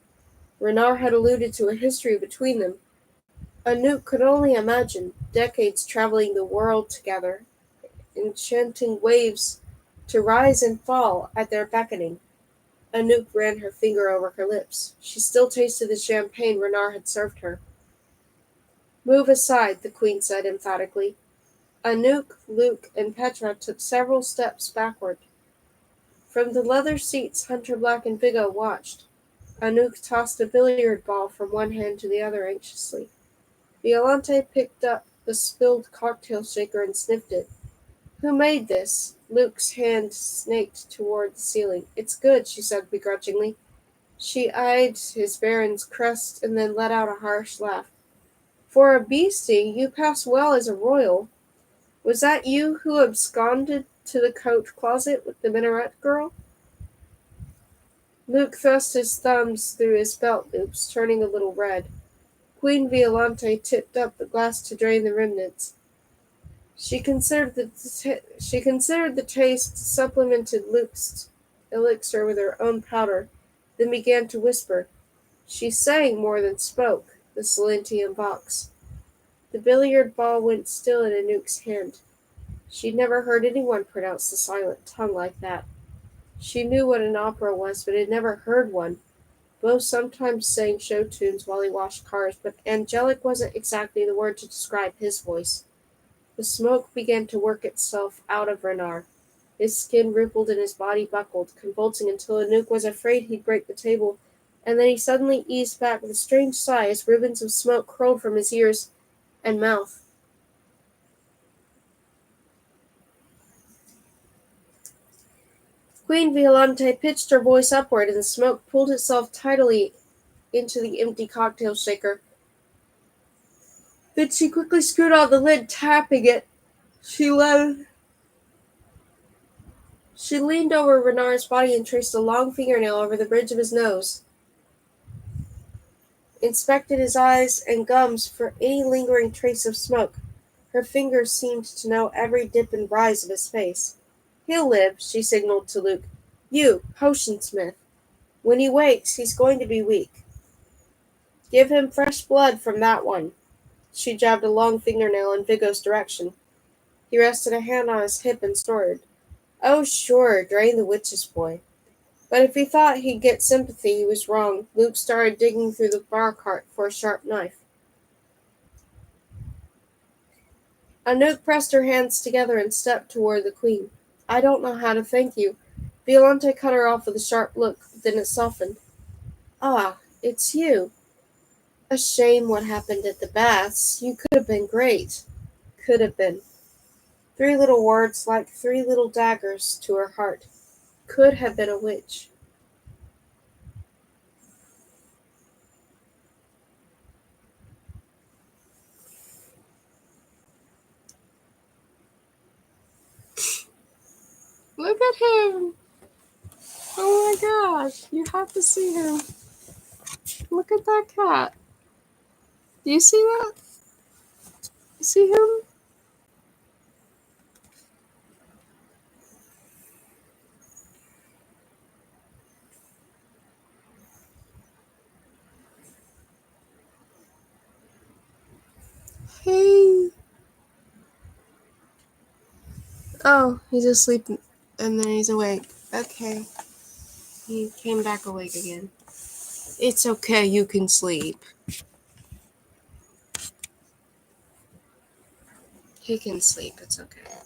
Renard had alluded to a history between them. Anouk could only imagine decades traveling the world together, enchanting waves to rise and fall at their beckoning. Anouk ran her finger over her lips. She still tasted the champagne Renard had served her. Move aside, the queen said emphatically. Anouk, Luke, and Petra took several steps backward. From the leather seats Hunter Black and Vigo watched. Anouk tossed a billiard ball from one hand to the other anxiously. Violante picked up the spilled cocktail shaker and sniffed it. Who made this? Luke's hand snaked toward the ceiling. It's good, she said begrudgingly. She eyed his baron's crest and then let out a harsh laugh. For a beastie, you pass well as a royal. Was that you who absconded to the coat closet with the minaret girl? Luke thrust his thumbs through his belt loops, turning a little red. Queen Violante tipped up the glass to drain the remnants. She considered the taste, supplemented Luke's elixir with her own powder, then began to whisper. She sang more than spoke, the Silentian vox. The billiard ball went still in Anouk's hand. She'd never heard anyone pronounce the silent tongue like that. She knew what an opera was, but had never heard one. Beau sometimes sang show tunes while he washed cars, but angelic wasn't exactly the word to describe his voice. The smoke began to work itself out of Renard. His skin rippled and his body buckled, convulsing until Anouk was afraid he'd break the table, and then he suddenly eased back with a strange sigh as ribbons of smoke curled from his ears and mouth. Queen Violante pitched her voice upward, and the smoke pulled itself tidily into the empty cocktail shaker. Then she quickly screwed on the lid, tapping it. She leaned over Renard's body and traced a long fingernail over the bridge of his nose, inspected his eyes and gums for any lingering trace of smoke. Her fingers seemed to know every dip and rise of his face. He'll live, she signaled to Luke. You, potionsmith. When he wakes, he's going to be weak. Give him fresh blood from that one. She jabbed a long fingernail in Vigo's direction. He rested a hand on his hip and snorted. Oh, sure, drain the witch's boy. But if he thought he'd get sympathy, he was wrong. Luke started digging through the bar cart for a sharp knife. Anouk pressed her hands together and stepped toward the queen. I don't know how to thank you. Violante cut her off with a sharp look, but then it softened. Ah, it's you. A shame what happened at the baths. You could have been great. Could have been. Three little words like three little daggers to her heart. Could have been a witch. Look at him! Oh my gosh, you have to see him. Look at that cat. Do you see that? You see him? Hey. Oh, he's asleep and then he's awake. Okay. He came back awake again. It's okay, you can sleep. He can sleep, it's okay.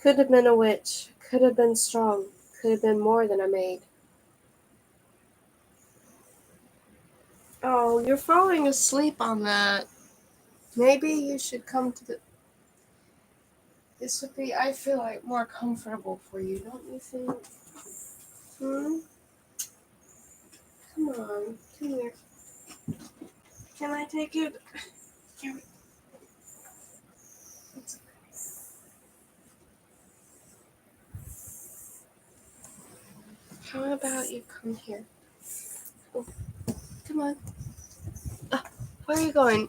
Could have been a witch. Could have been strong. Could have been more than a maid. Oh, you're falling asleep on that. Maybe you should come to the. This would be, I feel like, more comfortable for you, don't you think? Hmm? Come on, come here. Can I take it? Here. It's- How about you come here? Oh, come on. Where are you going?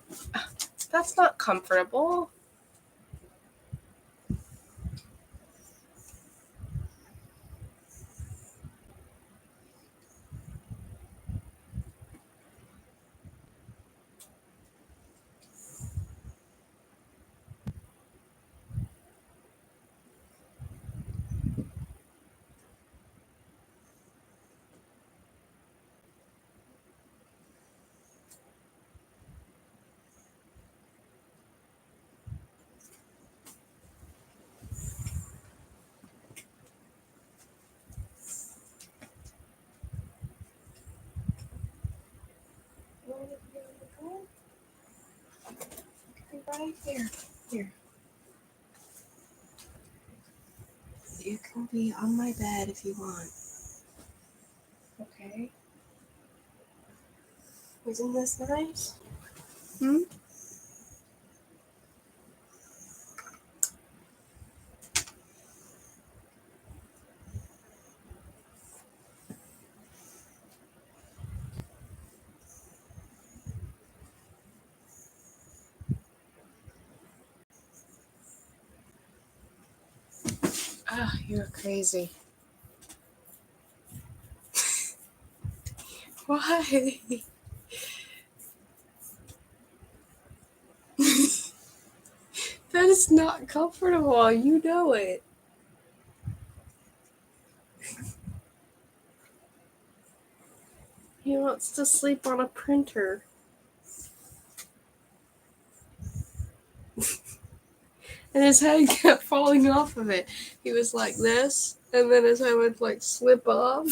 That's not comfortable. You want to be on the bed? Right here. Here. You can be on my bed if you want. Okay. Isn't this nice? Hmm? Ah, you're crazy. Why? That is not comfortable. You know it. He wants to sleep on a printer. And his head kept falling off of it. He was like this, and then his head would like slip off.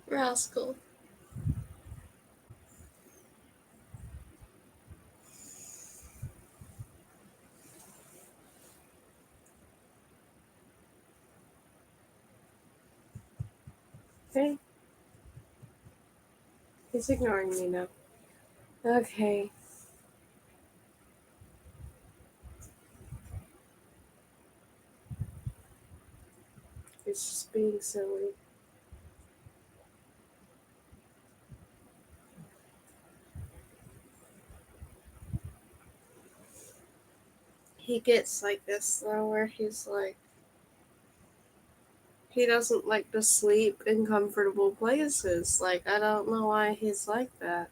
Rascal. Okay. He's ignoring me now. Okay. He's just being silly. He gets like this though, where he's like, he doesn't like to sleep in comfortable places. Like, I don't know why he's like that.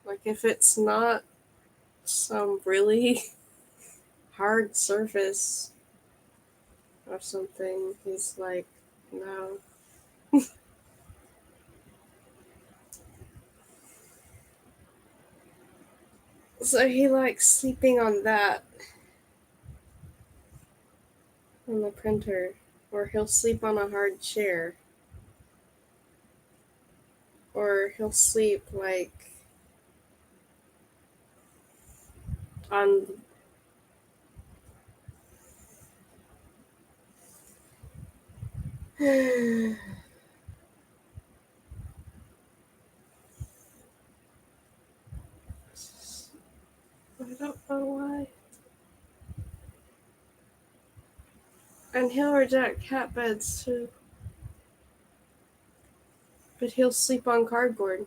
Like, if it's not some really hard surface or something, he's like, no. So he likes sleeping on that, on the printer, or he'll sleep on a hard chair, or he'll sleep like on. I don't know why. And he'll reject cat beds too. But he'll sleep on cardboard.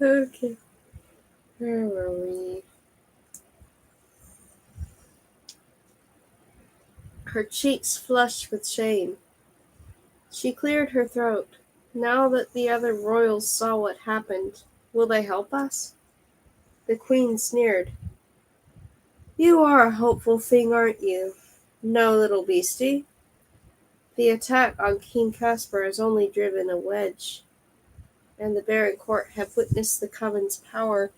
Okay. Where were we? Her cheeks flushed with shame. She cleared her throat. Now that the other royals saw what happened, will they help us? The queen sneered. You are a hopeful thing, aren't you? No, little beastie. The attack on King Caspar has only driven a wedge, and the Baron Court have witnessed the Coven's power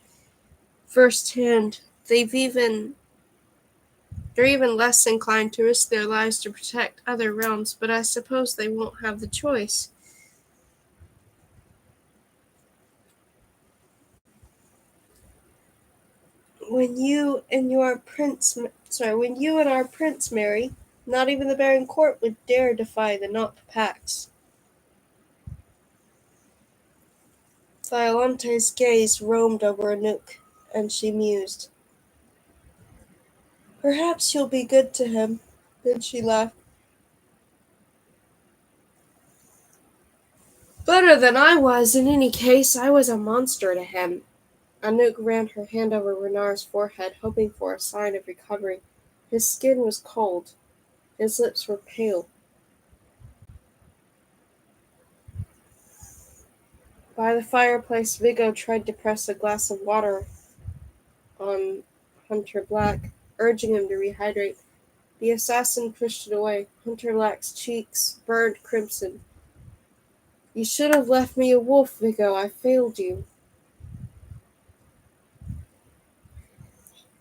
firsthand. They're even less inclined to risk their lives to protect other realms, but I suppose they won't have the choice. When you and our prince marry, not even the Baron Court would dare defy the Not Pacts. Violante's gaze roamed over Anouk, and she mused. Perhaps you'll be good to him. Then she laughed. Better than I was. In any case, I was a monster to him. Anouk ran her hand over Renard's forehead, hoping for a sign of recovery. His skin was cold. His lips were pale. By the fireplace, Vigo tried to press a glass of water on Hunter Black, urging him to rehydrate. The assassin pushed it away. Hunter Black's cheeks burned crimson. You should have left me a wolf, Vigo. I failed you.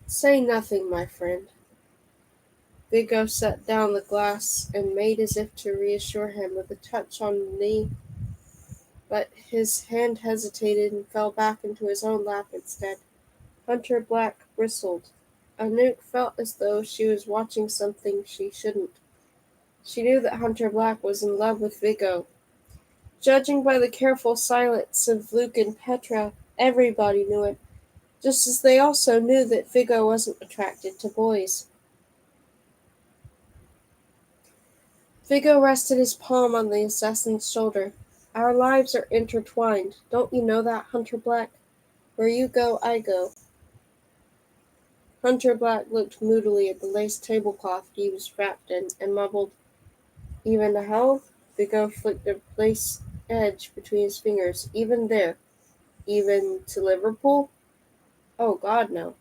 Say nothing, my friend. Vigo set down the glass and made as if to reassure him with a touch on the knee, but his hand hesitated and fell back into his own lap instead. Hunter Black bristled. Anouk felt as though she was watching something she shouldn't. She knew that Hunter Black was in love with Vigo. Judging by the careful silence of Luke and Petra, everybody knew it, just as they also knew that Vigo wasn't attracted to boys. Vigo rested his palm on the assassin's shoulder. Our lives are intertwined. Don't you know that, Hunter Black? Where you go, I go. Hunter Black looked moodily at the lace tablecloth he was wrapped in and mumbled, Even to hell? Vigo flicked a lace edge between his fingers. Even there. Even to Liverpool? Oh, God, no.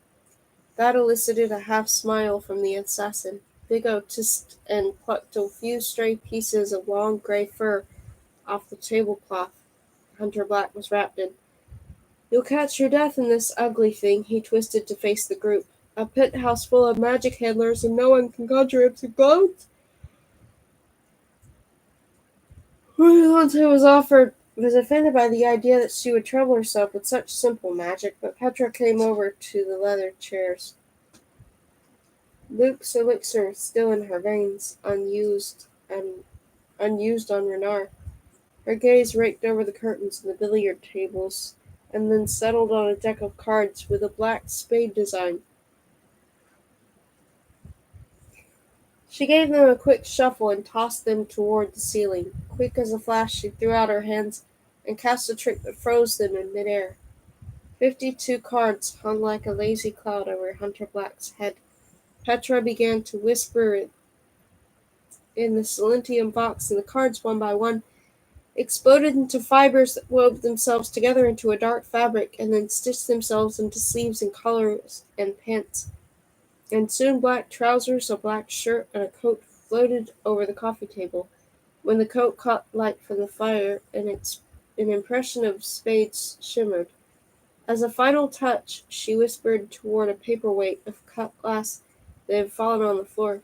That elicited a half-smile from the assassin. Vigo tissed and plucked a few stray pieces of long grey fur off the tablecloth Hunter Black was wrapped in. You'll catch your death in this ugly thing, he twisted to face the group. A penthouse full of magic handlers and no one can conjure up to gods? Violante was offended by the idea that she would trouble herself with such simple magic, but Petra came over to the leather chairs. Luke's elixir still in her veins, unused on Renard. Her gaze raked over the curtains and the billiard tables, and then settled on a deck of cards with a black spade design. She gave them a quick shuffle and tossed them toward the ceiling. Quick as a flash, she threw out her hands and cast a trick that froze them in midair. 52 cards hung like a lazy cloud over Hunter Black's head. Petra began to whisper in the silentium box, and the cards, one by one, exploded into fibers that wove themselves together into a dark fabric and then stitched themselves into sleeves and collars and pants. And soon black trousers, a black shirt, and a coat floated over the coffee table. When the coat caught light from the fire, an impression of spades shimmered. As a final touch, she whispered toward a paperweight of cut glass that had fallen on the floor.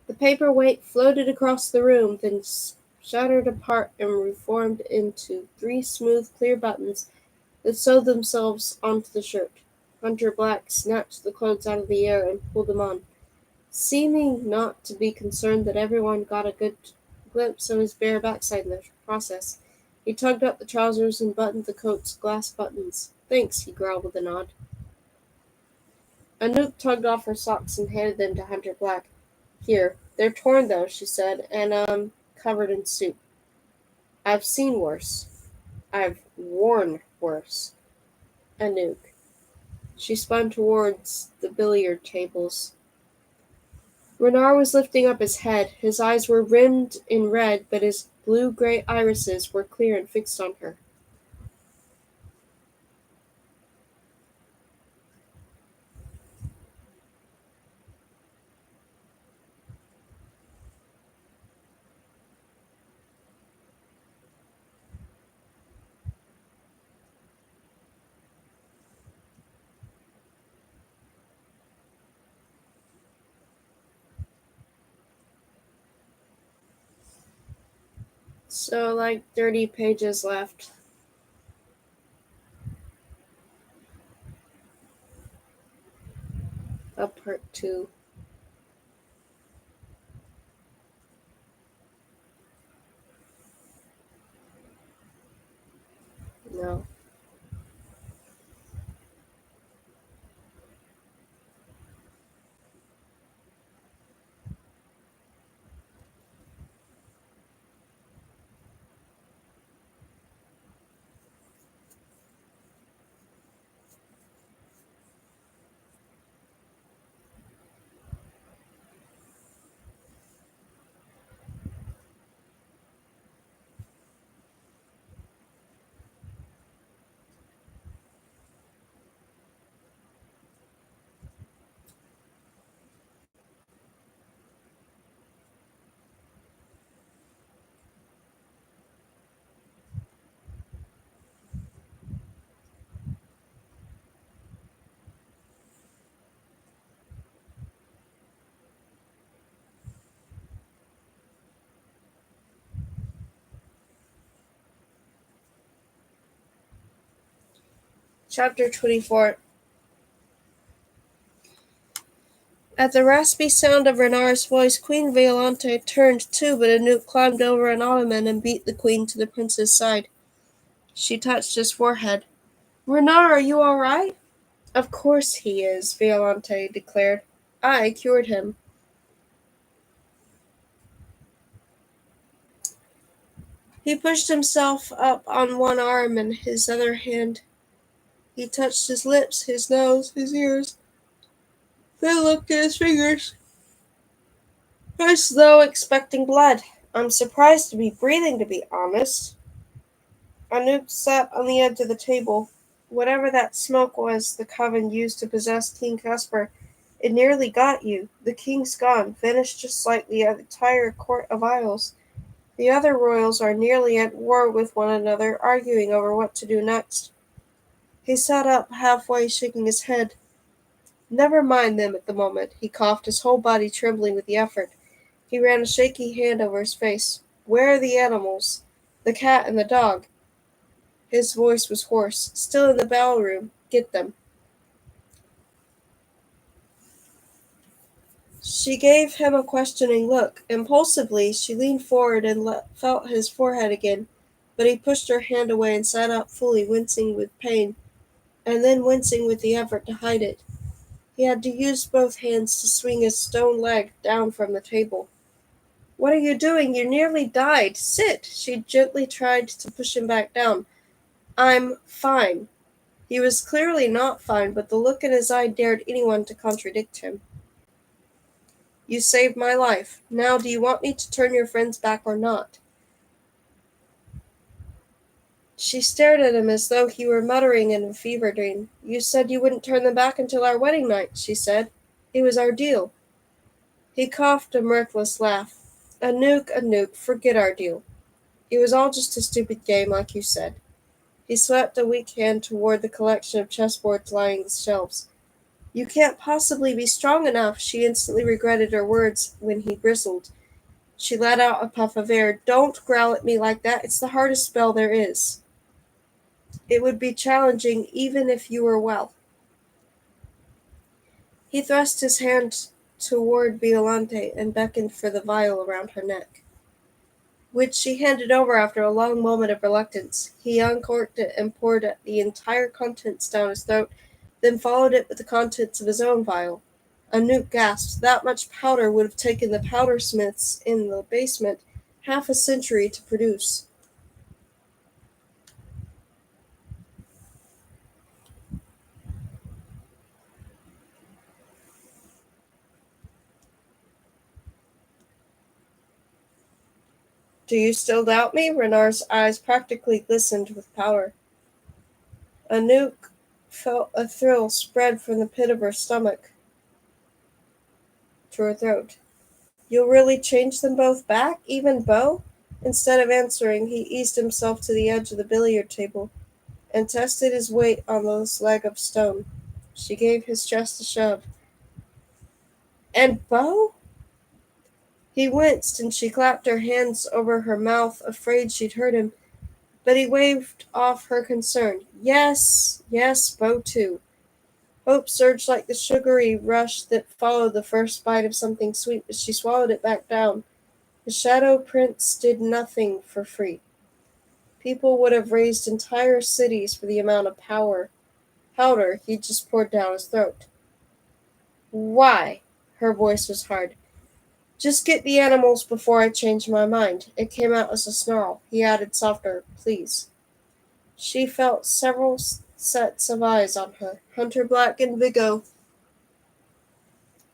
The paperweight floated across the room, then shattered apart and reformed into 3 smooth, clear buttons that sewed themselves onto the shirt. Hunter Black snatched the clothes out of the air and pulled them on, seeming not to be concerned that everyone got a good glimpse of his bare backside in the process. He tugged up the trousers and buttoned the coat's glass buttons. "Thanks," he growled with a nod. Anouk tugged off her socks and handed them to Hunter Black. "Here. They're torn, though," she said, "and, covered in soup. I've seen worse. I've worn worse." Anouk. She spun towards the billiard tables. Renard was lifting up his head. His eyes were rimmed in red, but his blue-gray irises were clear and fixed on her. So, 30 pages left. Of part 2. No. Chapter 24. At the raspy sound of Renard's voice, Queen Violante turned too, but Anouk climbed over an ottoman and beat the queen to the prince's side. She touched his forehead. "Renard, are you all right?" "Of course he is," Violante declared. "I cured him." He pushed himself up on one arm and his other hand. He touched his lips, his nose, his ears, then looked at his fingers, as though expecting blood. "I'm surprised to be breathing, to be honest." Anouk sat on the edge of the table. "Whatever that smoke was the coven used to possess King Caspar, it nearly got you. The king's gone, vanished just like the entire court of Isles. The other royals are nearly at war with one another, arguing over what to do next." He sat up halfway, shaking his head. "Never mind them at the moment," he coughed, his whole body trembling with the effort. He ran a shaky hand over his face. Where are the animals? The cat and the dog. His voice was hoarse. Still in the ballroom. Get them. She gave him a questioning look. Impulsively, she leaned forward and felt his forehead again, but he pushed her hand away and sat up fully, wincing with pain, and then wincing with the effort to hide it. He had to use both hands to swing his stone leg down from the table. What are you doing? You nearly died. Sit! She gently tried to push him back down. I'm fine. He was clearly not fine, but the look in his eye dared anyone to contradict him. You saved my life. Now do you want me to turn your friends back or not? She stared at him as though he were muttering in a fever dream. You said you wouldn't turn them back until our wedding night, she said. It was our deal. He coughed a mirthless laugh. A nuke, forget our deal. It was all just a stupid game, like you said. He swept a weak hand toward the collection of chessboards lining the shelves. You can't possibly be strong enough. She instantly regretted her words when he bristled. She let out a puff of air. Don't growl at me like that. It's the hardest spell there is. It would be challenging even if you were well. He thrust his hand toward Violante and beckoned for the vial around her neck, which she handed over after a long moment of reluctance. He uncorked it and poured the entire contents down his throat, then followed it with the contents of his own vial. Anouk gasped. That much powder would have taken the powdersmiths in the basement half a century to produce. Do you still doubt me? Renard's eyes practically glistened with power. Anouk felt a thrill spread from the pit of her stomach to her throat. You'll really change them both back, even Beau? Instead of answering, he eased himself to the edge of the billiard table and tested his weight on this leg of stone. She gave his chest a shove. And Beau? He winced, and she clapped her hands over her mouth, afraid she'd hurt him, but he waved off her concern. Yes, yes, Beau too. Hope surged like the sugary rush that followed the first bite of something sweet, but she swallowed it back down. The Shadow Prince did nothing for free. People would have razed entire cities for the amount of powder he just poured down his throat. Why? Her voice was hard. Just get the animals before I change my mind. It came out as a snarl. He added softer, please. She felt several sets of eyes on her. Hunter Black and Vigo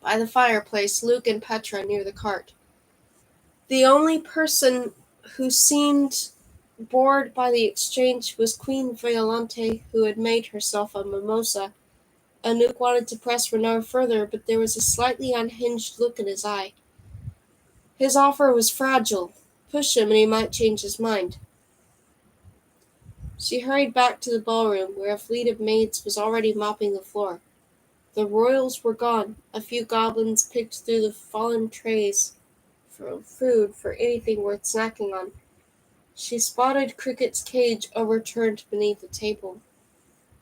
by the fireplace, Luke and Petra near the cart. The only person who seemed bored by the exchange was Queen Violante, who had made herself a mimosa. Anouk wanted to press Renard further, but there was a slightly unhinged look in his eye. His offer was fragile. Push him and he might change his mind. She hurried back to the ballroom, where a fleet of maids was already mopping the floor. The royals were gone. A few goblins picked through the fallen trays for food for anything worth snacking on. She spotted Cricket's cage overturned beneath the table.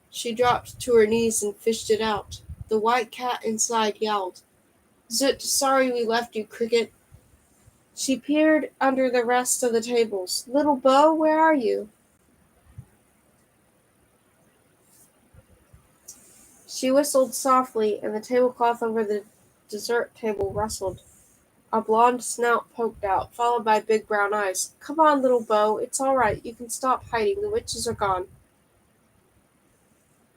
She dropped to her knees and fished it out. The white cat inside yowled. Zut, sorry we left you, Cricket. She peered under the rest of the tables. Little Beau, where are you? She whistled softly, and the tablecloth over the dessert table rustled. A blonde snout poked out, followed by big brown eyes. Come on, little Beau, it's all right. You can stop hiding. The witches are gone.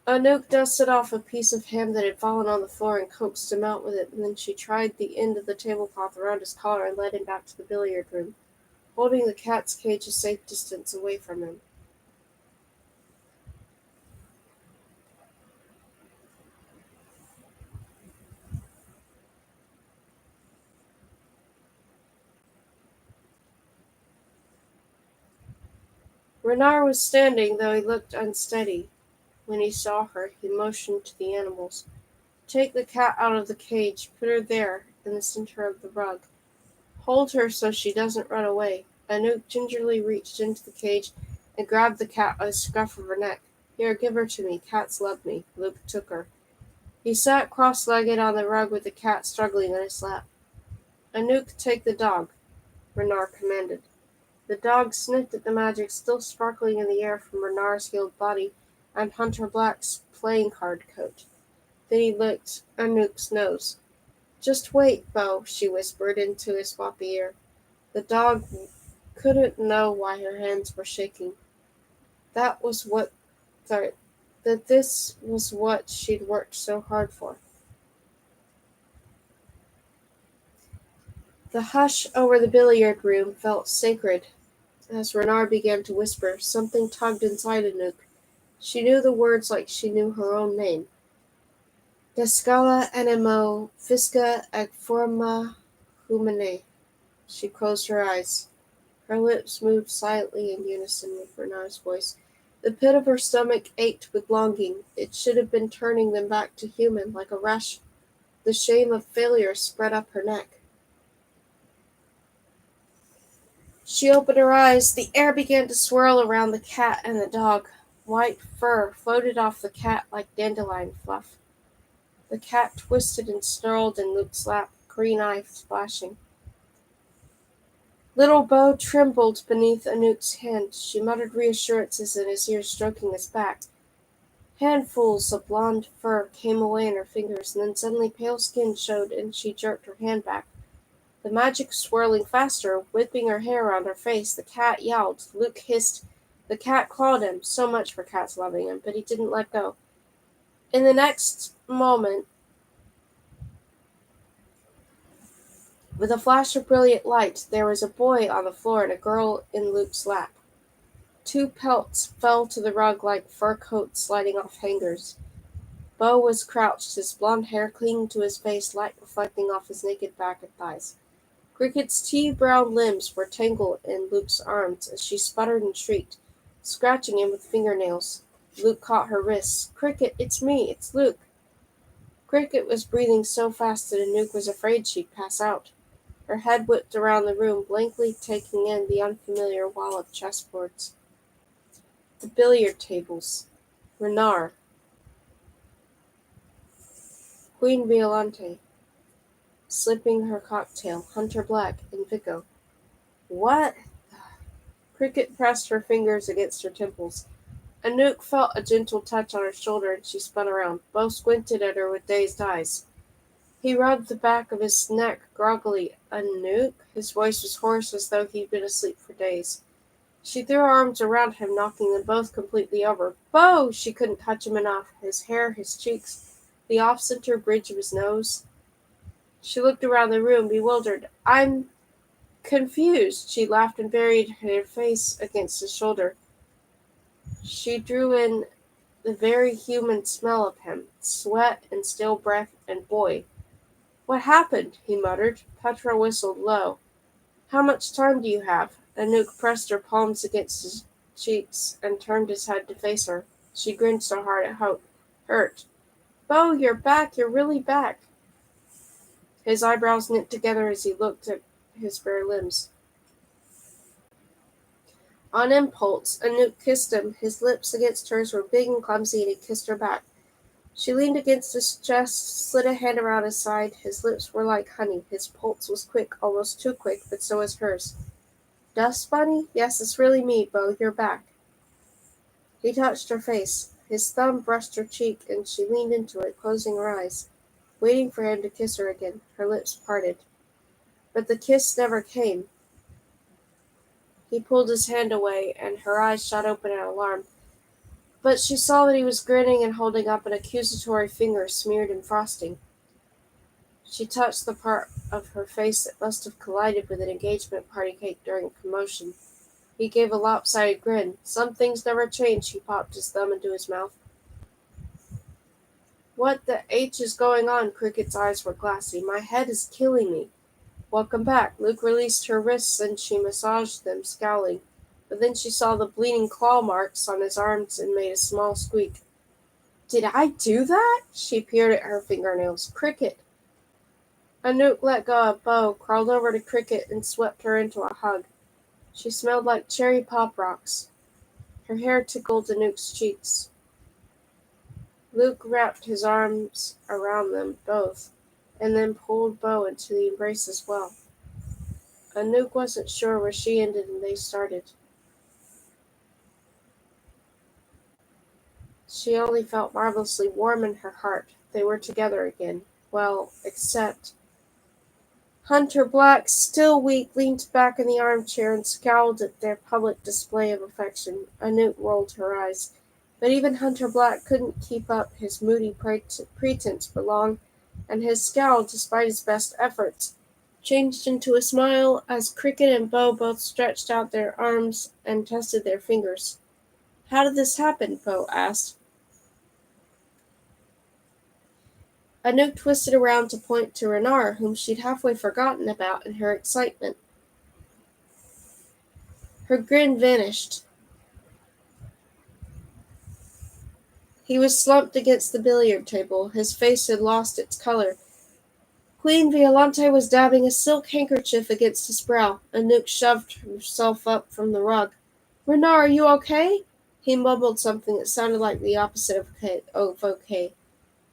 Anouk dusted off a piece of ham that had fallen on the floor and coaxed him out with it, and then she tied the end of the tablecloth around his collar and led him back to the billiard room, holding the cat's cage a safe distance away from him. Renard was standing, though he looked unsteady. When he saw her, he motioned to the animals. Take the cat out of the cage. Put her there, in the center of the rug. Hold her so she doesn't run away. Anouk gingerly reached into the cage and grabbed the cat by the scruff of her neck. Here, give her to me. Cats love me. Luke took her. He sat cross-legged on the rug with the cat struggling in his lap. Anouk, take the dog, Renard commanded. The dog sniffed at the magic still sparkling in the air from Renard's healed body and Hunter Black's playing card coat. Then he licked Anouk's nose. Just wait, Beau, she whispered into his floppy ear. The dog couldn't know why her hands were shaking. That this was what she'd worked so hard for. The hush over the billiard room felt sacred. As Renard began to whisper, something tugged inside Anouk. She knew the words like she knew her own name. Descala animo fisca ag forma humanae. She closed her eyes. Her lips moved silently in unison with Renard's voice. The pit of her stomach ached with longing. It should have been turning them back to human, like a rush. The shame of failure spread up her neck. She opened her eyes. The air began to swirl around the cat and the dog. White fur floated off the cat like dandelion fluff. The cat twisted and snarled in Luke's lap, green eyes flashing. Little Beau trembled beneath Anouk's hand. She muttered reassurances in his ear, stroking his back. Handfuls of blonde fur came away in her fingers, and then suddenly pale skin showed, and she jerked her hand back. The magic swirling faster, whipping her hair around her face. The cat yowled. Luke hissed. The cat clawed him. So much for cats loving him, but he didn't let go. In the next moment, with a flash of brilliant light, there was a boy on the floor and a girl in Luke's lap. Two pelts fell to the rug like fur coats sliding off hangers. Beau was crouched, his blonde hair clinging to his face, light reflecting off his naked back and thighs. Cricket's tea-brown limbs were tangled in Luke's arms as she sputtered and shrieked, scratching him with fingernails. Luke caught her wrists. "Cricket, it's me, it's Luke." Cricket was breathing so fast that Anouk was afraid she'd pass out. Her head whipped around the room, blankly taking in the unfamiliar wall of chessboards. The billiard tables. Renard. Queen Violante. Slipping her cocktail. Hunter Black and Vico. What? Cricket pressed her fingers against her temples. Anouk felt a gentle touch on her shoulder and she spun around. Beau squinted at her with dazed eyes. He rubbed the back of his neck groggily. "Anouk?" His voice was hoarse as though he'd been asleep for days. She threw her arms around him, knocking them both completely over. "Beau!" She couldn't touch him enough. His hair, his cheeks, the off-center bridge of his nose. She looked around the room, bewildered. "I'm confused." She laughed and buried her face against his shoulder. She drew in the very human smell of him, sweat and still breath and boy. "What happened?" he muttered. Petra whistled low. "How much time do you have?" Anouk pressed her palms against his cheeks and turned his head to face her. She grinned so hard it hurt. "Beau, you're back. You're really back." His eyebrows knit together as he looked at his bare limbs. On impulse, Anouk kissed him. His lips against hers were big and clumsy, and he kissed her back. She leaned against his chest, slid a hand around his side. His lips were like honey. His pulse was quick, almost too quick, but so was hers. "Dust bunny? Yes, it's really me, Beau. You're back." He touched her face. His thumb brushed her cheek, and she leaned into it, closing her eyes, waiting for him to kiss her again. Her lips parted. But the kiss never came. He pulled his hand away, and her eyes shot open in alarm. But she saw that he was grinning and holding up an accusatory finger smeared in frosting. She touched the part of her face that must have collided with an engagement party cake during a commotion. He gave a lopsided grin. "Some things never change." He popped his thumb into his mouth. "What the H is going on?" Cricket's eyes were glassy. "My head is killing me." "Welcome back." Luke released her wrists and she massaged them, scowling. But then she saw the bleeding claw marks on his arms and made a small squeak. "Did I do that?" She peered at her fingernails. "Cricket." Anouk let go of Bo, crawled over to Cricket, and swept her into a hug. She smelled like cherry pop rocks. Her hair tickled Anouk's cheeks. Luke wrapped his arms around them both, and then pulled Bo into the embrace as well. Anouk wasn't sure where she ended and they started. She only felt marvelously warm in her heart. They were together again. Well, except Hunter Black, still weak, leaned back in the armchair and scowled at their public display of affection. Anouk rolled her eyes. But even Hunter Black couldn't keep up his moody pretense for long, and his scowl, despite his best efforts, changed into a smile as Cricket and Bo both stretched out their arms and tested their fingers. "How did this happen?" Bo asked. Anouk twisted around to point to Renard, whom she'd halfway forgotten about in her excitement. Her grin vanished. He was slumped against the billiard table. His face had lost its color. Queen Violante was dabbing a silk handkerchief against his brow. Anouk shoved herself up from the rug. "Renard, are you okay?" He mumbled something that sounded like the opposite of okay.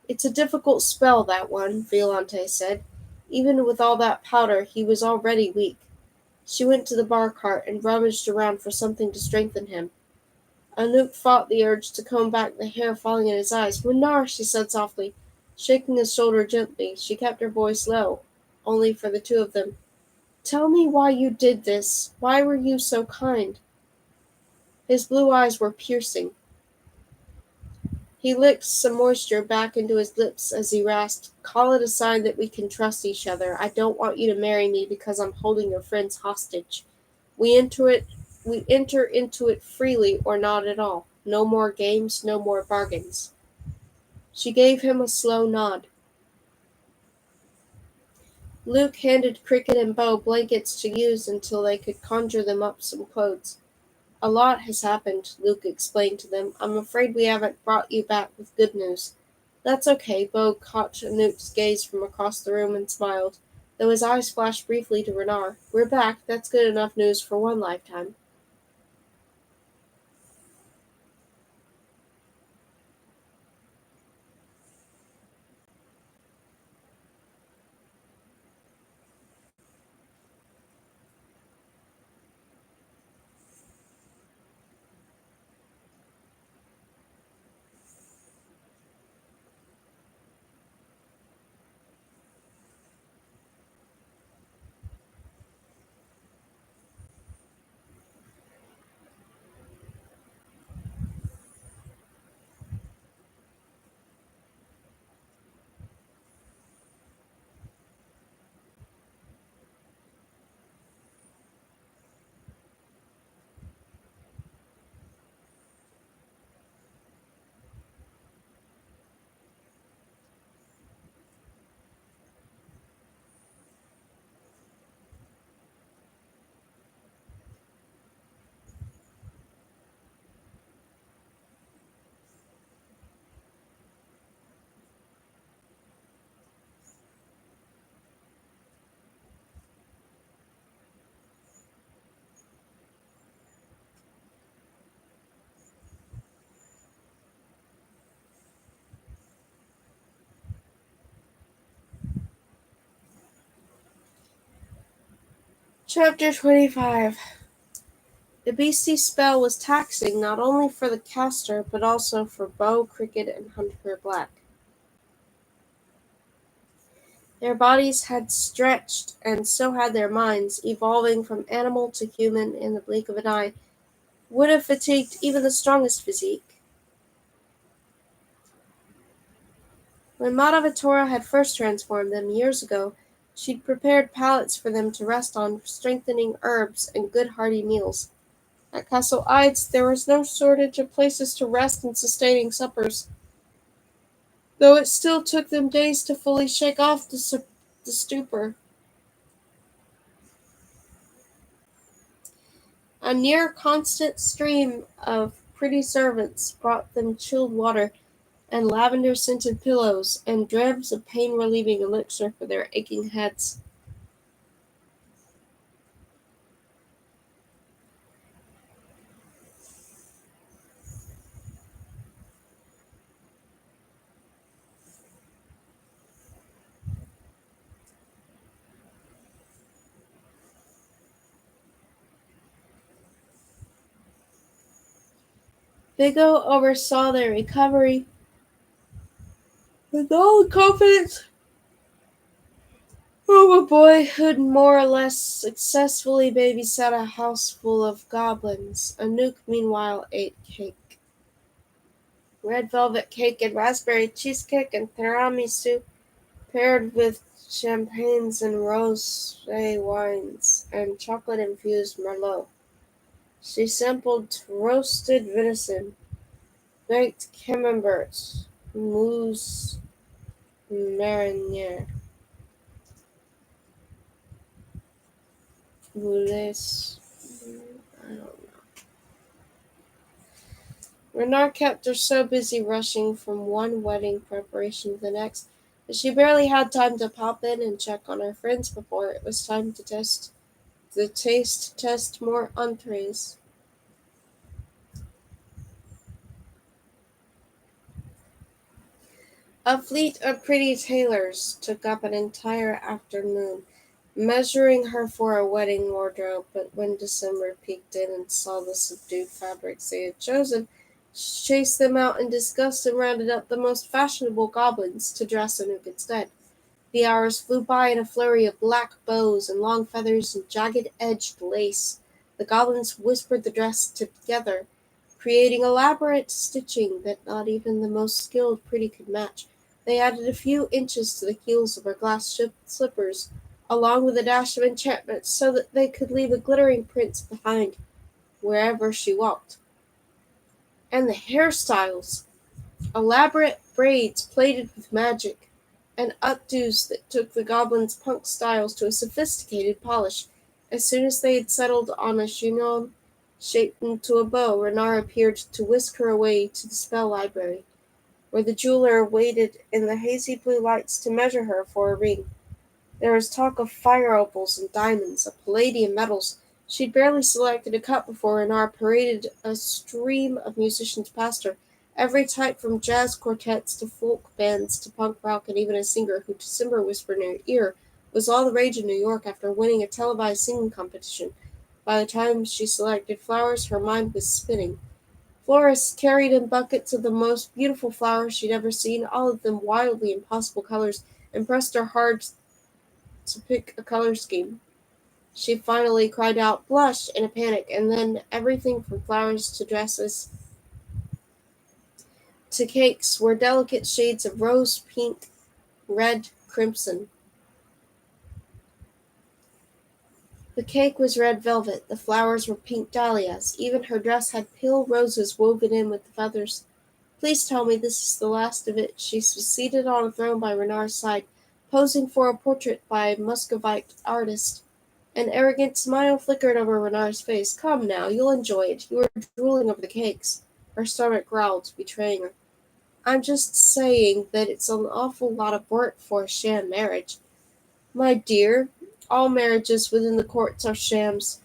"It's a difficult spell, that one," Violante said. Even with all that powder, he was already weak. She went to the bar cart and rummaged around for something to strengthen him. Anouk fought the urge to comb back the hair falling in his eyes. "Renard," she said softly, shaking his shoulder gently. She kept her voice low, only for the two of them. "Tell me why you did this. Why were you so kind?" His blue eyes were piercing. He licked some moisture back into his lips as he rasped, "Call it a sign that we can trust each other. I don't want you to marry me because I'm holding your friends hostage. We enter into it freely or not at all. No more games, no more bargains." She gave him a slow nod. Luke handed Cricket and Bo blankets to use until they could conjure them up some clothes. "A lot has happened," Luke explained to them. "I'm afraid we haven't brought you back with good news." "That's okay." Bo caught Anouk's gaze from across the room and smiled, though his eyes flashed briefly to Renard. "We're back. That's good enough news for one lifetime." Chapter 25. The beastly spell was taxing not only for the caster, but also for Bo, Cricket, and Hunter Black. Their bodies had stretched, and so had their minds, evolving from animal to human in the blink of an eye, would have fatigued even the strongest physique. When Madhavatora had first transformed them years ago, she'd prepared pallets for them to rest on, strengthening herbs and good hearty meals. At Castle Ides there was no shortage of places to rest and sustaining suppers, though it still took them days to fully shake off the stupor. A near constant stream of pretty servants brought them chilled water, and lavender-scented pillows, and dregs of pain-relieving elixir for their aching heads. Vigo oversaw their recovery with all the confidence of a boy who'd more or less successfully babysat a house full of goblins. Anouk, meanwhile, ate cake. Red velvet cake and raspberry cheesecake and tiramisu paired with champagnes and rosé wines and chocolate-infused merlot. She sampled roasted venison, baked camembert, mousse marinière, moules. I don't know. Renard kept her so busy rushing from one wedding preparation to the next that she barely had time to pop in and check on her friends before it was time to taste test more entrees. A fleet of pretty tailors took up an entire afternoon measuring her for a wedding wardrobe, but when December peeked in and saw the subdued fabrics they had chosen, she chased them out in disgust and rounded up the most fashionable goblins to dress Anouk instead. The hours flew by in a flurry of black bows and long feathers and jagged-edged lace. The goblins whispered the dress together, creating elaborate stitching that not even the most skilled pretty could match. They added a few inches to the heels of her glass slippers, along with a dash of enchantment, so that they could leave a glittering print behind wherever she walked. And the hairstyles! Elaborate braids plaited with magic, and updos that took the goblins' punk styles to a sophisticated polish. As soon as they had settled on a chignon shaped into a bow, Renard appeared to whisk her away to the spell library, where the jeweler waited in the hazy blue lights to measure her for a ring. There was talk of fire opals and diamonds, of palladium metals. She'd barely selected a cut before Renard paraded a stream of musicians past her, every type from jazz quartets to folk bands to punk rock, and even a singer who December whispered in her ear was all the rage in New York after winning a televised singing competition. By the time she selected flowers, her mind was spinning. Florists carried in buckets of the most beautiful flowers she'd ever seen, all of them wildly impossible colors, and pressed her hard to pick a color scheme. She finally cried out, "Blush!" in a panic, and then everything from flowers to dresses to cakes were delicate shades of rose, pink, red, crimson. The cake was red velvet, the flowers were pink dahlias, even her dress had pale roses woven in with the feathers. "Please tell me this is the last of it." She was seated on a throne by Renard's side, posing for a portrait by a Muscovite artist. An arrogant smile flickered over Renard's face. "Come now, you'll enjoy it. You are drooling over the cakes." Her stomach growled, betraying her. "I'm just saying that it's an awful lot of work for a sham marriage." "My dear, all marriages within the courts are shams.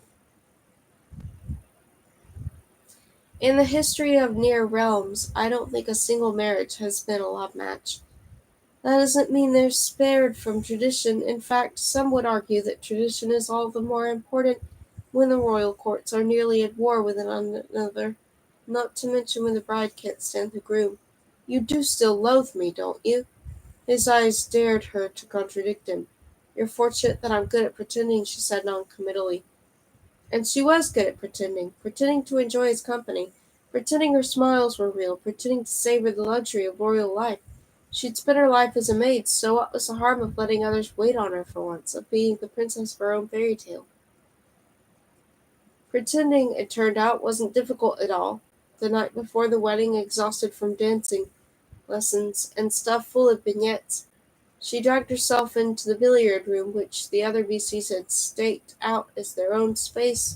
In the history of near realms, I don't think a single marriage has been a love match. That doesn't mean they're spared from tradition. In fact, some would argue that tradition is all the more important when the royal courts are nearly at war with one another, not to mention when the bride can't stand the groom. You do still loathe me, don't you?" His eyes dared her to contradict him. "You're fortunate that I'm good at pretending," she said noncommittally. And she was good at pretending to enjoy his company, pretending her smiles were real, pretending to savor the luxury of royal life. She'd spent her life as a maid, so what was the harm of letting others wait on her for once, of being the princess of her own fairy tale? Pretending, it turned out, wasn't difficult at all. The night before the wedding, exhausted from dancing lessons and stuffed full of vignettes, she dragged herself into the billiard room, which the other VCs had staked out as their own space,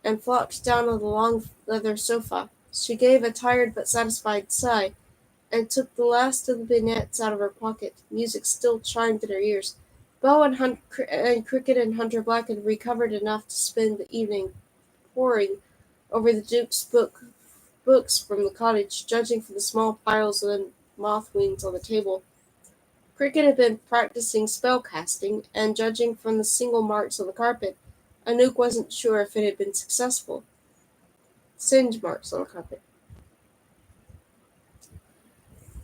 and flopped down on the long leather sofa. She gave a tired but satisfied sigh, and took the last of the vignettes out of her pocket. Music still chimed in her ears. Bo and Cricket and Hunter Black had recovered enough to spend the evening poring over the Duke's books from the cottage, judging from the small piles of moth wings on the table. Cricket had been practicing spell casting, and judging from the single marks on the carpet, Anouk wasn't sure if it had been successful. Singe marks on the carpet.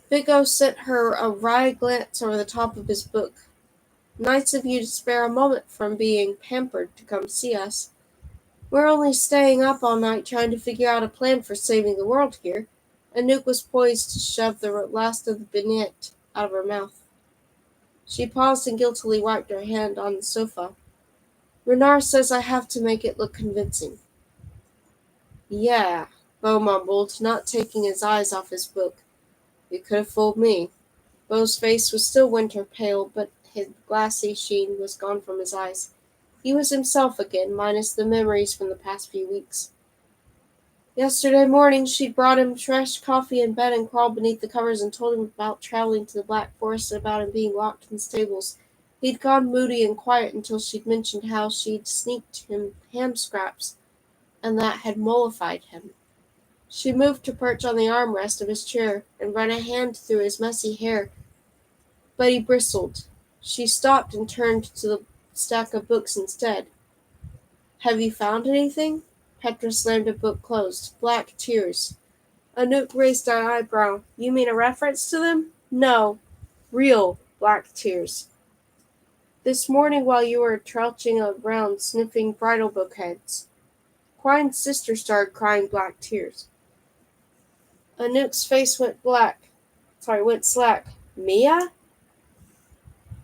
Vigo sent her a wry glance over the top of his book. Nice of you to spare a moment from being pampered to come see us. We're only staying up all night trying to figure out a plan for saving the world here. Anouk was poised to shove the last of the vignette out of her mouth. She paused and guiltily wiped her hand on the sofa. Renard says I have to make it look convincing. Yeah, Bo mumbled, not taking his eyes off his book. You could have fooled me. Bo's face was still winter pale, but his glassy sheen was gone from his eyes. He was himself again, minus the memories from the past few weeks. Yesterday morning she'd brought him fresh coffee in bed and crawled beneath the covers and told him about traveling to the Black Forest and about him being locked in the stables. He'd gone moody and quiet until she'd mentioned how she'd sneaked him ham scraps, and that had mollified him. She moved to perch on the armrest of his chair and ran a hand through his messy hair, but he bristled. She stopped and turned to the stack of books instead. Have you found anything? Petra slammed a book closed. Black Tears. Anouk raised an eyebrow. You mean a reference to them? No. Real black tears. This morning while you were trouching around sniffing bridal bouquets, Quine's sister started crying black tears. Anouk's face went slack. Mia?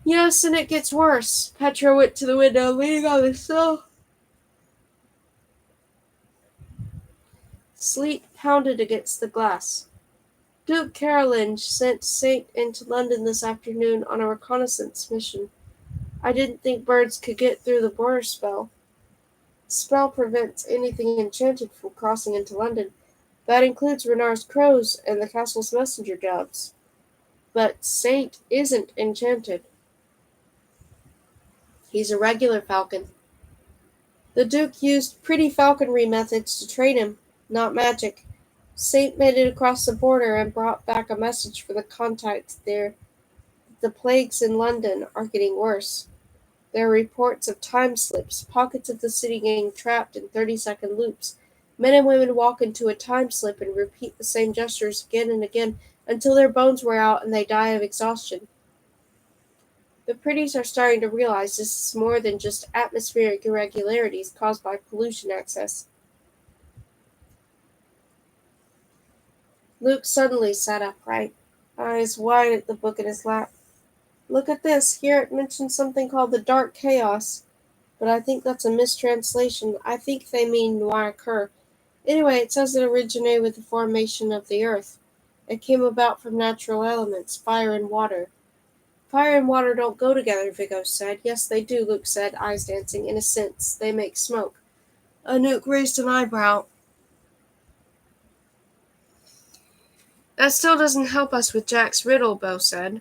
Yes, and it gets worse. Petra went to the window, leaning on the sill. Sleet pounded against the glass. Duke Caroline sent Saint into London this afternoon on a reconnaissance mission. I didn't think birds could get through the border spell. The spell prevents anything enchanted from crossing into London. That includes Renard's crows and the castle's messenger doves. But Saint isn't enchanted. He's a regular falcon. The Duke used pretty falconry methods to train him, not magic. Saint made it across the border and brought back a message for the contacts there. The plagues in London are getting worse. There are reports of time slips, pockets of the city getting trapped in 30-second loops. Men and women walk into a time slip and repeat the same gestures again and again until their bones wear out and they die of exhaustion. The pretties are starting to realize this is more than just atmospheric irregularities caused by pollution excess. Luke suddenly sat upright, eyes wide at the book in his lap. Look at this. Here it mentions something called the Dark Chaos, but I think that's a mistranslation. I think they mean noir cur. Anyway, it says it originated with the formation of the earth. It came about from natural elements, fire and water. Fire and water don't go together, Vigo said. Yes, they do, Luke said, eyes dancing. In a sense, they make smoke. Anouk raised an eyebrow. That still doesn't help us with Jack's riddle, Bo said.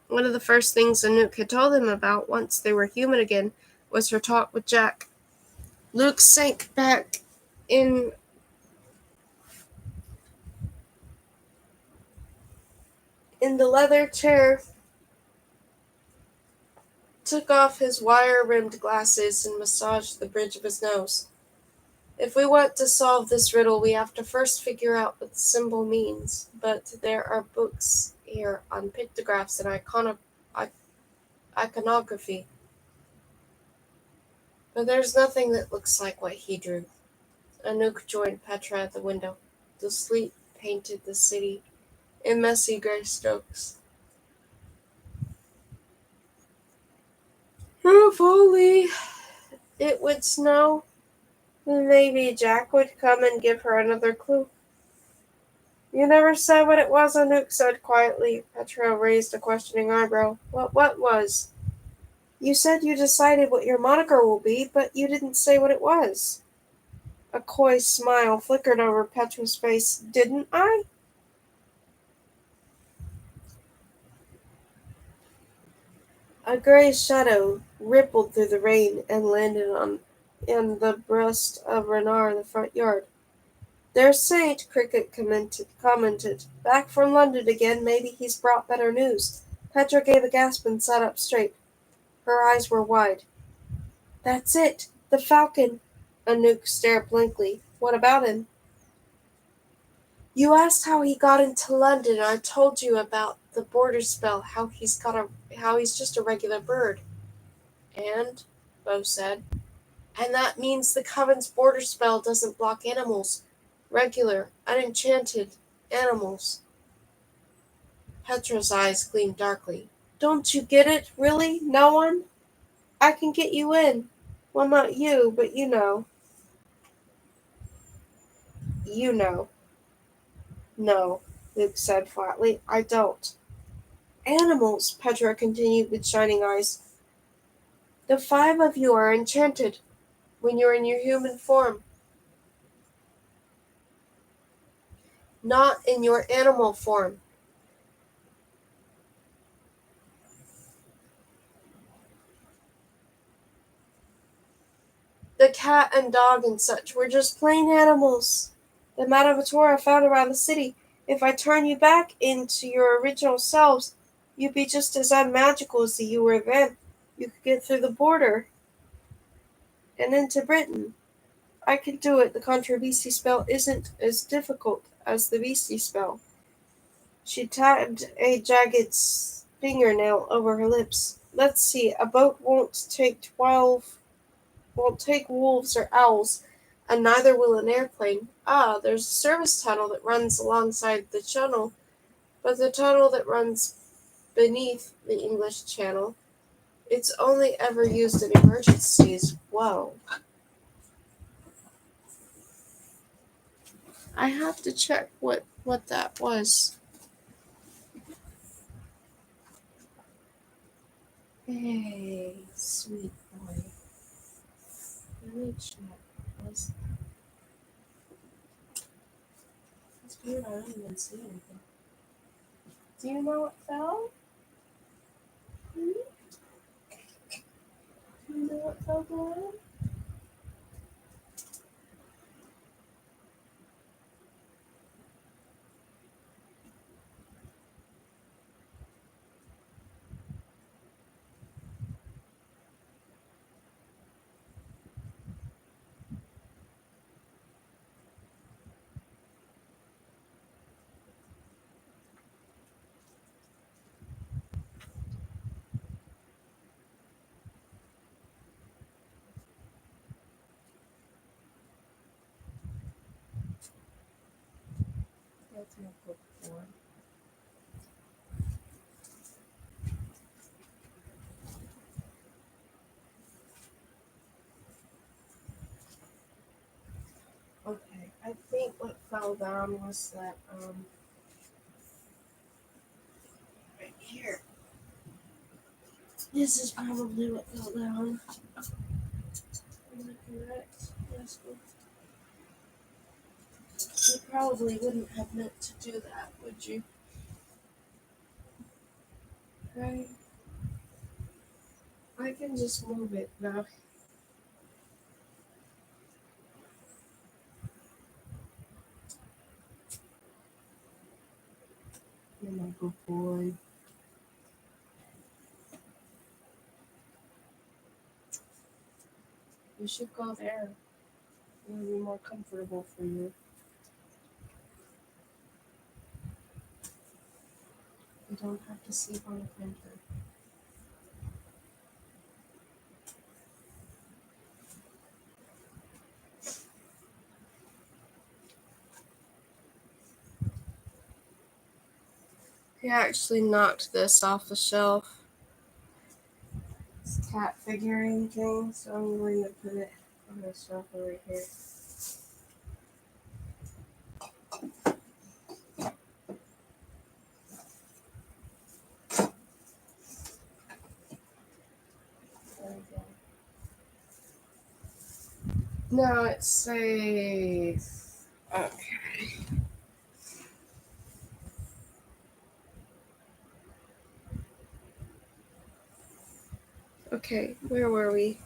One of the first things Anouk had told him about once they were human again was her talk with Jack. Luke sank back in the leather chair, took off his wire-rimmed glasses, and massaged the bridge of his nose. If we want to solve this riddle, we have to first figure out what the symbol means. But there are books here on pictographs and iconography. But there's nothing that looks like what he drew. Anouk joined Petra at the window. The sleet painted the city in messy gray strokes. If only it would snow, maybe Jack would come and give her another clue. You never said what it was, Anouk said quietly. Petra raised a questioning eyebrow. What was? You said you decided what your moniker will be, but you didn't say what it was. A coy smile flickered over Petra's face. Didn't I? A grey shadow rippled through the rain and landed on in the breast of Renard in the front yard. "There's Saint," Cricket commented. "Back from London again. Maybe he's brought better news." Petra gave a gasp and sat up straight. Her eyes were wide. "That's it! The Falcon!" Anouk stared blankly. "What about him?" "You asked how he got into London, and I told you about the border spell, how he's just a regular bird." "And?" Bo said. "And that means the Coven's border spell doesn't block animals. Regular, unenchanted animals." Petra's eyes gleamed darkly. "Don't you get it? Really? No one? I can get you in. Well, not you, but you know." "You know." "No," Luke said flatly. "I don't." "Animals," Petra continued with shining eyes. "The five of you are enchanted when you're in your human form, not in your animal form. The cat and dog and such were just plain animals. The Matavatora found around the city. If I turn you back into your original selves, you'd be just as unmagical as you were then. You could get through the border and into Britain. I can do it. The Contra Beastie spell isn't as difficult as the Beastie spell." She tapped a jagged fingernail over her lips. "Let's see. A boat won't take wolves or owls, and neither will an airplane. Ah, there's a service tunnel that runs alongside the channel, but the tunnel that runs beneath the English Channel. It's only ever used in emergencies." Whoa. I have to check what that was. Hey, sweet boy. Let me check. Was it's weird, I don't even see anything. Do you know what fell? Hmm? Do you know what fell below? That's my book for. Okay, I think what fell down was that right here. This is probably what fell down. Am I correct? Yes. You probably wouldn't have meant to do that, would you? Right? I can just move it now. You're my good boy. You should go there. It would be more comfortable for you. You don't have to sleep on a printer. He actually knocked this off the shelf. It's a cat figurine thing, so I'm going to put it on the shelf over here. There we go. Now it's safe. Okay. Okay, where were we?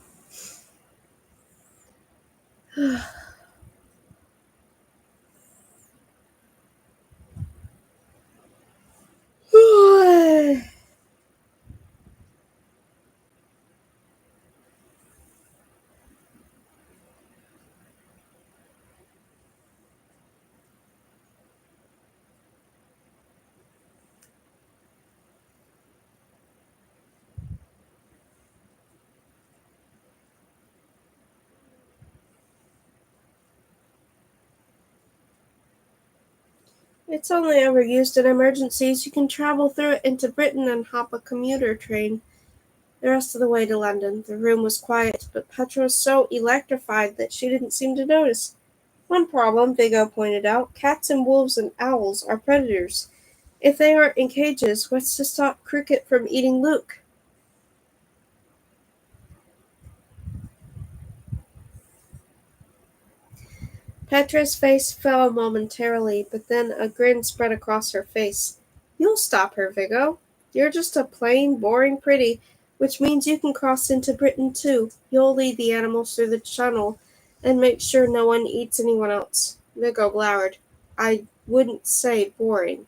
It's only ever used in emergencies. You can travel through it into Britain and hop a commuter train the rest of the way to London. The room was quiet, but Petra was so electrified that she didn't seem to notice. One problem, Vigo pointed out, cats and wolves and owls are predators. If they aren't in cages, what's to stop Cricket from eating Luke? Petra's face fell momentarily, but then a grin spread across her face. You'll stop her, Vigo. You're just a plain, boring pretty, which means you can cross into Britain too. You'll lead the animals through the tunnel and make sure no one eats anyone else. Vigo glowered. I wouldn't say boring.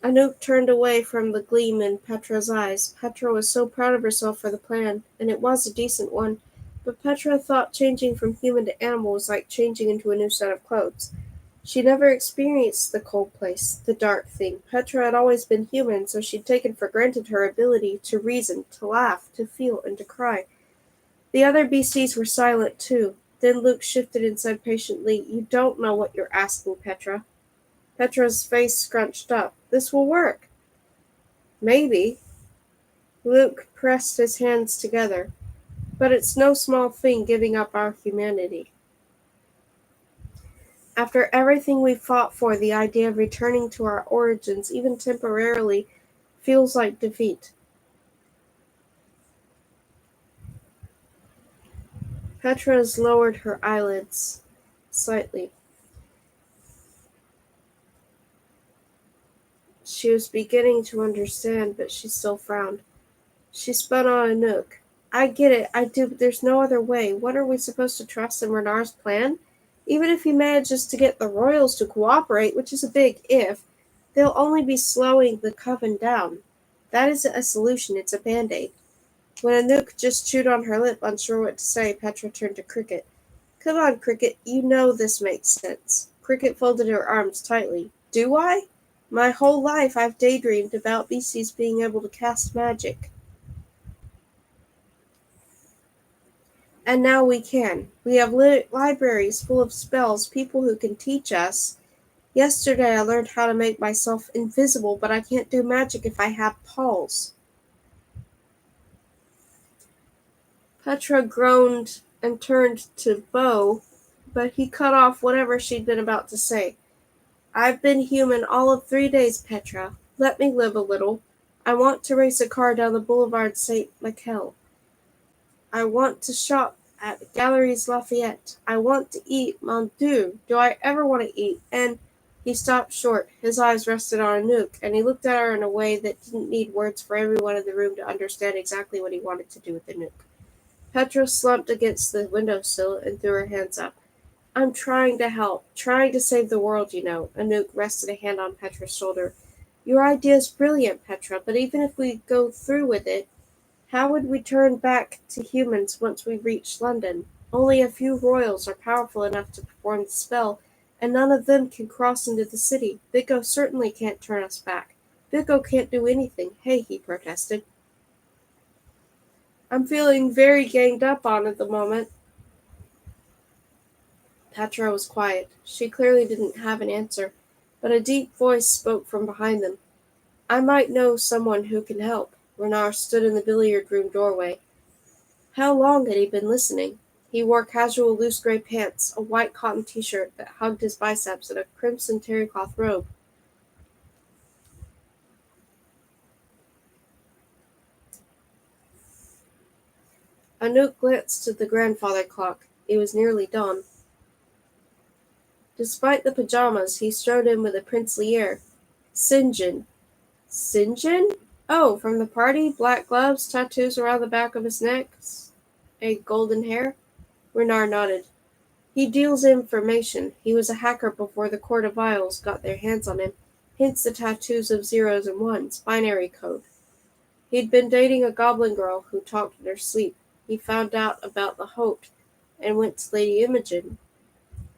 Anouk turned away from the gleam in Petra's eyes. Petra was so proud of herself for the plan, and it was a decent one, but Petra thought changing from human to animal was like changing into a new set of clothes. She never experienced the cold place, the dark thing. Petra had always been human, so she'd taken for granted her ability to reason, to laugh, to feel, and to cry. The other BCs were silent, too. Then Luke shifted and said patiently, You don't know what you're asking, Petra. Petra's face scrunched up. This will work. Maybe. Luke pressed his hands together. But it's no small thing giving up our humanity. After everything we've fought for, the idea of returning to our origins, even temporarily, feels like defeat. Petra's lowered her eyelids slightly. She was beginning to understand, but she still frowned. She spun on Anouk. I get it, I do, but there's no other way. What are we supposed to trust in Renard's plan? Even if he manages to get the royals to cooperate, which is a big if, they'll only be slowing the coven down. That isn't a solution, it's a band-aid. When Anouk just chewed on her lip, unsure what to say, Petra turned to Cricket. Come on, Cricket, you know this makes sense. Cricket folded her arms tightly. Do I? My whole life I've daydreamed about beasties being able to cast magic. And now we can. We have libraries full of spells, people who can teach us. Yesterday I learned how to make myself invisible, but I can't do magic if I have paws. Petra groaned and turned to Bo, but he cut off whatever she'd been about to say. I've been human all of 3 days, Petra. Let me live a little. I want to race a car down the Boulevard St. Michel. I want to shop at Galeries Lafayette. I want to eat. Mon Dieu, do I ever want to eat? And he stopped short. His eyes rested on Anouk, and he looked at her in a way that didn't need words for everyone in the room to understand exactly what he wanted to do with Anouk. Petra slumped against the windowsill and threw her hands up. I'm trying to help, trying to save the world, you know. Anouk rested a hand on Petra's shoulder. Your idea is brilliant, Petra, but even if we go through with it, how would we turn back to humans once we reach London? Only a few royals are powerful enough to perform the spell, and none of them can cross into the city. Vico certainly can't turn us back. Vico can't do anything. Hey, he protested. I'm feeling very ganged up on at the moment. Petra was quiet. She clearly didn't have an answer, but a deep voice spoke from behind them. I might know someone who can help. Renard stood in the billiard room doorway. How long had he been listening? He wore casual loose gray pants, a white cotton t-shirt that hugged his biceps, and a crimson terrycloth robe. Anouk glanced at the grandfather clock. It was nearly dawn. Despite the pajamas, he strode in with a princely air. St. John. St. John? Oh, from the party? Black gloves, tattoos around the back of his neck, a golden hair? Renard nodded. He deals information. He was a hacker before the Court of Isles got their hands on him. Hence the tattoos of zeros and ones, binary code. He'd been dating a goblin girl who talked in her sleep. He found out about the Hote and went to Lady Imogen,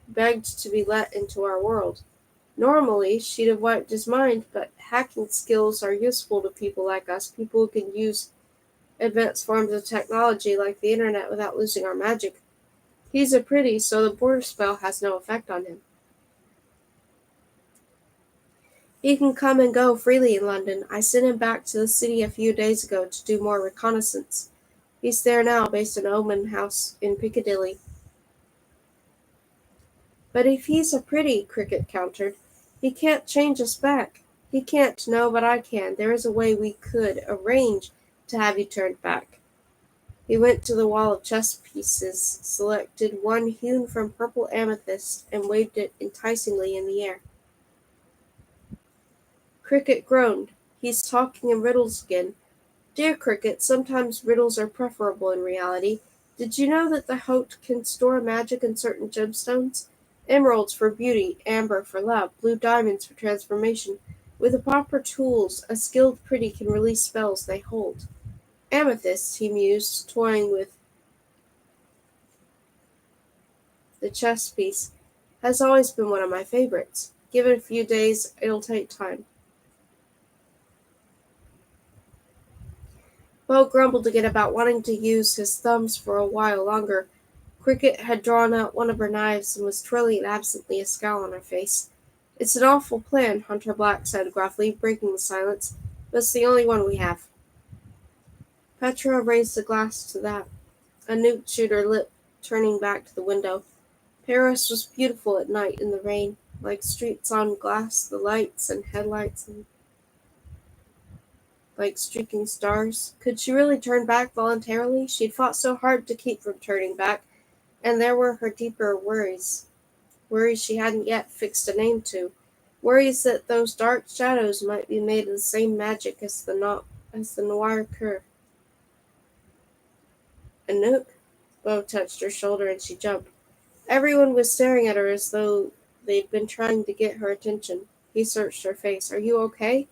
begged to be let into our world. Normally, she'd have wiped his mind, but hacking skills are useful to people like us, people who can use advanced forms of technology like the internet without losing our magic. He's a pretty, so the border spell has no effect on him. He can come and go freely in London. I sent him back to the city a few days ago to do more reconnaissance. He's there now, based in Oman House in Piccadilly. But if he's a pretty, Cricket countered, he can't change us back. He can't, no, but I can. There is a way we could arrange to have you turned back. He went to the wall of chess pieces, selected one hewn from purple amethyst, and waved it enticingly in the air. Cricket groaned. He's talking in riddles again. Dear Cricket, sometimes riddles are preferable in reality. Did you know that the Hote can store magic in certain gemstones? Emeralds for beauty, amber for love, blue diamonds for transformation. With the proper tools, a skilled pretty can release spells they hold. Amethyst, he mused, toying with the chess piece, has always been one of my favorites. Give it a few days, it'll take time. Bo grumbled again about wanting to use his thumbs for a while longer. Cricket had drawn out one of her knives and was twirling it absently, a scowl on her face. It's an awful plan, Hunter Black said gruffly, breaking the silence, but it's the only one we have. Petra raised a glass to that. Anouk chewed her lip, turning back to the window. Paris was beautiful at night in the rain, like streets on glass, the lights and headlights and like streaking stars. Could she really turn back voluntarily? She'd fought so hard to keep from turning back, and there were her deeper worries. Worries she hadn't yet fixed a name to. Worries that those dark shadows might be made of the same magic as the noir cur. Anouk? Bo touched her shoulder and she jumped. Everyone was staring at her as though they'd been trying to get her attention. He searched her face. Are you okay?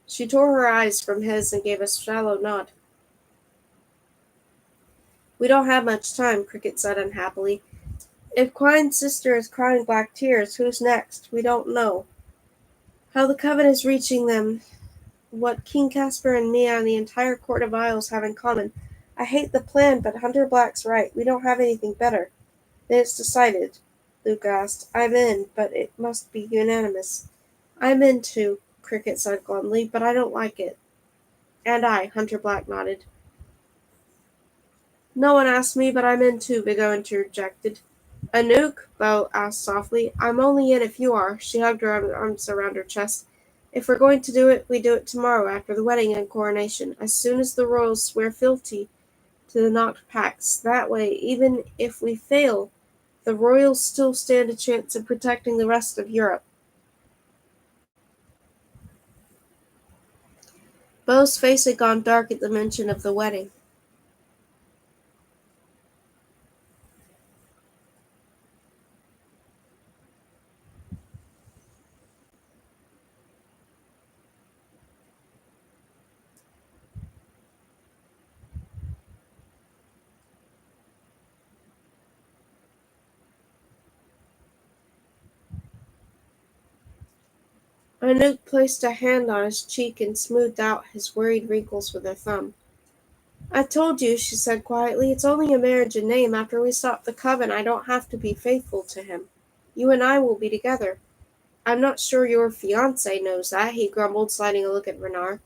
She tore her eyes from his and gave a shallow nod. We don't have much time, Cricket said unhappily. If Quine's sister is crying black tears, who's next? We don't know. How the Coven is reaching them, what King Caspar and me and the entire Court of Isles have in common. I hate the plan, but Hunter Black's right. We don't have anything better. Then it's decided, Luke asked. I'm in, but it must be unanimous. I'm in too, Cricket said glumly, but I don't like it. And I, Hunter Black nodded. No one asked me, but I'm in too, Vigo interjected. Anouk? Bo asked softly. I'm only in if you are. She hugged her arms around her chest. If we're going to do it, we do it tomorrow after the wedding and coronation, as soon as the royals swear fealty to the Noct Pax. That way, even if we fail, the royals still stand a chance of protecting the rest of Europe. Bo's face had gone dark at the mention of the wedding. Anouk placed a hand on his cheek and smoothed out his worried wrinkles with her thumb. I told you, she said quietly, it's only a marriage in name. After we stop the Coven, I don't have to be faithful to him. You and I will be together. I'm not sure your fiancé knows that, he grumbled, sliding a look at Renard.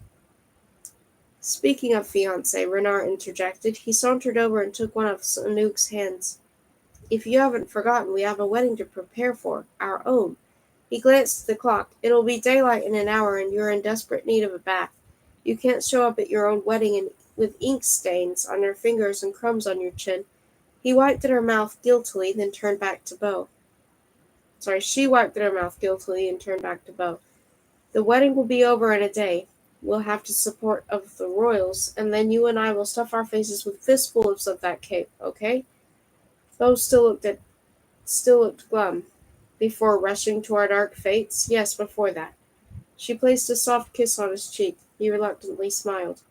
Speaking of fiancé, Renard interjected. He sauntered over and took one of Anouk's hands. If you haven't forgotten, we have a wedding to prepare for, our own. He glanced at the clock. It'll be daylight in an hour, and you're in desperate need of a bath. You can't show up at your own wedding with ink stains on your fingers and crumbs on your chin. He wiped at her mouth guiltily, then turned back to Bo. She wiped at her mouth guiltily and turned back to Bo. The wedding will be over in a day. We'll have the support of the royals, and then you and I will stuff our faces with fistfuls of that cape, okay? Rose still looked glum. Before rushing to our dark fates? Yes, before that. She placed a soft kiss on his cheek. He reluctantly smiled.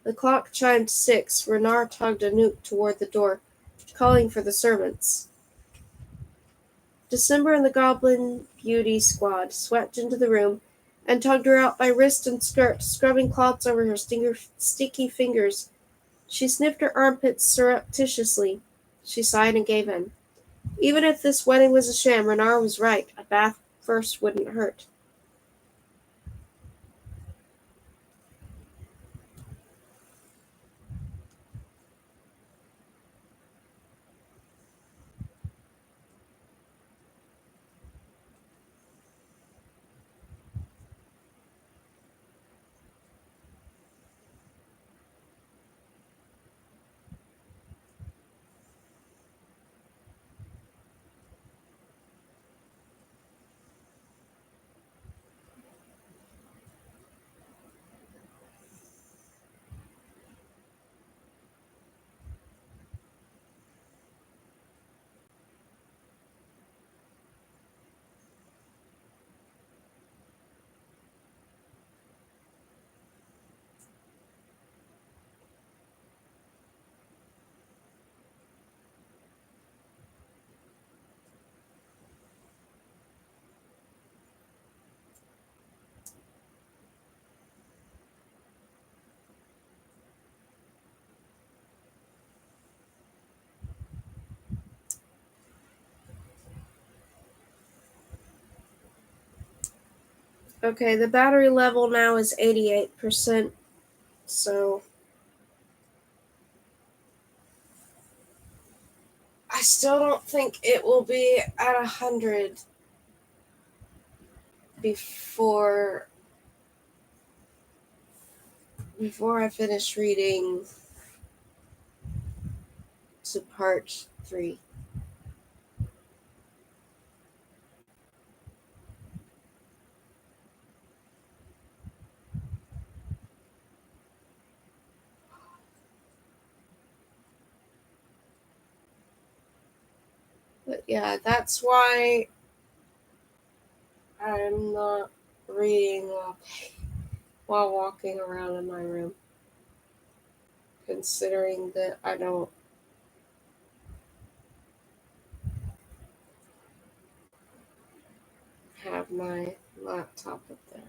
The clock chimed 6. Renard tugged Anouk toward the door, calling for the servants. December and the Goblin Beauty squad swept into the room and tugged her out by wrist and skirt, scrubbing cloths over her sticky fingers. She sniffed her armpits surreptitiously. She sighed and gave in. Even if this wedding was a sham, Renard was right. A bath first wouldn't hurt. Okay, the battery level now is 88%, so I still don't think it will be at 100 before I finish reading to part 3. But yeah, that's why I'm not reading while walking around in my room, considering that I don't have my laptop up there.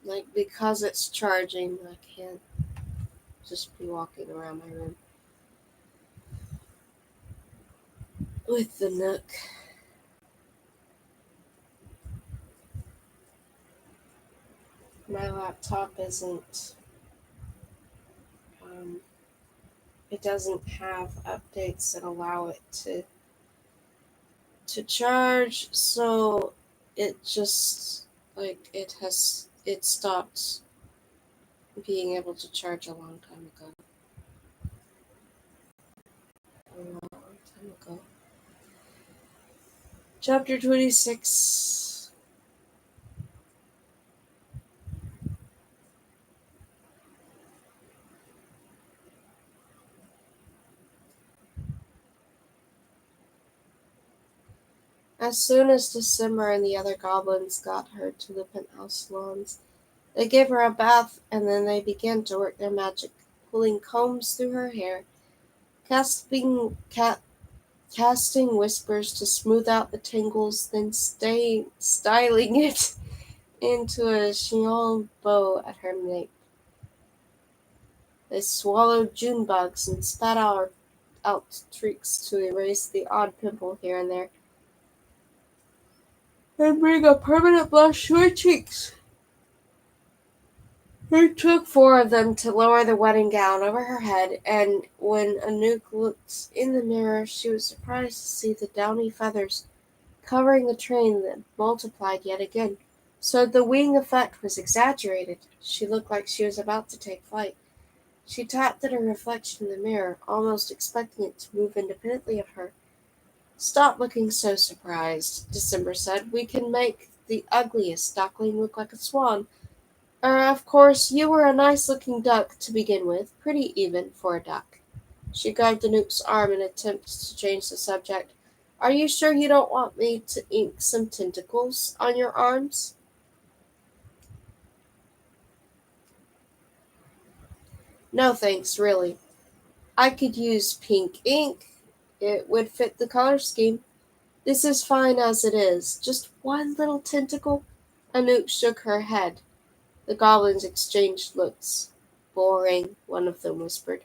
Like, because it's charging, I can't just be walking around my room with the Nook. My laptop isn't, um, it doesn't have updates that allow it to charge, so it just, like, it stopped being able to charge a long time ago. A long time ago. Chapter 26. As soon as December and the other goblins got her to the penthouse lawns, they gave her a bath and then they began to work their magic, pulling combs through her hair, casting, casting whispers to smooth out the tangles, then styling it into a chignon bow at her nape. They swallowed June bugs and spat out tricks to erase the odd pimple here and there, and bring a permanent blush to her cheeks. It took four of them to lower the wedding gown over her head, and when Anouk looked in the mirror, she was surprised to see the downy feathers covering the train that multiplied yet again. So the wing effect was exaggerated. She looked like she was about to take flight. She tapped at her reflection in the mirror, almost expecting it to move independently of her. "Stop looking so surprised," December said. "We can make the ugliest duckling look like a swan. Of course, you were a nice-looking duck to begin with, pretty even for a duck." She grabbed Anouk's arm in an attempt to change the subject. "Are you sure you don't want me to ink some tentacles on your arms?" "No thanks, really. I could use pink ink. It would fit the color scheme. This is fine as it is. Just one little tentacle?" Anouk shook her head. The goblins exchanged looks. "Boring," one of them whispered.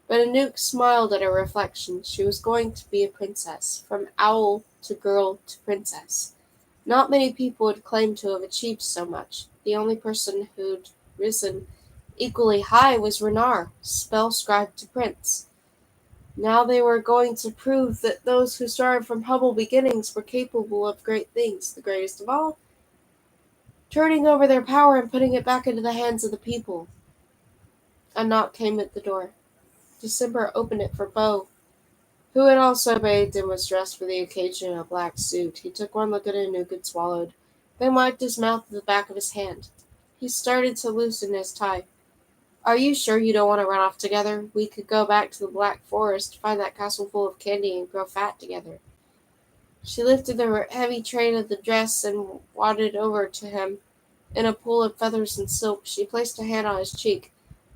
But Anouk smiled at her reflection. She was going to be a princess, from owl to girl to princess. Not many people would claim to have achieved so much. The only person who'd risen equally high was Renard, spell scribe to prince. Now they were going to prove that those who started from humble beginnings were capable of great things, the greatest of all, turning over their power and putting it back into the hands of the people. A knock came at the door. December opened it for Beau, who had also bathed and was dressed for the occasion in a black suit. He took one look at Anouk and swallowed, then wiped his mouth with the back of his hand. He started to loosen his tie. "Are you sure you don't want to run off together? We could go back to the Black Forest, find that castle full of candy, and grow fat together." She lifted the heavy train of the dress and wadded over to him. In a pool of feathers and silk, she placed a hand on his cheek.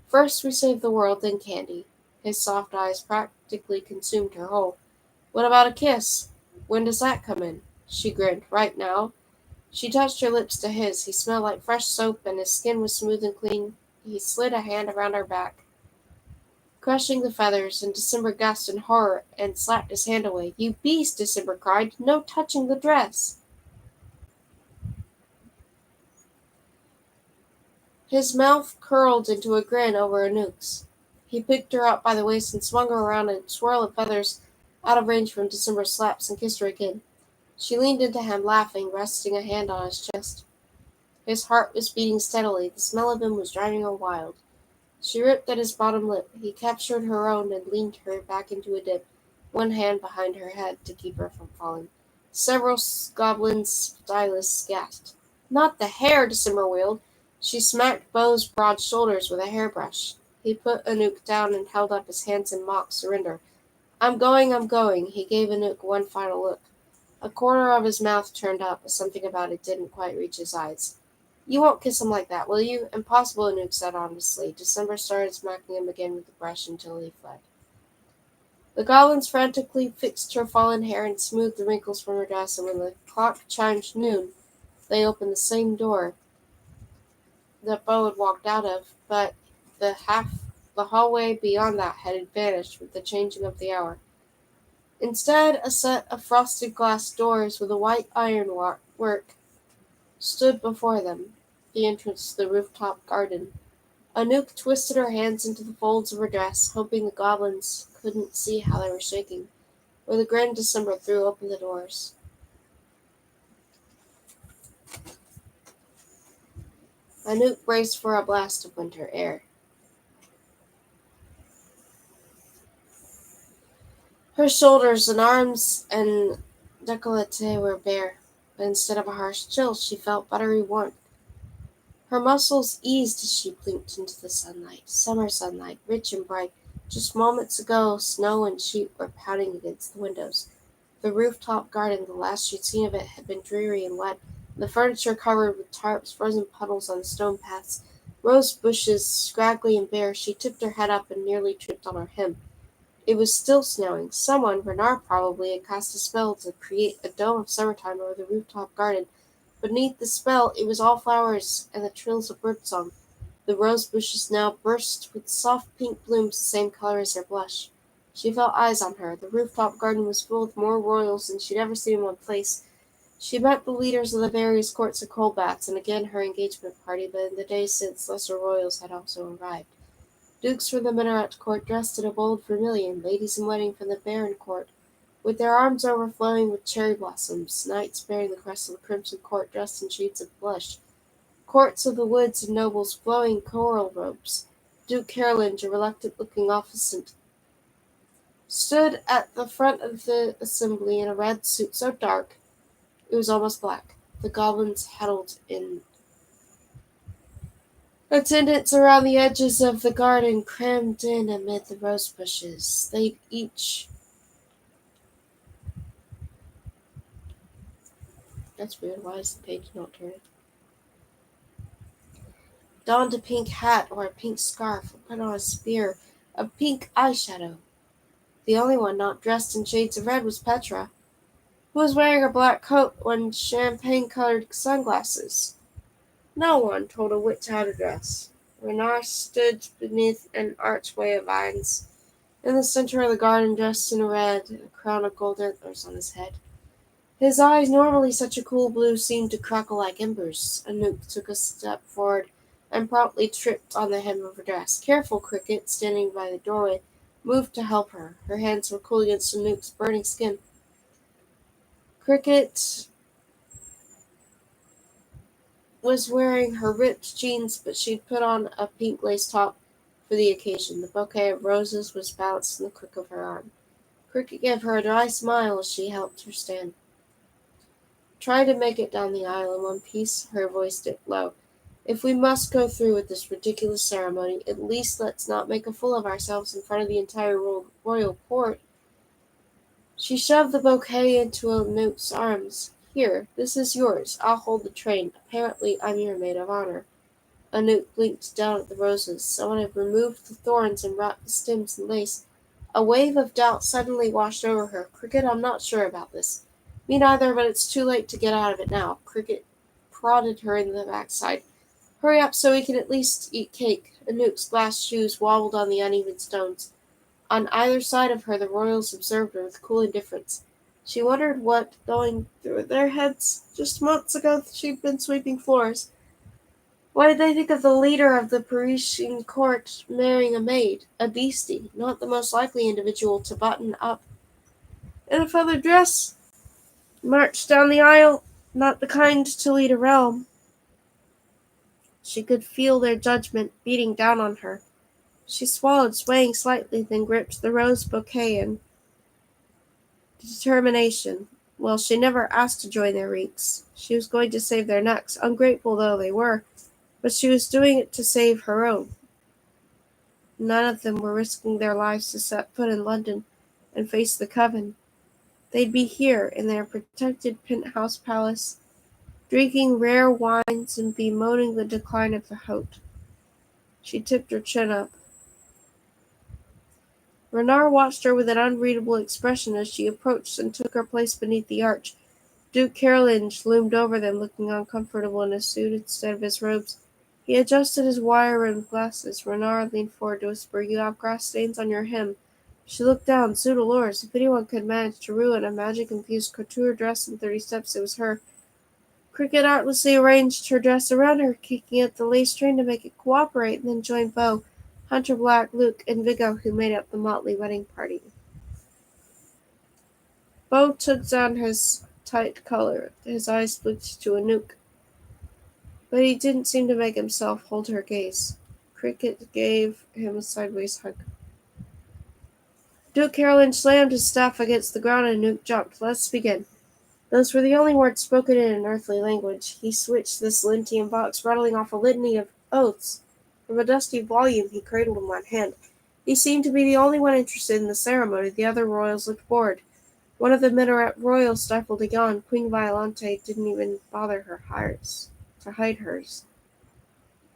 "First we save the world, then candy." His soft eyes practically consumed her whole. "What about a kiss? When does that come in?" She grinned. "Right now." She touched her lips to his. He smelled like fresh soap, and his skin was smooth and clean. He slid a hand around her back, crushing the feathers, and December gasped in horror and slapped his hand away. "You beast!" December cried. "No touching the dress!" His mouth curled into a grin over Anouk's. He picked her up by the waist and swung her around in a swirl of feathers out of range from December's slaps and kissed her again. She leaned into him, laughing, resting a hand on his chest. His heart was beating steadily. The smell of him was driving her wild. She ripped at his bottom lip. He captured her own and leaned her back into a dip, one hand behind her head to keep her from falling. Several goblin stylists gasped. "Not the hair!" December wailed. She smacked Beau's broad shoulders with a hairbrush. He put Anouk down and held up his hands in mock surrender. "I'm going, I'm going." He gave Anouk one final look. A corner of his mouth turned up, but something about it didn't quite reach his eyes. "You won't kiss him like that, will you?" "Impossible," Anouk said honestly. December started smacking him again with the brush until he fled. The goblins frantically fixed her fallen hair and smoothed the wrinkles from her dress, and when the clock chimed noon, they opened the same door that Beau had walked out of, but the hallway beyond that had vanished with the changing of the hour. Instead, a set of frosted glass doors with a white ironwork stood before them, the entrance to the rooftop garden. Anouk twisted her hands into the folds of her dress, hoping the goblins couldn't see how they were shaking. With a grin, December threw open the doors. Anouk braced for a blast of winter air. Her shoulders and arms and décolleté were bare, but instead of a harsh chill, she felt buttery warmth. Her muscles eased as she blinked into the sunlight, summer sunlight, rich and bright. Just moments ago, snow and sheep were pounding against the windows. The rooftop garden, the last she'd seen of it, had been dreary and wet, the furniture covered with tarps, frozen puddles on the stone paths, rose bushes scraggly and bare. She tipped her head up and nearly tripped on her hem. It was still snowing. Someone, Bernard probably, had cast a spell to create a dome of summertime over the rooftop garden. Beneath the spell, it was all flowers and the trills of birdsong. The rose bushes now burst with soft pink blooms the same color as her blush. She felt eyes on her. The rooftop garden was full of more royals than she'd ever seen in one place. She met the leaders of the various courts of Coldbaths and again her engagement party, but in the days since lesser royals had also arrived. Dukes from the Minaret court dressed in a bold vermilion, ladies in waiting from the Baron court, with their arms overflowing with cherry blossoms, knights bearing the crest of the crimson court dressed in shades of blush, courts of the woods and nobles flowing coral robes. Duke Carolinge, a reluctant-looking officiant, stood at the front of the assembly in a red suit so dark it was almost black. The goblins huddled in attendants around the edges of the garden, crammed in amid the rose bushes. They each... That's weird. Why is the page not turning? Donned a pink hat or a pink scarf, or put on a spear of pink eyeshadow. The only one not dressed in shades of red was Petra, who was wearing a black coat and champagne-colored sunglasses. No one told a witch how to dress. Renard stood beneath an archway of vines, in the center of the garden, dressed in red, a crown of gold antlers on his head. His eyes, normally such a cool blue, seemed to crackle like embers. Anouk took a step forward and promptly tripped on the hem of her dress. Careful, Cricket, standing by the doorway, moved to help her. Her hands were cool against Anouk's burning skin. Cricket was wearing her ripped jeans, but she'd put on a pink lace top for the occasion. The bouquet of roses was balanced in the crook of her arm. Cricket gave her a dry smile as she helped her stand. Try to make it down the aisle in one piece, her voice dipped low. If we must go through with this ridiculous ceremony, at least let's not make a fool of ourselves in front of the entire royal court. She shoved the bouquet into Anouk's arms. Here, this is yours. I'll hold the train. Apparently, I'm your maid of honor. Anouk blinked down at the roses. Someone had removed the thorns and wrapped the stems in lace. A wave of doubt suddenly washed over her. Cricket, I'm not sure about this. Me neither, but it's too late to get out of it now. Cricket prodded her in the backside. Hurry up so we can at least eat cake. Anouk's glass shoes wobbled on the uneven stones. On either side of her the royals observed her with cool indifference. She wondered what going through their heads. Just months ago she'd been sweeping floors. What did they think of the leader of the Parisian court marrying a maid, a beastie, not the most likely individual to button up in a feather dress, march down the aisle, not the kind to lead a realm? She could feel their judgment beating down on her. She swallowed, swaying slightly, then gripped the rose bouquet in determination. Well, she never asked to join their wreaths. She was going to save their necks, ungrateful though they were, but she was doing it to save her own. None of them were risking their lives to set foot in London and face the coven. They'd be here, in their protected penthouse palace, drinking rare wines and bemoaning the decline of the Haute. She tipped her chin up. Renard watched her with an unreadable expression as she approached and took her place beneath the arch. Duke Carolinge loomed over them, looking uncomfortable in his suit instead of his robes. He adjusted his wire-rimmed glasses. Renard leaned forward to whisper, "You have grass stains on your hem." She looked down. Zoodalors, if anyone could manage to ruin a magic-infused couture dress in 30 steps, it was her. Cricket artlessly arranged her dress around her, kicking at the lace train to make it cooperate, and then joined Beau, Hunter Black, Luke, and Vigo, who made up the motley wedding party. Beau took down his tight collar. His eyes flicked to Anouk, but he didn't seem to make himself hold her gaze. Cricket gave him a sideways hug. Duke Carolinge slammed his staff against the ground and Anouk jumped. "Let's begin." Those were the only words spoken in an earthly language. He switched the Silentian box, rattling off a litany of oaths from a dusty volume he cradled in one hand. He seemed to be the only one interested in the ceremony. The other royals looked bored. One of the Minaret royals stifled a yawn. Queen Violante didn't even bother to hide hers.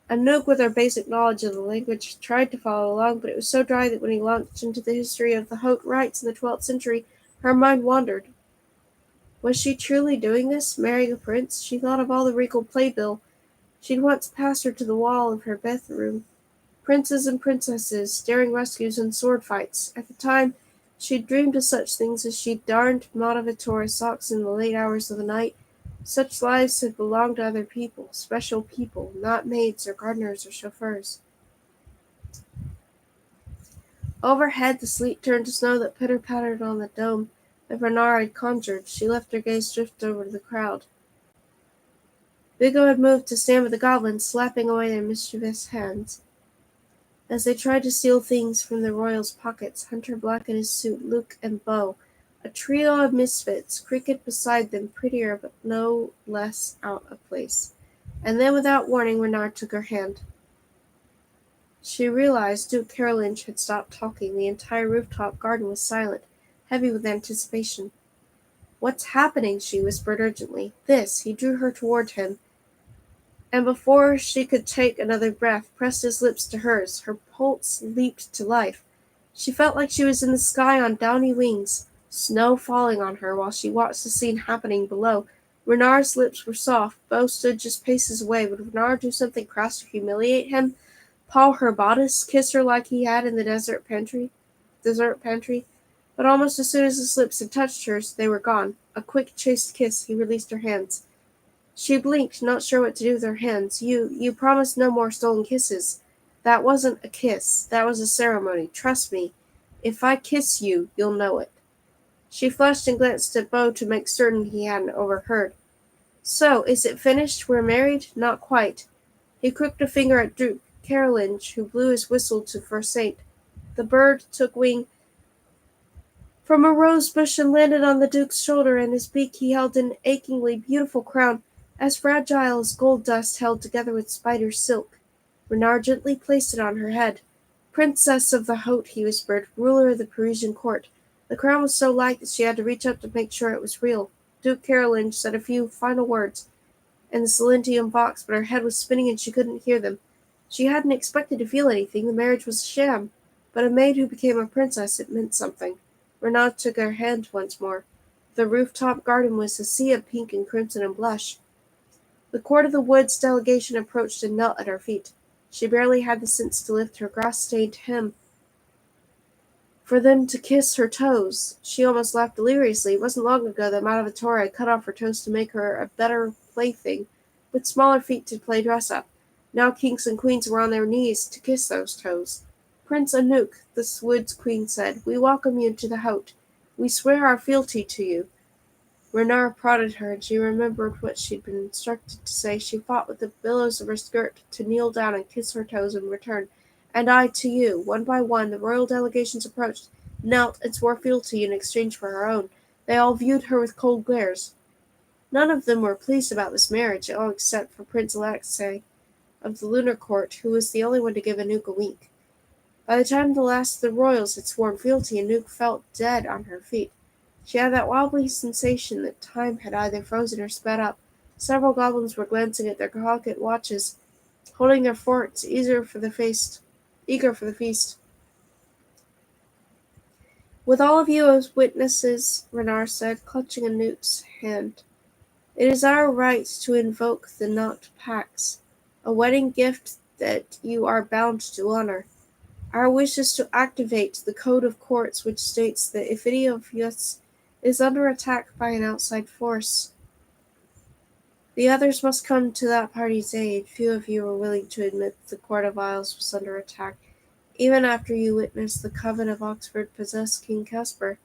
Anouk, with her basic knowledge of the language, tried to follow along, but it was so dry that when he launched into the history of the Haute rites in the 12th century, her mind wandered. Was she truly doing this, marrying a prince? She thought of all the regal playbill she'd once passed her to the wall of her bedroom. Princes and princesses, daring rescues and sword fights. At the time, she'd dreamed of such things as she darned Montevitore's socks in the late hours of the night, Such lives had belonged to other people, special people, not maids or gardeners or chauffeurs. Overhead, the sleet turned to snow that pitter-pattered on the dome that Bernard had conjured. She left her gaze drift over to the crowd. Vigo had moved to stand with the goblins, slapping away their mischievous hands. As they tried to steal things from the royals' pockets, Hunter Black in his suit, Luke and Beau, a trio of misfits, Cricket beside them, prettier but no less out of place. And then, without warning, Renard took her hand. She realized Duke Carolinge had stopped talking. The entire rooftop garden was silent, heavy with anticipation. "What's happening?" she whispered urgently. "This." He drew her toward him, and before she could take another breath, pressed his lips to hers. Her pulse leaped to life. She felt like she was in the sky on downy wings, snow falling on her while she watched the scene happening below. Renard's lips were soft. Beau stood just paces away. Would Renard do something crass to humiliate him? Paul her bodice, kiss her like he had in the dessert pantry. But almost as soon as his lips had touched hers, they were gone. A quick, chaste kiss, he released her hands. She blinked, not sure what to do with her hands. You promised no more stolen kisses." "That wasn't a kiss. That was a ceremony. Trust me. If I kiss you, you'll know it." She flushed and glanced at Beau to make certain he hadn't overheard. "So, is it finished? We're married?" "Not quite." He crooked a finger at Duke Carolinge, who blew his whistle to first saint. The bird took wing from a rose bush and landed on the Duke's shoulder. In his beak he held an achingly beautiful crown, as fragile as gold dust held together with spider's silk. Renard gently placed it on her head. "Princess of the Haute," he whispered, "ruler of the Parisian court." The crown was so light that she had to reach up to make sure it was real. Duke Carolinge said a few final words in the Silentium Vox, but her head was spinning and she couldn't hear them. She hadn't expected to feel anything. The marriage was a sham. But a maid who became a princess, it meant something. Renard took her hand once more. The rooftop garden was a sea of pink and crimson and blush. The Court of the Woods delegation approached and knelt at her feet. She barely had the sense to lift her grass-stained hem for them to kiss her toes. She almost laughed deliriously. It wasn't long ago that Madavatore had cut off her toes to make her a better plaything, with smaller feet to play dress-up. Now kings and queens were on their knees to kiss those toes. "Prince Anouk," the Woods Queen said, "we welcome you to the Haute. We swear our fealty to you." Renard prodded her, and she remembered what she'd been instructed to say. She fought with the billows of her skirt to kneel down and kiss her toes in return. "And I to you." One by one, the royal delegations approached, knelt, and swore fealty in exchange for her own. They all viewed her with cold glares. None of them were pleased about this marriage, all except for Prince Alexei of the Lunar Court, who was the only one to give Anouk a wink. By the time the last of the royals had sworn fealty, Anouk felt dead on her feet. She had that wobbly sensation that time had either frozen or sped up. Several goblins were glancing at their pocket watches, holding their forks, eager for the feast. "With all of you as witnesses," Renard said, clutching Anouk's hand, "it is our right to invoke the Nacht Pax, a wedding gift that you are bound to honor. Our wish is to activate the Code of Courts, which states that if any of us is under attack by an outside force, the others must come to that party's aid. Few of you are willing to admit the Court of Isles was under attack, even after you witnessed the Coven of Oxford possess King Caspar.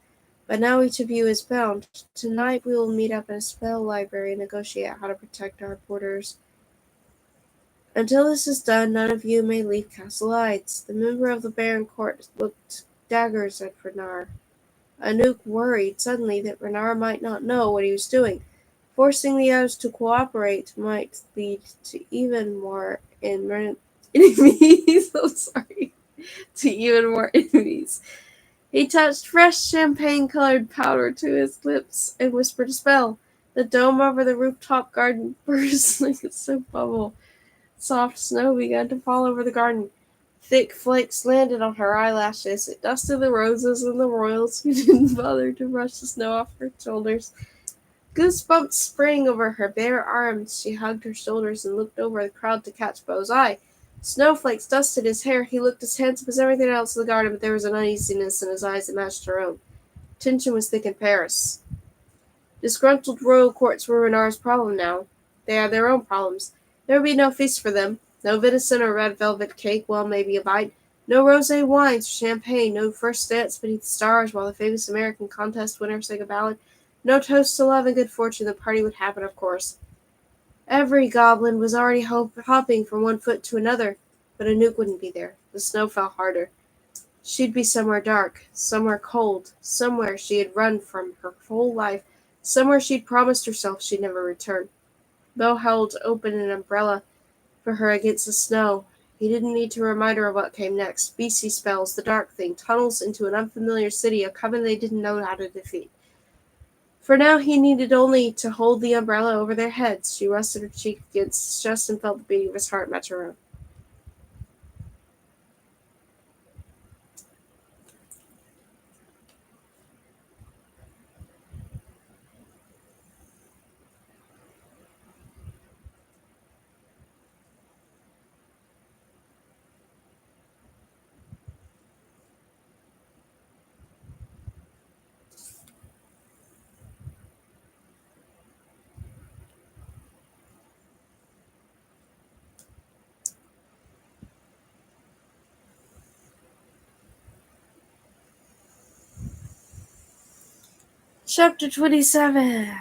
But now each of you is bound. Tonight we will meet up in a spell library and negotiate how to protect our borders. Until this is done, none of you may leave Castle Heights." The member of the Baron Court looked daggers at Renard. Anouk worried suddenly that Renard might not know what he was doing. Forcing the others to cooperate might lead to even more enemies. I'm sorry. To even more enemies. He touched fresh champagne-colored powder to his lips and whispered a spell. The dome over the rooftop garden burst like a soap bubble. Soft snow began to fall over the garden. Thick flakes landed on her eyelashes. It dusted the roses and the royals, who didn't bother to brush the snow off her shoulders. Goosebumps sprang over her bare arms. She hugged her shoulders and looked over the crowd to catch Beau's eye. Snowflakes dusted his hair. He looked as handsome as everything else in the garden, but there was an uneasiness in his eyes that matched her own. Tension was thick in Paris. Disgruntled royal courts were Renard's problem now. They had their own problems. There would be no feast for them. No venison or red velvet cake, well, maybe a bite. No rosé wines or champagne. No first dance beneath the stars while the famous American contest winner sang a ballad. No toast to love and good fortune. The party would happen, of course. Every goblin was already hopping from one foot to another, but Anouk wouldn't be there. The snow fell harder. She'd be somewhere dark, somewhere cold, somewhere she had run from her whole life, somewhere she'd promised herself she'd never return. Beau held open an umbrella for her against the snow. He didn't need to remind her of what came next. Beastie spells, the dark thing, tunnels into an unfamiliar city, a coven they didn't know how to defeat. For now he needed only to hold the umbrella over their heads. She rested her cheek against his chest and felt the beating of his heart match her own. Chapter 27.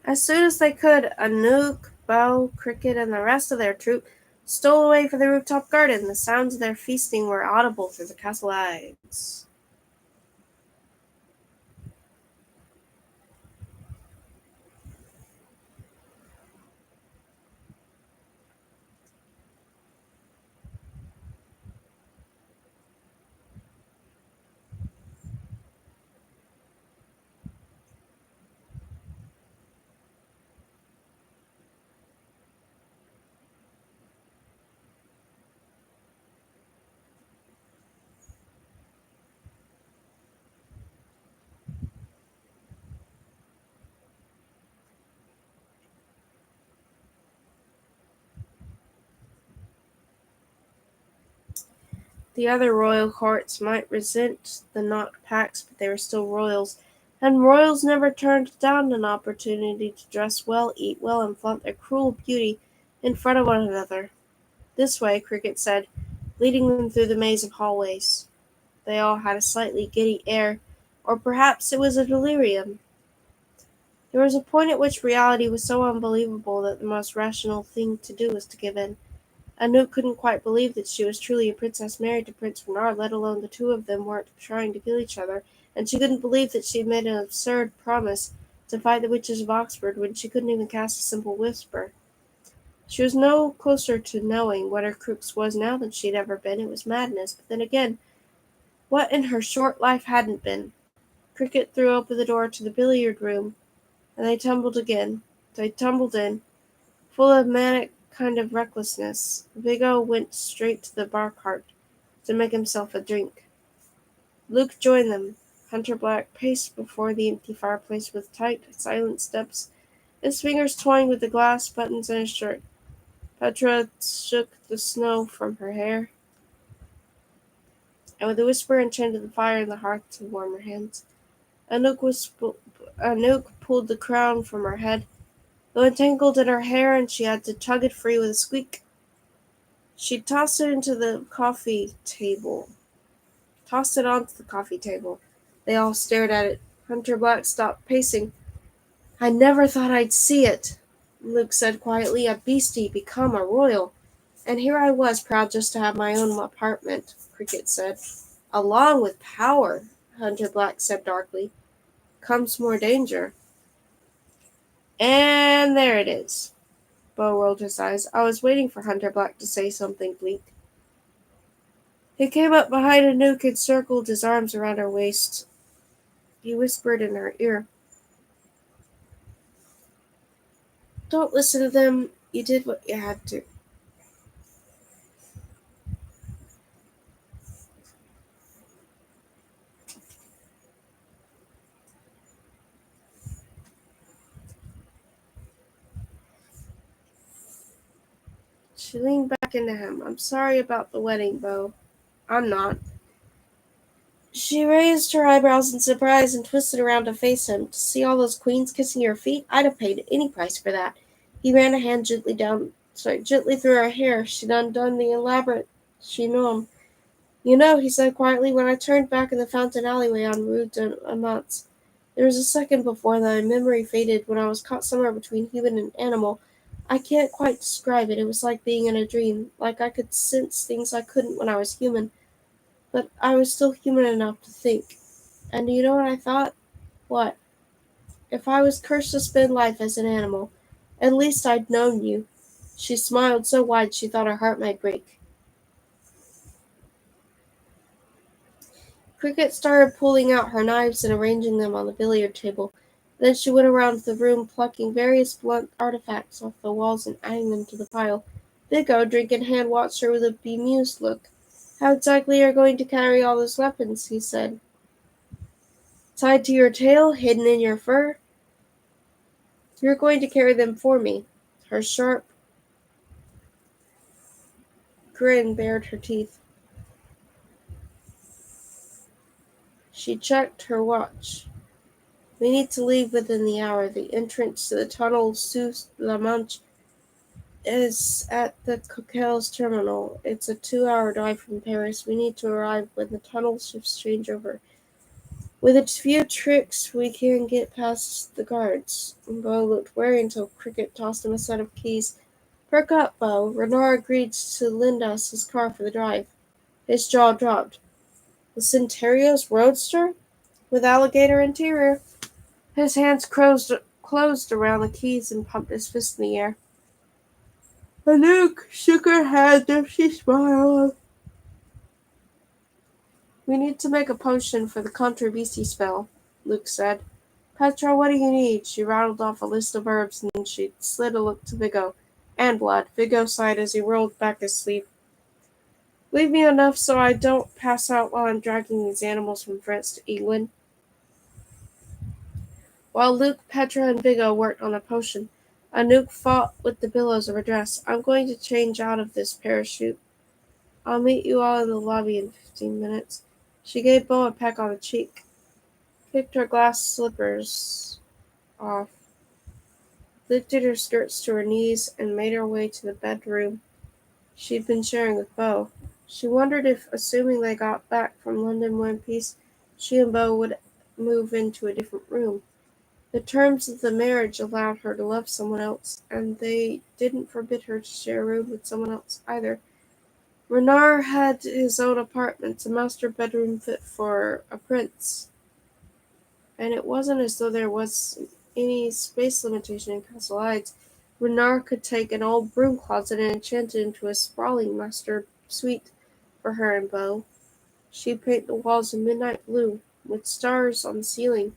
As soon as they could, Anouk, Beau, Cricket, and the rest of their troop stole away for the rooftop garden. The sounds of their feasting were audible through the castle lags. The other royal courts might resent the knocked packs, but they were still royals, and royals never turned down an opportunity to dress well, eat well, and flaunt their cruel beauty in front of one another. This way, Cricket said, leading them through the maze of hallways. They all had a slightly giddy air, or perhaps it was a delirium. There was a point at which reality was so unbelievable that the most rational thing to do was to give in. Anouk couldn't quite believe that she was truly a princess married to Prince Bernard, let alone the two of them weren't trying to kill each other, and she couldn't believe that she had made an absurd promise to fight the witches of Oxford when she couldn't even cast a simple whisper. She was no closer to knowing what her crux was now than she had ever been. It was madness, but then again, what in her short life hadn't been? Cricket threw open the door to the billiard room, and they tumbled again. They tumbled in, full of manic kind of recklessness. Vigo went straight to the bar cart to make himself a drink. Luke joined them. Hunter Black paced before the empty fireplace with tight, silent steps, his fingers toying with the glass buttons in his shirt. Petra shook the snow from her hair, and with a whisper enchanted the fire in the hearth to warm her hands. Anouk pulled the crown from her head, though entangled in her hair, and she had to tug it free with a squeak. She tossed it onto the coffee table. They all stared at it. Hunter Black stopped pacing. I never thought I'd see it, Luke said quietly. A beastie become a royal. And here I was, proud just to have my own apartment, Cricket said. Along with power, Hunter Black said darkly, comes more danger. And there it is. Beau rolled his eyes. I was waiting for Hunter Black to say something bleak. He came up behind Anouk and circled his arms around her waist. He whispered in her ear, don't listen to them. You did what you had to. She leaned back into him. I'm sorry about the wedding, Beau. I'm not. She raised her eyebrows in surprise and twisted around to face him. To see all those queens kissing your feet, I'd have paid any price for that. He ran a hand gently through her hair. She'd undone the elaborate chignon. You know, he said quietly when I turned back in the fountain alleyway on Rue de Amatz. There was a second before the memory faded when I was caught somewhere between human and animal. I can't quite describe it. It was like being in a dream, like I could sense things I couldn't when I was human, but I was still human enough to think. And do you know what I thought? What? If I was cursed to spend life as an animal, at least I'd known you. She smiled so wide she thought her heart might break. Cricket started pulling out her knives and arranging them on the billiard table. Then she went around the room plucking various blunt artifacts off the walls and adding them to the pile. Vigo, drink in hand, watched her with a bemused look. How exactly are you going to carry all those weapons? He said. Tied to your tail, hidden in your fur? You're going to carry them for me. Her sharp grin bared her teeth. She checked her watch. We need to leave within the hour. The entrance to the tunnel Sous la Manche is at the Coquelles terminal. It's a 2-hour drive from Paris. We need to arrive when the tunnel shifts change over. With a few tricks, we can get past the guards. Beau looked wary until Cricket tossed him a set of keys. Perk up, Beau. Renard agreed to lend us his car for the drive. His jaw dropped. The Centurio's Roadster? With alligator interior. His hands closed around the keys and pumped his fist in the air. Anouk shook her head as she smiled. We need to make a potion for the contra-beastie spell, Luke said. Petra, what do you need? She rattled off a list of herbs, and then she slid a look to Vigo. And blood. Vigo sighed as he rolled back his sleeve. Leave me enough so I don't pass out while I'm dragging these animals from France to England. While Luke, Petra, and Vigo worked on a potion, Anouk fought with the billows of her dress. I'm going to change out of this parachute. I'll meet you all in the lobby in 15 minutes. She gave Beau a peck on the cheek, kicked her glass slippers off, lifted her skirts to her knees, and made her way to the bedroom she'd been sharing with Beau. She wondered if, assuming they got back from London one piece, she and Beau would move into a different room. The terms of the marriage allowed her to love someone else, and they didn't forbid her to share a room with someone else either. Renard had his own apartment, a master bedroom fit for a prince, and it wasn't as though there was any space limitation in Castle Heights. Renard could take an old broom closet and enchant it into a sprawling master suite for her and Beau. She'd paint the walls a midnight blue, with stars on the ceiling,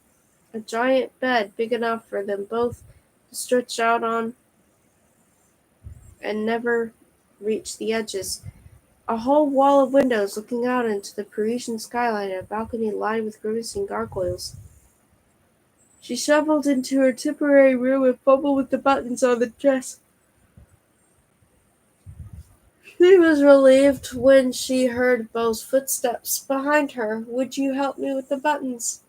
a giant bed big enough for them both to stretch out on and never reach the edges. A whole wall of windows looking out into the Parisian skyline and a balcony lined with grimacing gargoyles. She shuffled into her temporary room and fumbled with the buttons on the dress. She was relieved when she heard Beau's footsteps behind her. Would you help me with the buttons?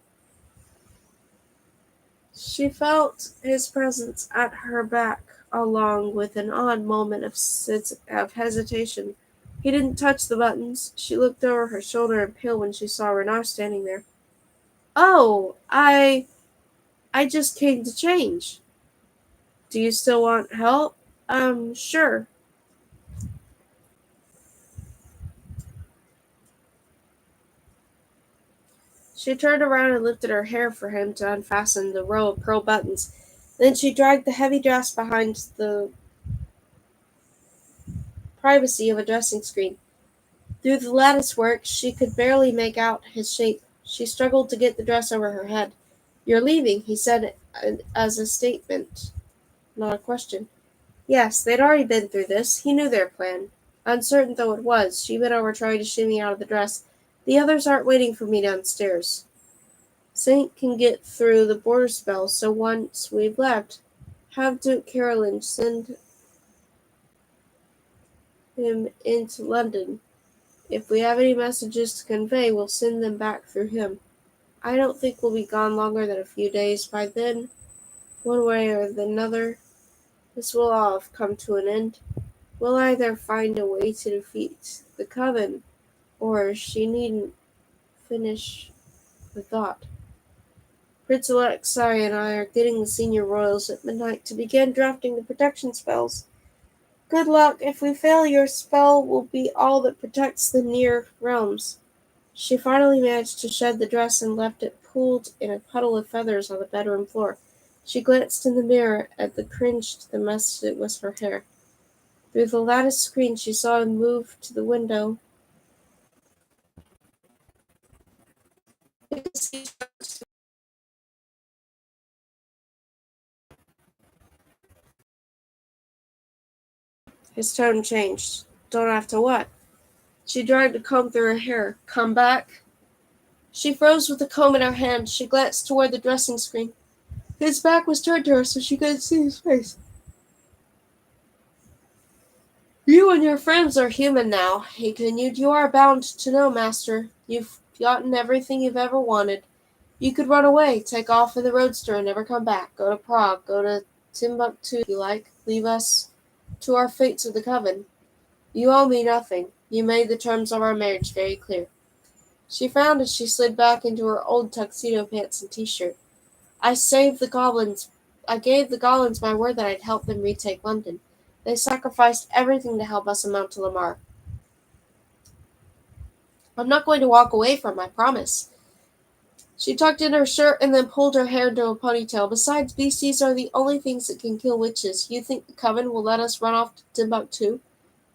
She felt his presence at her back, along with an odd moment of hesitation. He didn't touch the buttons. She looked over her shoulder and paled when she saw Renard standing there. Oh, I just came to change. Do you still want help? Sure. She turned around and lifted her hair for him to unfasten the row of pearl buttons. Then she dragged the heavy dress behind the privacy of a dressing screen. Through the lattice work, she could barely make out his shape. She struggled to get the dress over her head. You're leaving, he said as a statement, not a question. Yes, they'd already been through this. He knew their plan. Uncertain though it was, she bent over trying to shimmy out of the dress. The others aren't waiting for me downstairs. Saint can get through the border spell, so once we've left, have Duke Caroline send him into London. If we have any messages to convey, we'll send them back through him. I don't think we'll be gone longer than a few days. By then, one way or another, this will all have come to an end. We'll either find a way to defeat the Coven, or she needn't finish the thought. Prince Alexei and I are getting the senior royals at midnight to begin drafting the protection spells. Good luck. If we fail, your spell will be all that protects the near realms. She finally managed to shed the dress and left it pooled in a puddle of feathers on the bedroom floor. She glanced in the mirror at the cringed the mess it was her hair. Through the lattice screen she saw him move to the window. His tone changed. Don't have to what? She dragged a comb through her hair. Come back? She froze with the comb in her hand. She glanced toward the dressing screen. His back was turned to her so she couldn't see his face. You and your friends are human now, he continued. You are bound to know, Master. You've gotten everything you've ever wanted. You could run away, take off in the roadster and never come back. Go to Prague, go to Timbuktu if you like. Leave us to our fates with the Coven. You owe me nothing. You made the terms of our marriage very clear. She frowned as she slid back into her old tuxedo pants and t-shirt. I saved the goblins. I gave the goblins my word that I'd help them retake London. They sacrificed everything to help us amount to Lamar. I'm not going to walk away from my promise. She tucked in her shirt and then pulled her hair into a ponytail. Besides, beasties are the only things that can kill witches. You think the Coven will let us run off to Timbuktu?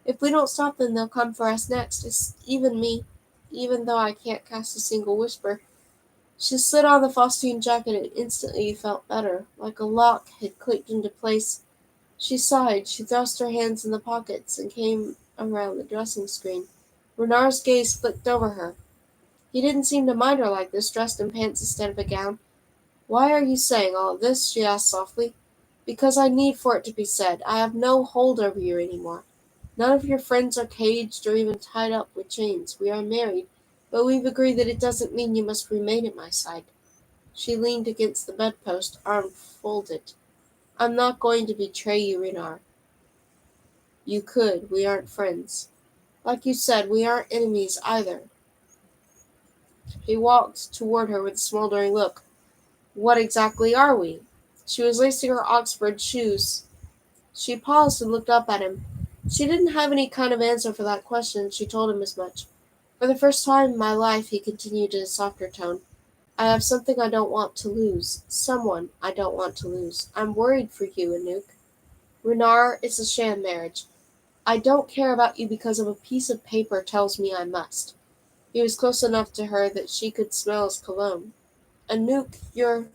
If we don't stop them, they'll come for us next. It's even me, even though I can't cast a single whisper. She slid on the fustian jacket and instantly felt better, like a lock had clicked into place. She sighed. She thrust her hands in the pockets and came around the dressing screen. Renard's gaze flicked over her. He didn't seem to mind her like this, dressed in pants instead of a gown. Why are you saying all of this? She asked softly. Because I need for it to be said. I have no hold over you anymore. None of your friends are caged or even tied up with chains. We are married, but we've agreed that it doesn't mean you must remain at my side. She leaned against the bedpost, arm folded. I'm not going to betray you, Renard. You could. We aren't friends. Like you said, we aren't enemies either. He walked toward her with a smoldering look. What exactly are we? She was lacing her Oxford shoes. She paused and looked up at him. She didn't have any kind of answer for that question, and she told him as much. For the first time in my life, he continued in a softer tone, I have something I don't want to lose. Someone I don't want to lose. I'm worried for you, Anouk. Renard, it's a sham marriage. I don't care about you because of a piece of paper tells me I must. He was close enough to her that she could smell his cologne. Anouk, you're...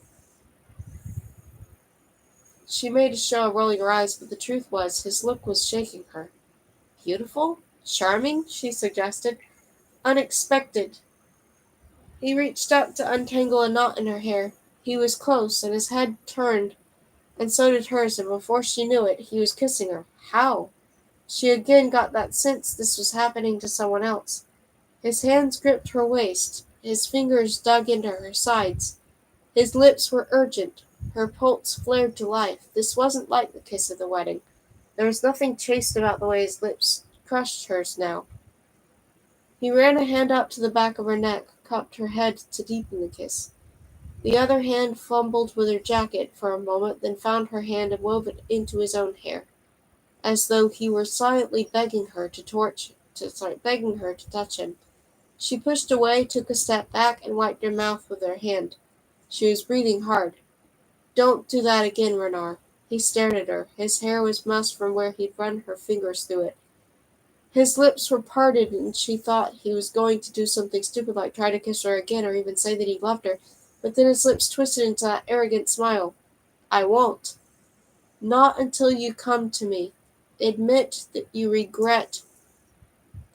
She made a show of rolling her eyes, but the truth was, his look was shaking her. Beautiful? Charming? She suggested. Unexpected. He reached up to untangle a knot in her hair. He was close, and his head turned, and so did hers, and before she knew it, he was kissing her. How? She again got that sense this was happening to someone else. His hands gripped her waist. His fingers dug into her sides. His lips were urgent. Her pulse flared to life. This wasn't like the kiss of the wedding. There was nothing chaste about the way his lips crushed hers now. He ran a hand up to the back of her neck, cupped her head to deepen the kiss. The other hand fumbled with her jacket for a moment, then found her hand and wove it into his own hair, as though he were silently begging her to touch him. She pushed away, took a step back, and wiped her mouth with her hand. She was breathing hard. Don't do that again, Renard. He stared at her. His hair was mussed from where he'd run her fingers through it. His lips were parted, and she thought he was going to do something stupid like try to kiss her again or even say that he loved her, but then his lips twisted into that arrogant smile. I won't. Not until you come to me. Admit that you regret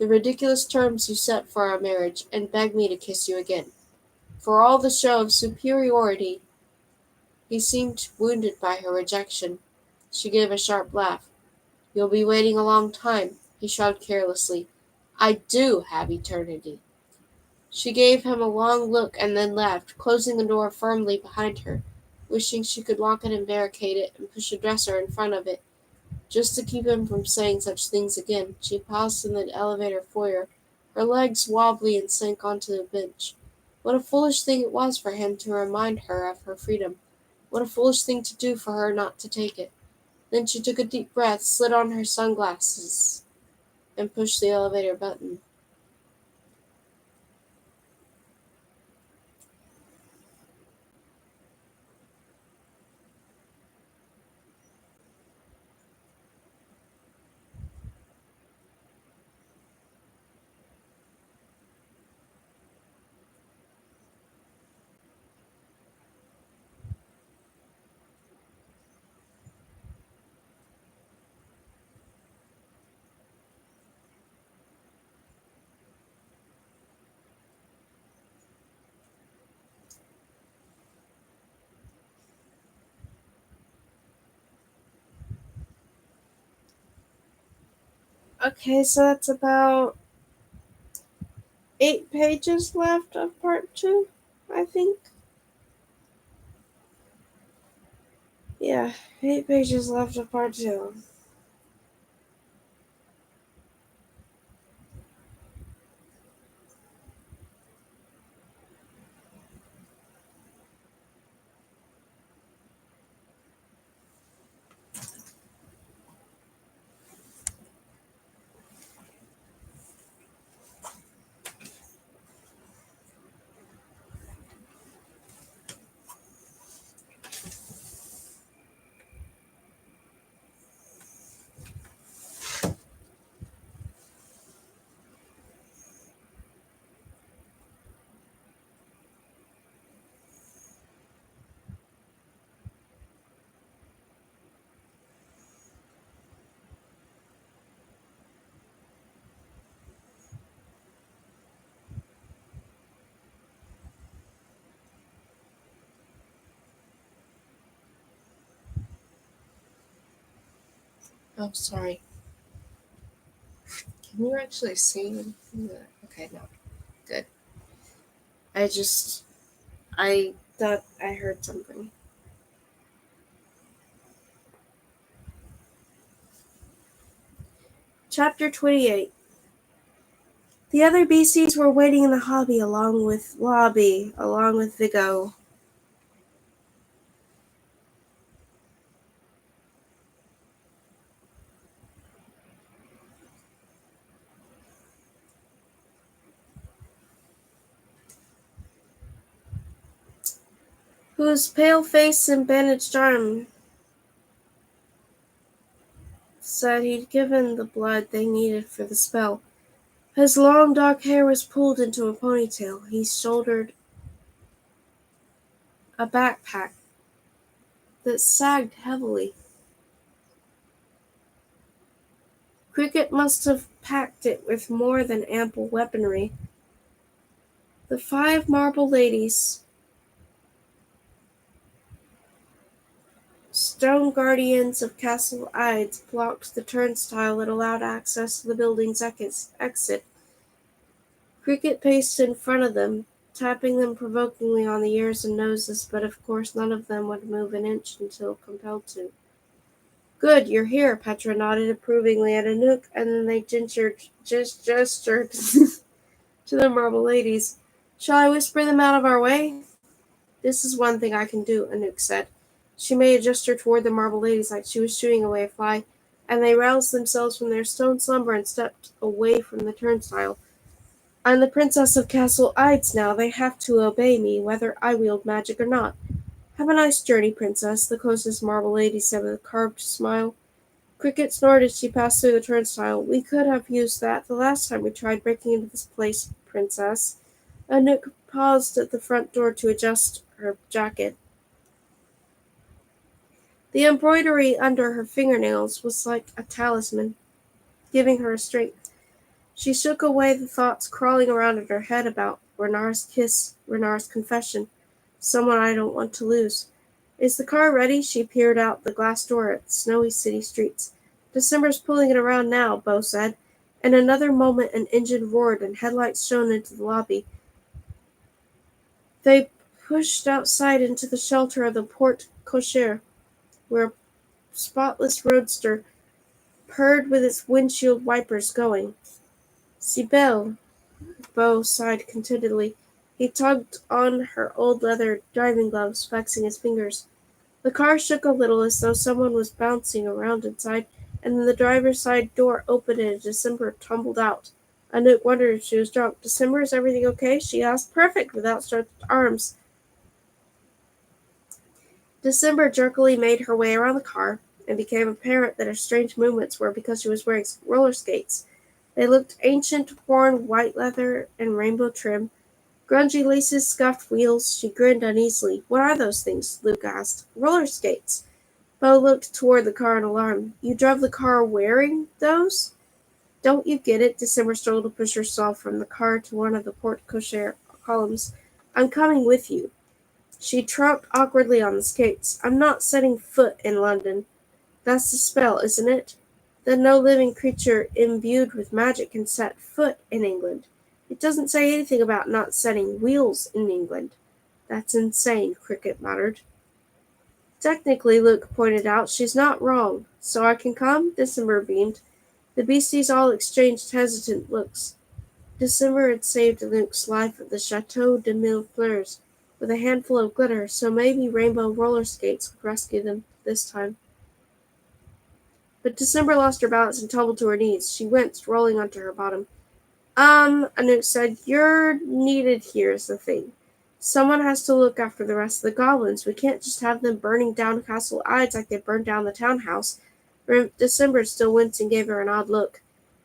the ridiculous terms you set for our marriage, and beg me to kiss you again. For all the show of superiority, he seemed wounded by her rejection. She gave a sharp laugh. You'll be waiting a long time, he shrugged carelessly. I do have eternity. She gave him a long look and then left, closing the door firmly behind her, wishing she could lock it and barricade it and push a dresser in front of it, just to keep him from saying such things again. She paused in the elevator foyer, her legs wobbly, and sank onto the bench. What a foolish thing it was for him to remind her of her freedom. What a foolish thing to do for her not to take it. Then she took a deep breath, slid on her sunglasses, and pushed the elevator button. Okay, so that's about 8 pages left of part 2, I think. Yeah, 8 pages left of part 2. Oh, sorry. Can you actually see? Okay, no. Good. I thought I heard something. Chapter 28. The other BCs were waiting in the lobby, along with Vigo. Whose pale face and bandaged arm said he'd given the blood they needed for the spell. His long dark hair was pulled into a ponytail. He shouldered a backpack that sagged heavily. Cricket must have packed it with more than ample weaponry. The 5 marble ladies, stone guardians of Castle Ides, blocked the turnstile that allowed access to the building's exit. Cricket paced in front of them, tapping them provokingly on the ears and noses, but of course none of them would move an inch until compelled to. Good, you're here, Petra nodded approvingly at Anouk, and then they gestured to the marble ladies. Shall I whisper them out of our way? This is one thing I can do, Anouk said. She made a gesture toward the marble ladies like she was shooing away a fly, and they roused themselves from their stone slumber and stepped away from the turnstile. I'm the princess of Castle Ides now. They have to obey me, whether I wield magic or not. Have a nice journey, princess, the closest marble lady said with a carved smile. Cricket snorted as she passed through the turnstile. We could have used that the last time we tried breaking into this place, princess. Anouk paused at the front door to adjust her jacket. The embroidery under her fingernails was like a talisman, giving her strength. She shook away the thoughts crawling around in her head about Renard's kiss, Renard's confession, someone I don't want to lose. Is the car ready? She peered out the glass door at the snowy city streets. December's pulling it around now, Bo said. In another moment an engine roared and headlights shone into the lobby. They pushed outside into the shelter of the porte cochere, where a spotless roadster purred with its windshield wipers going. "Cybele," Beau sighed contentedly. He tugged on her old leather driving gloves, flexing his fingers. The car shook a little as though someone was bouncing around inside, and then the driver's side door opened and December tumbled out. Anouk wondered if she was drunk. "December, is everything okay?" she asked. "Perfect," with outstretched arms. December jerkily made her way around the car, and became apparent that her strange movements were because she was wearing roller skates. They looked ancient, worn white leather and rainbow trim. Grungy laces, scuffed wheels. She grinned uneasily. "What are those things?" Luke asked. "Roller skates." Beau looked toward the car in alarm. "You drove the car wearing those?" "Don't you get it?" December struggled to push herself from the car to one of the porte cochere columns. "I'm coming with you." She tromped awkwardly on the skates. "I'm not setting foot in London." "That's the spell, isn't it? Then no living creature imbued with magic can set foot in England." "It doesn't say anything about not setting wheels in England." "That's insane," Cricket muttered. "Technically," Luke pointed out, "she's not wrong." "So I can come?" December beamed. The beasties all exchanged hesitant looks. December had saved Luke's life at the Chateau de Mille Fleurs with a handful of glitter, so maybe rainbow roller skates would rescue them this time. But December lost her balance and tumbled to her knees. She winced, rolling onto her bottom. Anouk said, "You're needed here is the thing. Someone has to look after the rest of the goblins. We can't just have them burning down Castle Ides like they burned down the townhouse." December, still wincing, gave her an odd look.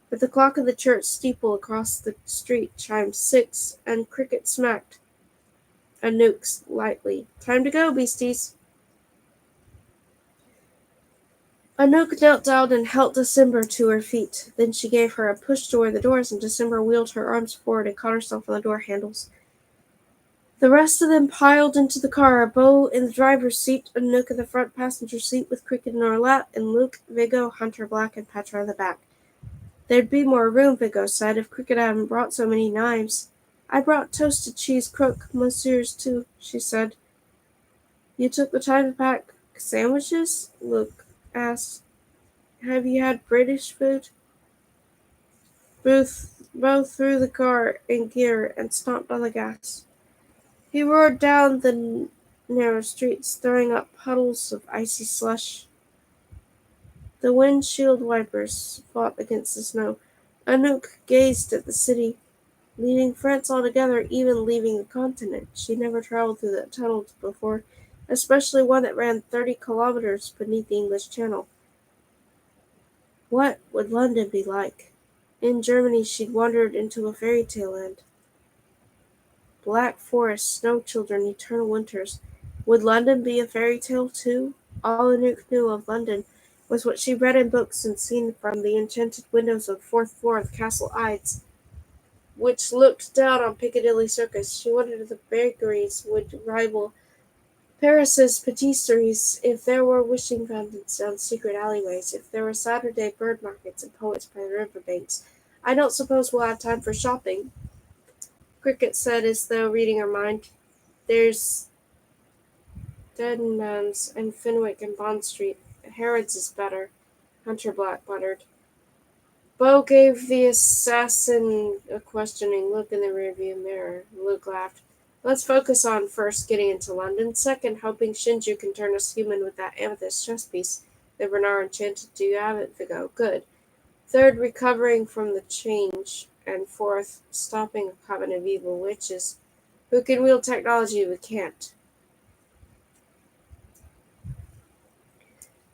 But the clock of the church steeple across the street chimed 6, and Cricket smacked Anouk lightly. "Time to go, beasties." Anouk knelt down and helped December to her feet. Then she gave her a push toward the doors, and December wheeled her arms forward and caught herself on the door handles. The rest of them piled into the car, Beau in the driver's seat, Anouk in the front passenger seat with Cricket in her lap, and Luke, Viggo, Hunter Black, and Petra in the back. "There'd be more room," Viggo said, "if Cricket hadn't brought so many knives." "I brought toasted cheese croque monsieurs too," she said. "You took the time to pack sandwiches?" Luke asked. "Have you had British food?" Beau threw the car in gear and stomped on the gas. He roared down the narrow streets, throwing up puddles of icy slush. The windshield wipers fought against the snow. Anouk gazed at the city, leaving France altogether, even leaving the continent. She'd never traveled through that tunnel before, especially one that ran 30 kilometers beneath the English Channel. What would London be like? In Germany she'd wandered into a fairy tale land. Black forests, snow children, eternal winters. Would London be a fairy tale too? All Anouk knew of London was what she read in books and seen from the enchanted windows of the fourth floor of Castle Ides, which looked down on Piccadilly Circus. She wondered if the bakeries would rival Paris's patisseries, if there were wishing fountains down secret alleyways, if there were Saturday bird markets and poets by the river banks. "I don't suppose we'll have time for shopping," Cricket said as though reading her mind. "There's Deadman's and Fenwick and Bond Street. Harrods is better," Hunter Black muttered. Beau gave the assassin a questioning look in the rearview mirror. Luke laughed. "Let's focus on first getting into London, second hoping Shinju can turn us human with that amethyst chess piece that Bernard enchanted. Do you have it, Viggo? Good. Third, recovering from the change, and fourth, stopping a coven of evil witches who can wield technology we can't."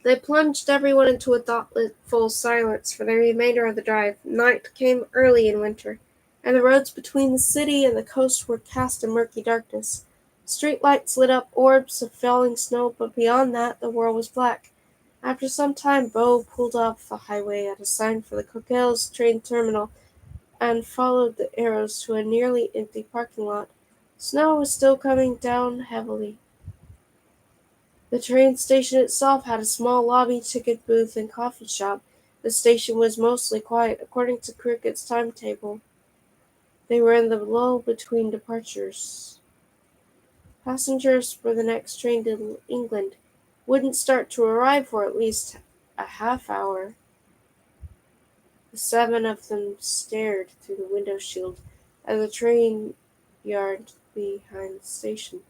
They plunged everyone into a thoughtful silence for the remainder of the drive. Night came early in winter, and the roads between the city and the coast were cast in murky darkness. Street lights lit up orbs of falling snow, but beyond that the world was black. After some time Beau pulled off the highway at a sign for the Coquelles train terminal and followed the arrows to a nearly empty parking lot. Snow was still coming down heavily. The train station itself had a small lobby, ticket booth, and coffee shop, The station was mostly quiet. According to Cricket's timetable, they were in the lull between departures. Passengers for the next train to England wouldn't start to arrive for at least a half hour. The seven of them stared through the window shield at the train yard behind the station.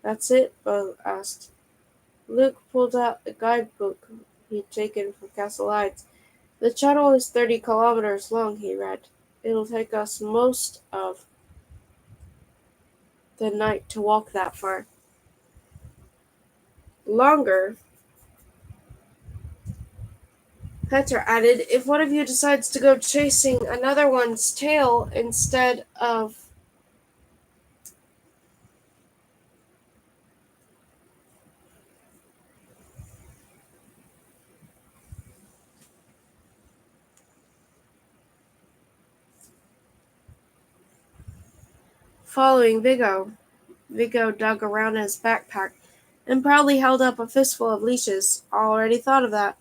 "That's it?" Bo asked. Luke pulled out the guidebook he'd taken from Castle Heights. "The channel is 30 kilometers long," he read. "It'll take us most of the night to walk that far." "Longer," Petra added, "if one of you decides to go chasing another one's tail instead of following Vigo." Vigo dug around in his backpack and proudly held up a fistful of leashes. "Already thought of that."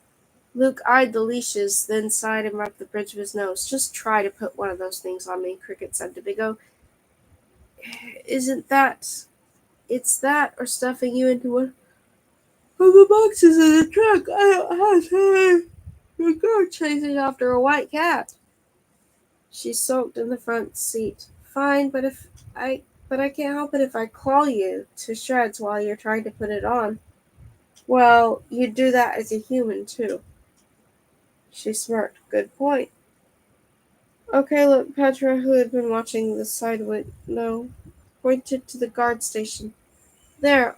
Luke eyed the leashes, then sighed and rubbed the bridge of his nose. "Just try to put one of those things on me," Cricket said to Vigo. "Isn't that... It's that, or stuffing you into one of the boxes in the truck. I don't have time. The girl chasing after a white cat." She sulked in the front seat. "Fine, but I can't help it if I claw you to shreds while you're trying to put it on." "Well, you'd do that as a human, too." She smirked. "Good point." "Okay, look," Petra, who had been watching the side window, pointed to the guard station. "There."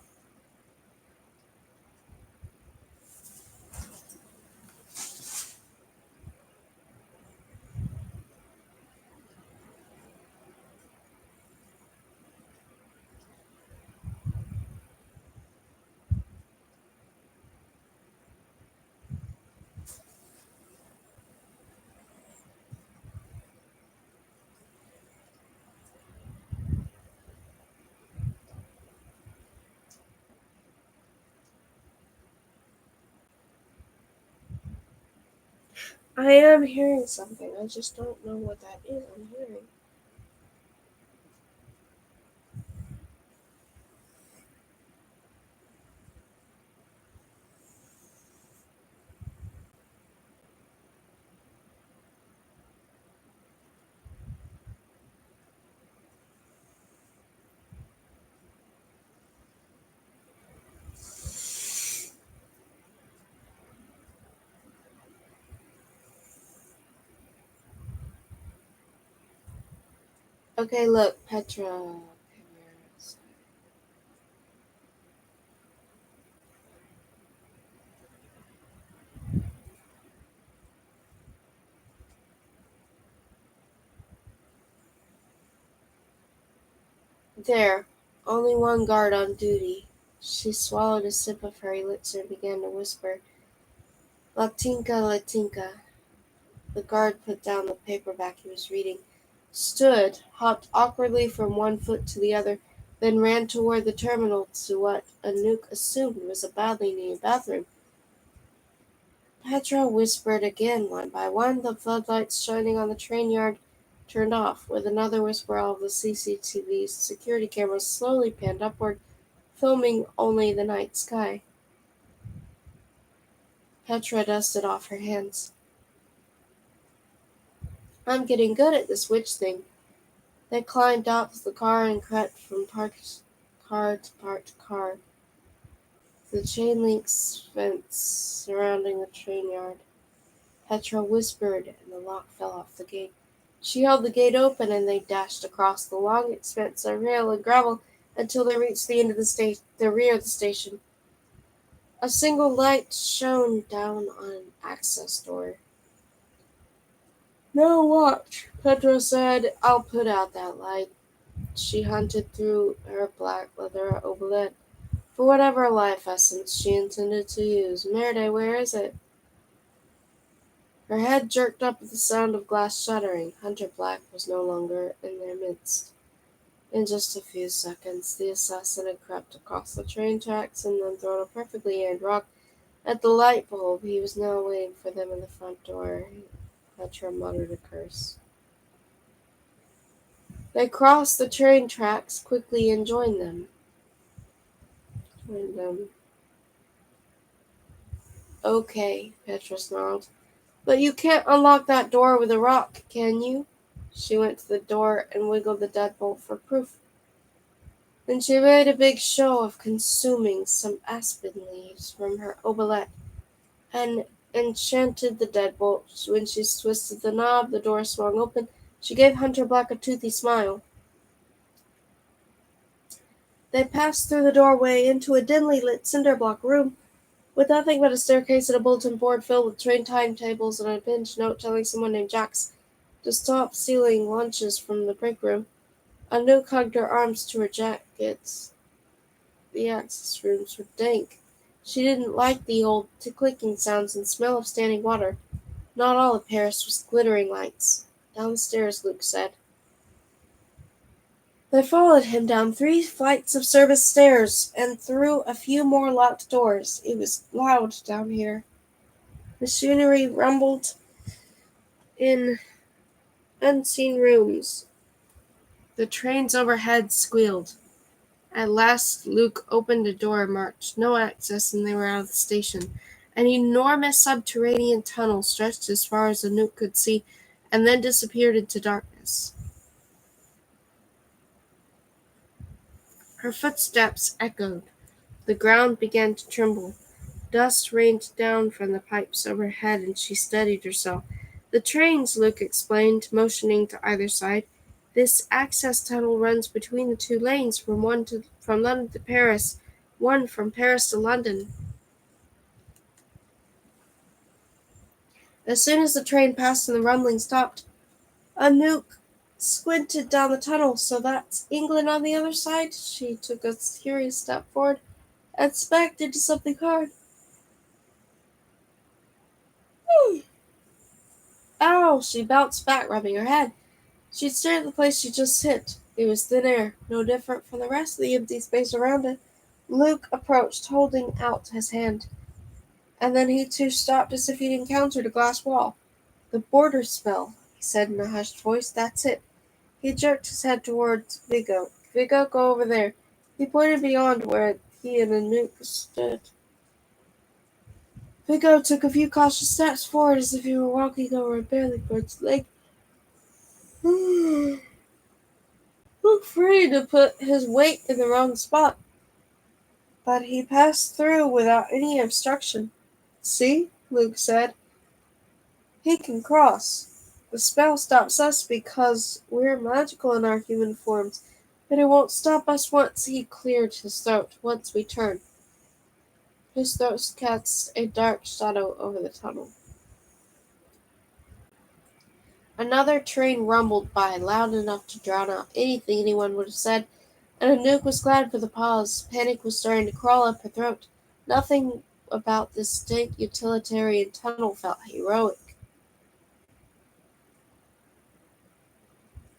"I am hearing something. I just don't know what that is I'm hearing." "Okay, look, Petra." "There. Only one guard on duty." She swallowed a sip of her elixir and began to whisper, "Latinka, Latinka." The guard put down the paperback he was reading, stood, hopped awkwardly from one foot to the other, then ran toward the terminal to what Anouk assumed was a badly needed bathroom. Petra whispered again. One by one, the floodlights shining on the train yard turned off. With another whisper, all of the CCTV security cameras slowly panned upward, filming only the night sky. Petra dusted off her hands. "I'm getting good at this witch thing." They climbed out of the car and crept from parked car to parked car. The chain link fence surrounding the train yard. Petra whispered, and the lock fell off the gate. She held the gate open, and they dashed across the long expanse of rail and gravel until they reached the end of the rear of the station. A single light shone down on an access door. "No watch," Petra said. "I'll put out that light." She hunted through her black leather obelet for whatever life essence she intended to use. "Merde, where is it?" Her head jerked up at the sound of glass shattering. Hunter Black was no longer in their midst. In just a few seconds, the assassin had crept across the train tracks and then thrown a perfectly aimed rock At the light bulb, he was now waiting for them in the front door. Petra muttered a curse. They crossed the train tracks quickly and joined them. Okay, Petra snarled. But you can't unlock that door with a rock, can you? She went to the door and wiggled the deadbolt for proof. Then she made a big show of consuming some aspen leaves from her omelette and enchanted the deadbolt. When she twisted the knob, the door swung open. She gave Hunter Black a toothy smile. They passed through the doorway into a dimly lit cinder-block room, with nothing but a staircase and a bulletin board filled with train timetables and a pinned note telling someone named Jax to stop stealing lunches from the break room. Anouk hugged her arms to her jackets. The access rooms were dank. She didn't like the old clicking sounds and smell of standing water. Not all of Paris was glittering lights. Down the stairs, Luke said. They followed him down 3 flights of service stairs and through a few more locked doors. It was loud down here. Machinery rumbled in unseen rooms. The trains overhead squealed. At last Luke opened a door marked "No Access" and they were out of the station. An enormous subterranean tunnel stretched as far as Anouk could see and then disappeared into darkness. Her footsteps echoed. The ground began to tremble. Dust rained down from the pipes overhead and she steadied herself. The trains, Luke explained, motioning to either side. This access tunnel runs between the 2 lanes, from London to Paris, one from Paris to London. As soon as the train passed and the rumbling stopped, Anouk squinted down the tunnel. So that's England on the other side? She took a curious step forward and smacked into something hard. Ow! She bounced back, rubbing her head. She stared at the place she just hit. It was thin air, no different from the rest of the empty space around it. Luke approached, holding out his hand, and then he too stopped as if he'd encountered a glass wall. The border spell, he said in a hushed voice. That's it. He jerked his head towards Vigo. Vigo, go over there. He pointed beyond where he and Anouk stood. Vigo took a few cautious steps forward as if he were walking over a barely bridged lake. Luke afraid to put his weight in the wrong spot, but he passed through without any obstruction. See, Luke said. He can cross. The spell stops us because we're magical in our human forms, but it won't stop us once he cleared his throat, once we turn. His throat cast a dark shadow over the tunnel. Another train rumbled by, loud enough to drown out anything anyone would have said, and Anouk was glad for the pause. Panic was starting to crawl up her throat. Nothing about this dank utilitarian tunnel felt heroic.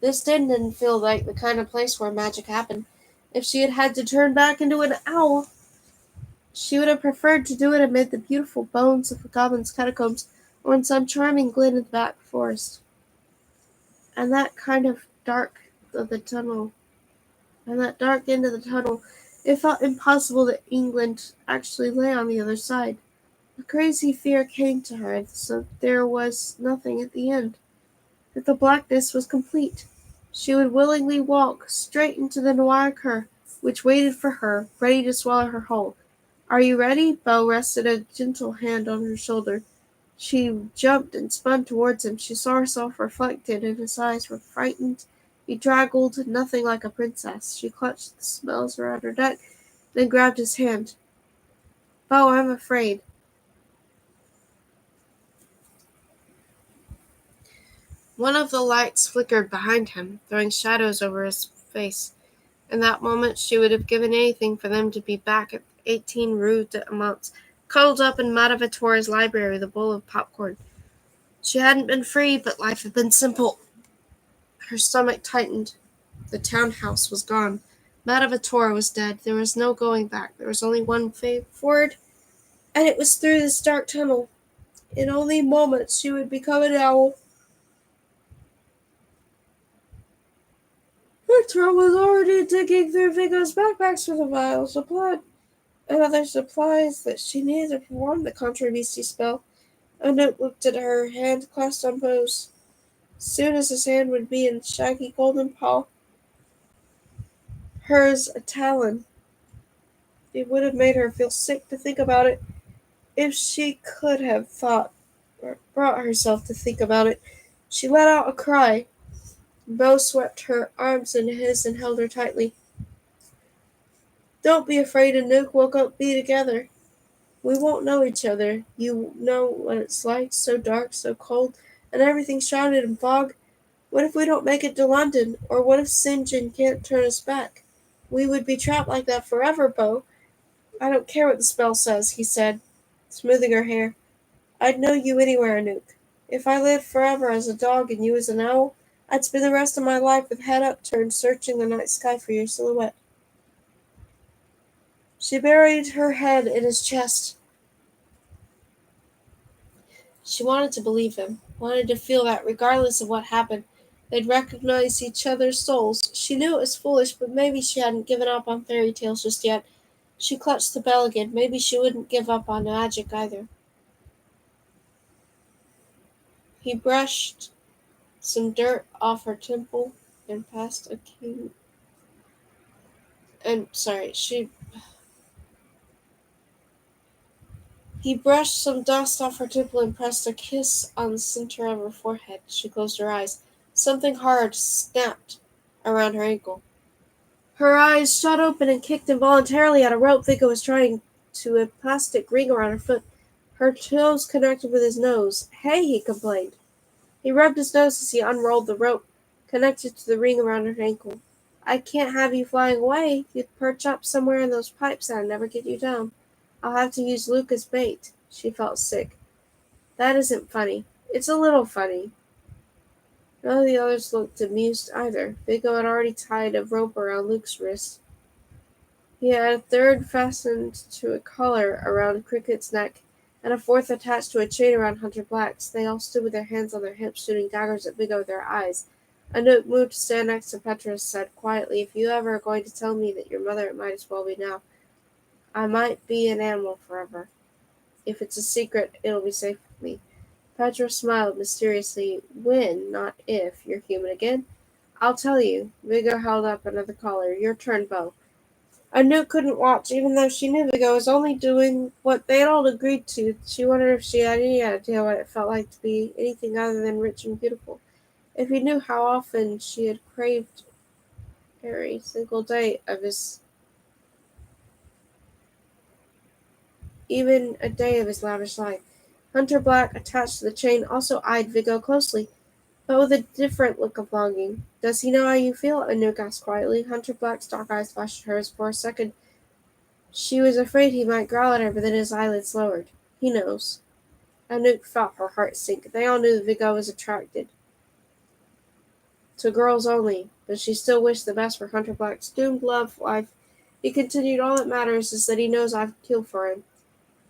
This didn't feel like the kind of place where magic happened. If she had had to turn back into an owl, she would have preferred to do it amid the beautiful bones of the goblins' catacombs, or in some charming glen in the back forest. And that dark end of the tunnel, it felt impossible that England actually lay on the other side. A crazy fear came to her that there was nothing at the end, that the blackness was complete. She would willingly walk straight into the noir current, which waited for her, ready to swallow her whole. Are you ready? Beau rested a gentle hand on her shoulder. She jumped and spun towards him. She saw herself reflected, and his eyes were frightened, bedraggled, nothing like a princess. She clutched the smells around her neck, then grabbed his hand. Beau, I'm afraid. One of the lights flickered behind him, throwing shadows over his face. In that moment she would have given anything for them to be back at 18 Rue d'Amance, cuddled up in Madame Vittore's library with a bowl of popcorn. She hadn't been free, but life had been simple. Her stomach tightened. The townhouse was gone. Madame Vittore was dead. There was no going back. There was only one way forward, And it was through this dark tunnel. In only moments she would become an owl. Her throat was already digging through Vigo's backpacks for the vials of blood and other supplies that she needed to perform the Contra Beastie spell. Anouk looked at her, hand clasped on Poe's. Soon as his hand would be in shaggy golden paw, hers a talon. It would have made her feel sick to think about it, if she could have thought or brought herself to think about it. She let out a cry. Beau swept her arms into his and held her tightly. Don't be afraid, Anouk. We'll be together. We won't know each other. You know what it's like, so dark, so cold, and everything shrouded in fog. What if we don't make it to London? Or what if St. John can't turn us back? We would be trapped like that forever, Beau. I don't care what the spell says, he said, smoothing her hair. I'd know you anywhere, Anouk. If I lived forever as a dog and you as an owl, I'd spend the rest of my life with head upturned, searching the night sky for your silhouette. She buried her head in his chest. She wanted to believe him, wanted to feel that, regardless of what happened, they'd recognize each other's souls. She knew it was foolish, but maybe she hadn't given up on fairy tales just yet. She clutched the bell again. Maybe she wouldn't give up on magic either. He brushed some dirt off her temple and passed a king. And sorry, she. He brushed some dust off her temple and pressed a kiss on the center of her forehead. She closed her eyes. Something hard snapped around her ankle. Her eyes shot open and kicked involuntarily at a rope Vigo was trying to a plastic ring around her foot. Her toes connected with his nose. Hey, he complained. He rubbed his nose as he unrolled the rope connected to the ring around her ankle. I can't have you flying away. You'd perch up somewhere in those pipes and I'd never get you down. I'll have to use Luke as bait. She felt sick. That isn't funny. It's a little funny. None of the others looked amused either. Vigo had already tied a rope around Luke's wrist. He had a third fastened to a collar around Cricket's neck, and a fourth attached to a chain around Hunter Black's. They all stood with their hands on their hips, shooting daggers at Vigo with their eyes. Anouk moved to stand next to Petra and said quietly, If you ever are going to tell me that your mother, it might as well be now. I might be an animal forever. If it's a secret, it'll be safe with me. Petra smiled mysteriously. When, not if, you're human again. I'll tell you. Vigo held up another collar. Your turn, Beau. Anouk couldn't watch, even though she knew Vigo was only doing what they had all agreed to. She wondered if she had any idea what it felt like to be anything other than rich and beautiful. If he knew how often she had craved every single day of his, even a day of his lavish life. Hunter Black, attached to the chain, also eyed Vigo closely, but with a different look of longing. Does he know how you feel? Anouk asked quietly. Hunter Black's dark eyes flashed at hers for a second. She was afraid he might growl at her, but then his eyelids lowered. He knows. Anouk felt her heart sink. They all knew that Vigo was attracted to girls only, but she still wished the best for Hunter Black's doomed love life. He continued, All that matters is that he knows I'd kill for him.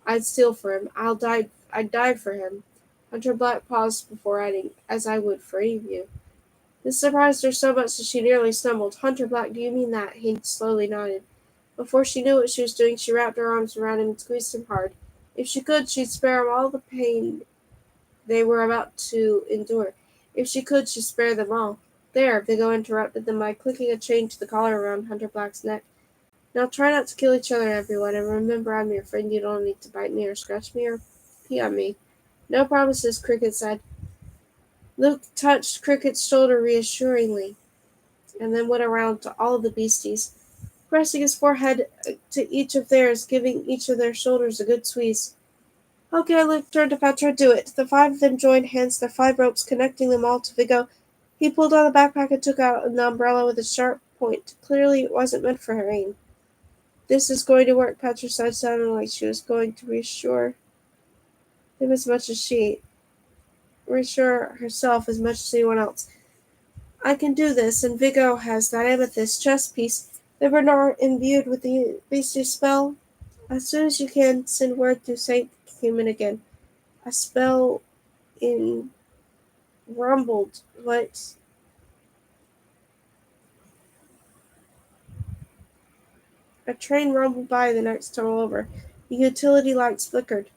I'd steal for him. I'd die for him. Hunter Black paused before adding, As I would for any of you. This surprised her so much that she nearly stumbled. Hunter Black, do you mean that? He slowly nodded. Before she knew what she was doing, she wrapped her arms around him and squeezed him hard. If she could, she'd spare him all the pain they were about to endure. If she could, she'd spare them all. There, Vigo interrupted them by clicking a chain to the collar around Hunter Black's neck. Now try not to kill each other, everyone, and remember I'm your friend. You don't need to bite me or scratch me or pee on me. No promises, Cricket said. Luke touched Cricket's shoulder reassuringly, and then went around to all of the beasties, pressing his forehead to each of theirs, giving each of their shoulders a good squeeze. Okay, Luke turned to Petra. Do it. The five of them joined hands, their 5 ropes connecting them all to Vigo. He pulled on the backpack and took out an umbrella with a sharp point. Clearly it wasn't meant for her aim. This is going to work, Petra said, sounding like she was going to reassure him as much as reassure herself as much as anyone else. I can do this, and Vigo has that amethyst chest piece that Bernard imbued with the beastly spell. As soon as you can, send word through Saint came in again. A spell in rumbled. What? A train rumbled by, the night stole over. The utility lights flickered.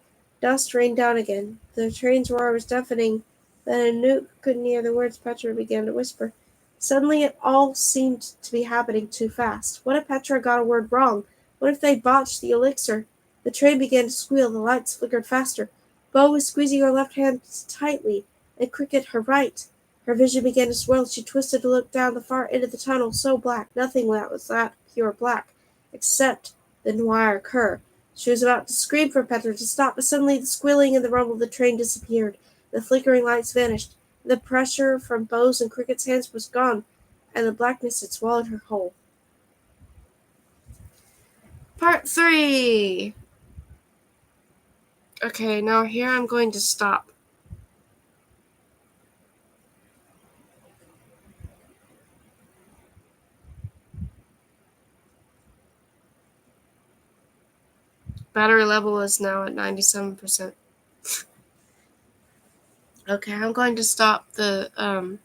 Dust rained down again. The train's roar was deafening. Then Anouk couldn't hear the words Petra began to whisper. Suddenly it all seemed to be happening too fast. What if Petra got a word wrong? What if they'd botched the elixir? The train began to squeal. The lights flickered faster. Bo was squeezing her left hand tightly, and Cricket her right. Her vision began to swirl. She twisted to look down the far end of the tunnel, so black. Nothing was that pure black except the noir cur. She was about to scream for Petra to stop, but suddenly the squealing and the rumble of the train disappeared. The flickering lights vanished. The pressure from Bo's and Cricket's hands was gone, and the blackness had swallowed her whole. Part 3! Okay, now here I'm going to stop. Battery level is now at 97%. Okay, I'm going to stop the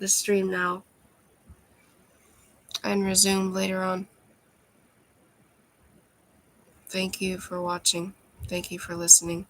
stream now and resume later on. Thank you for watching. Thank you for listening.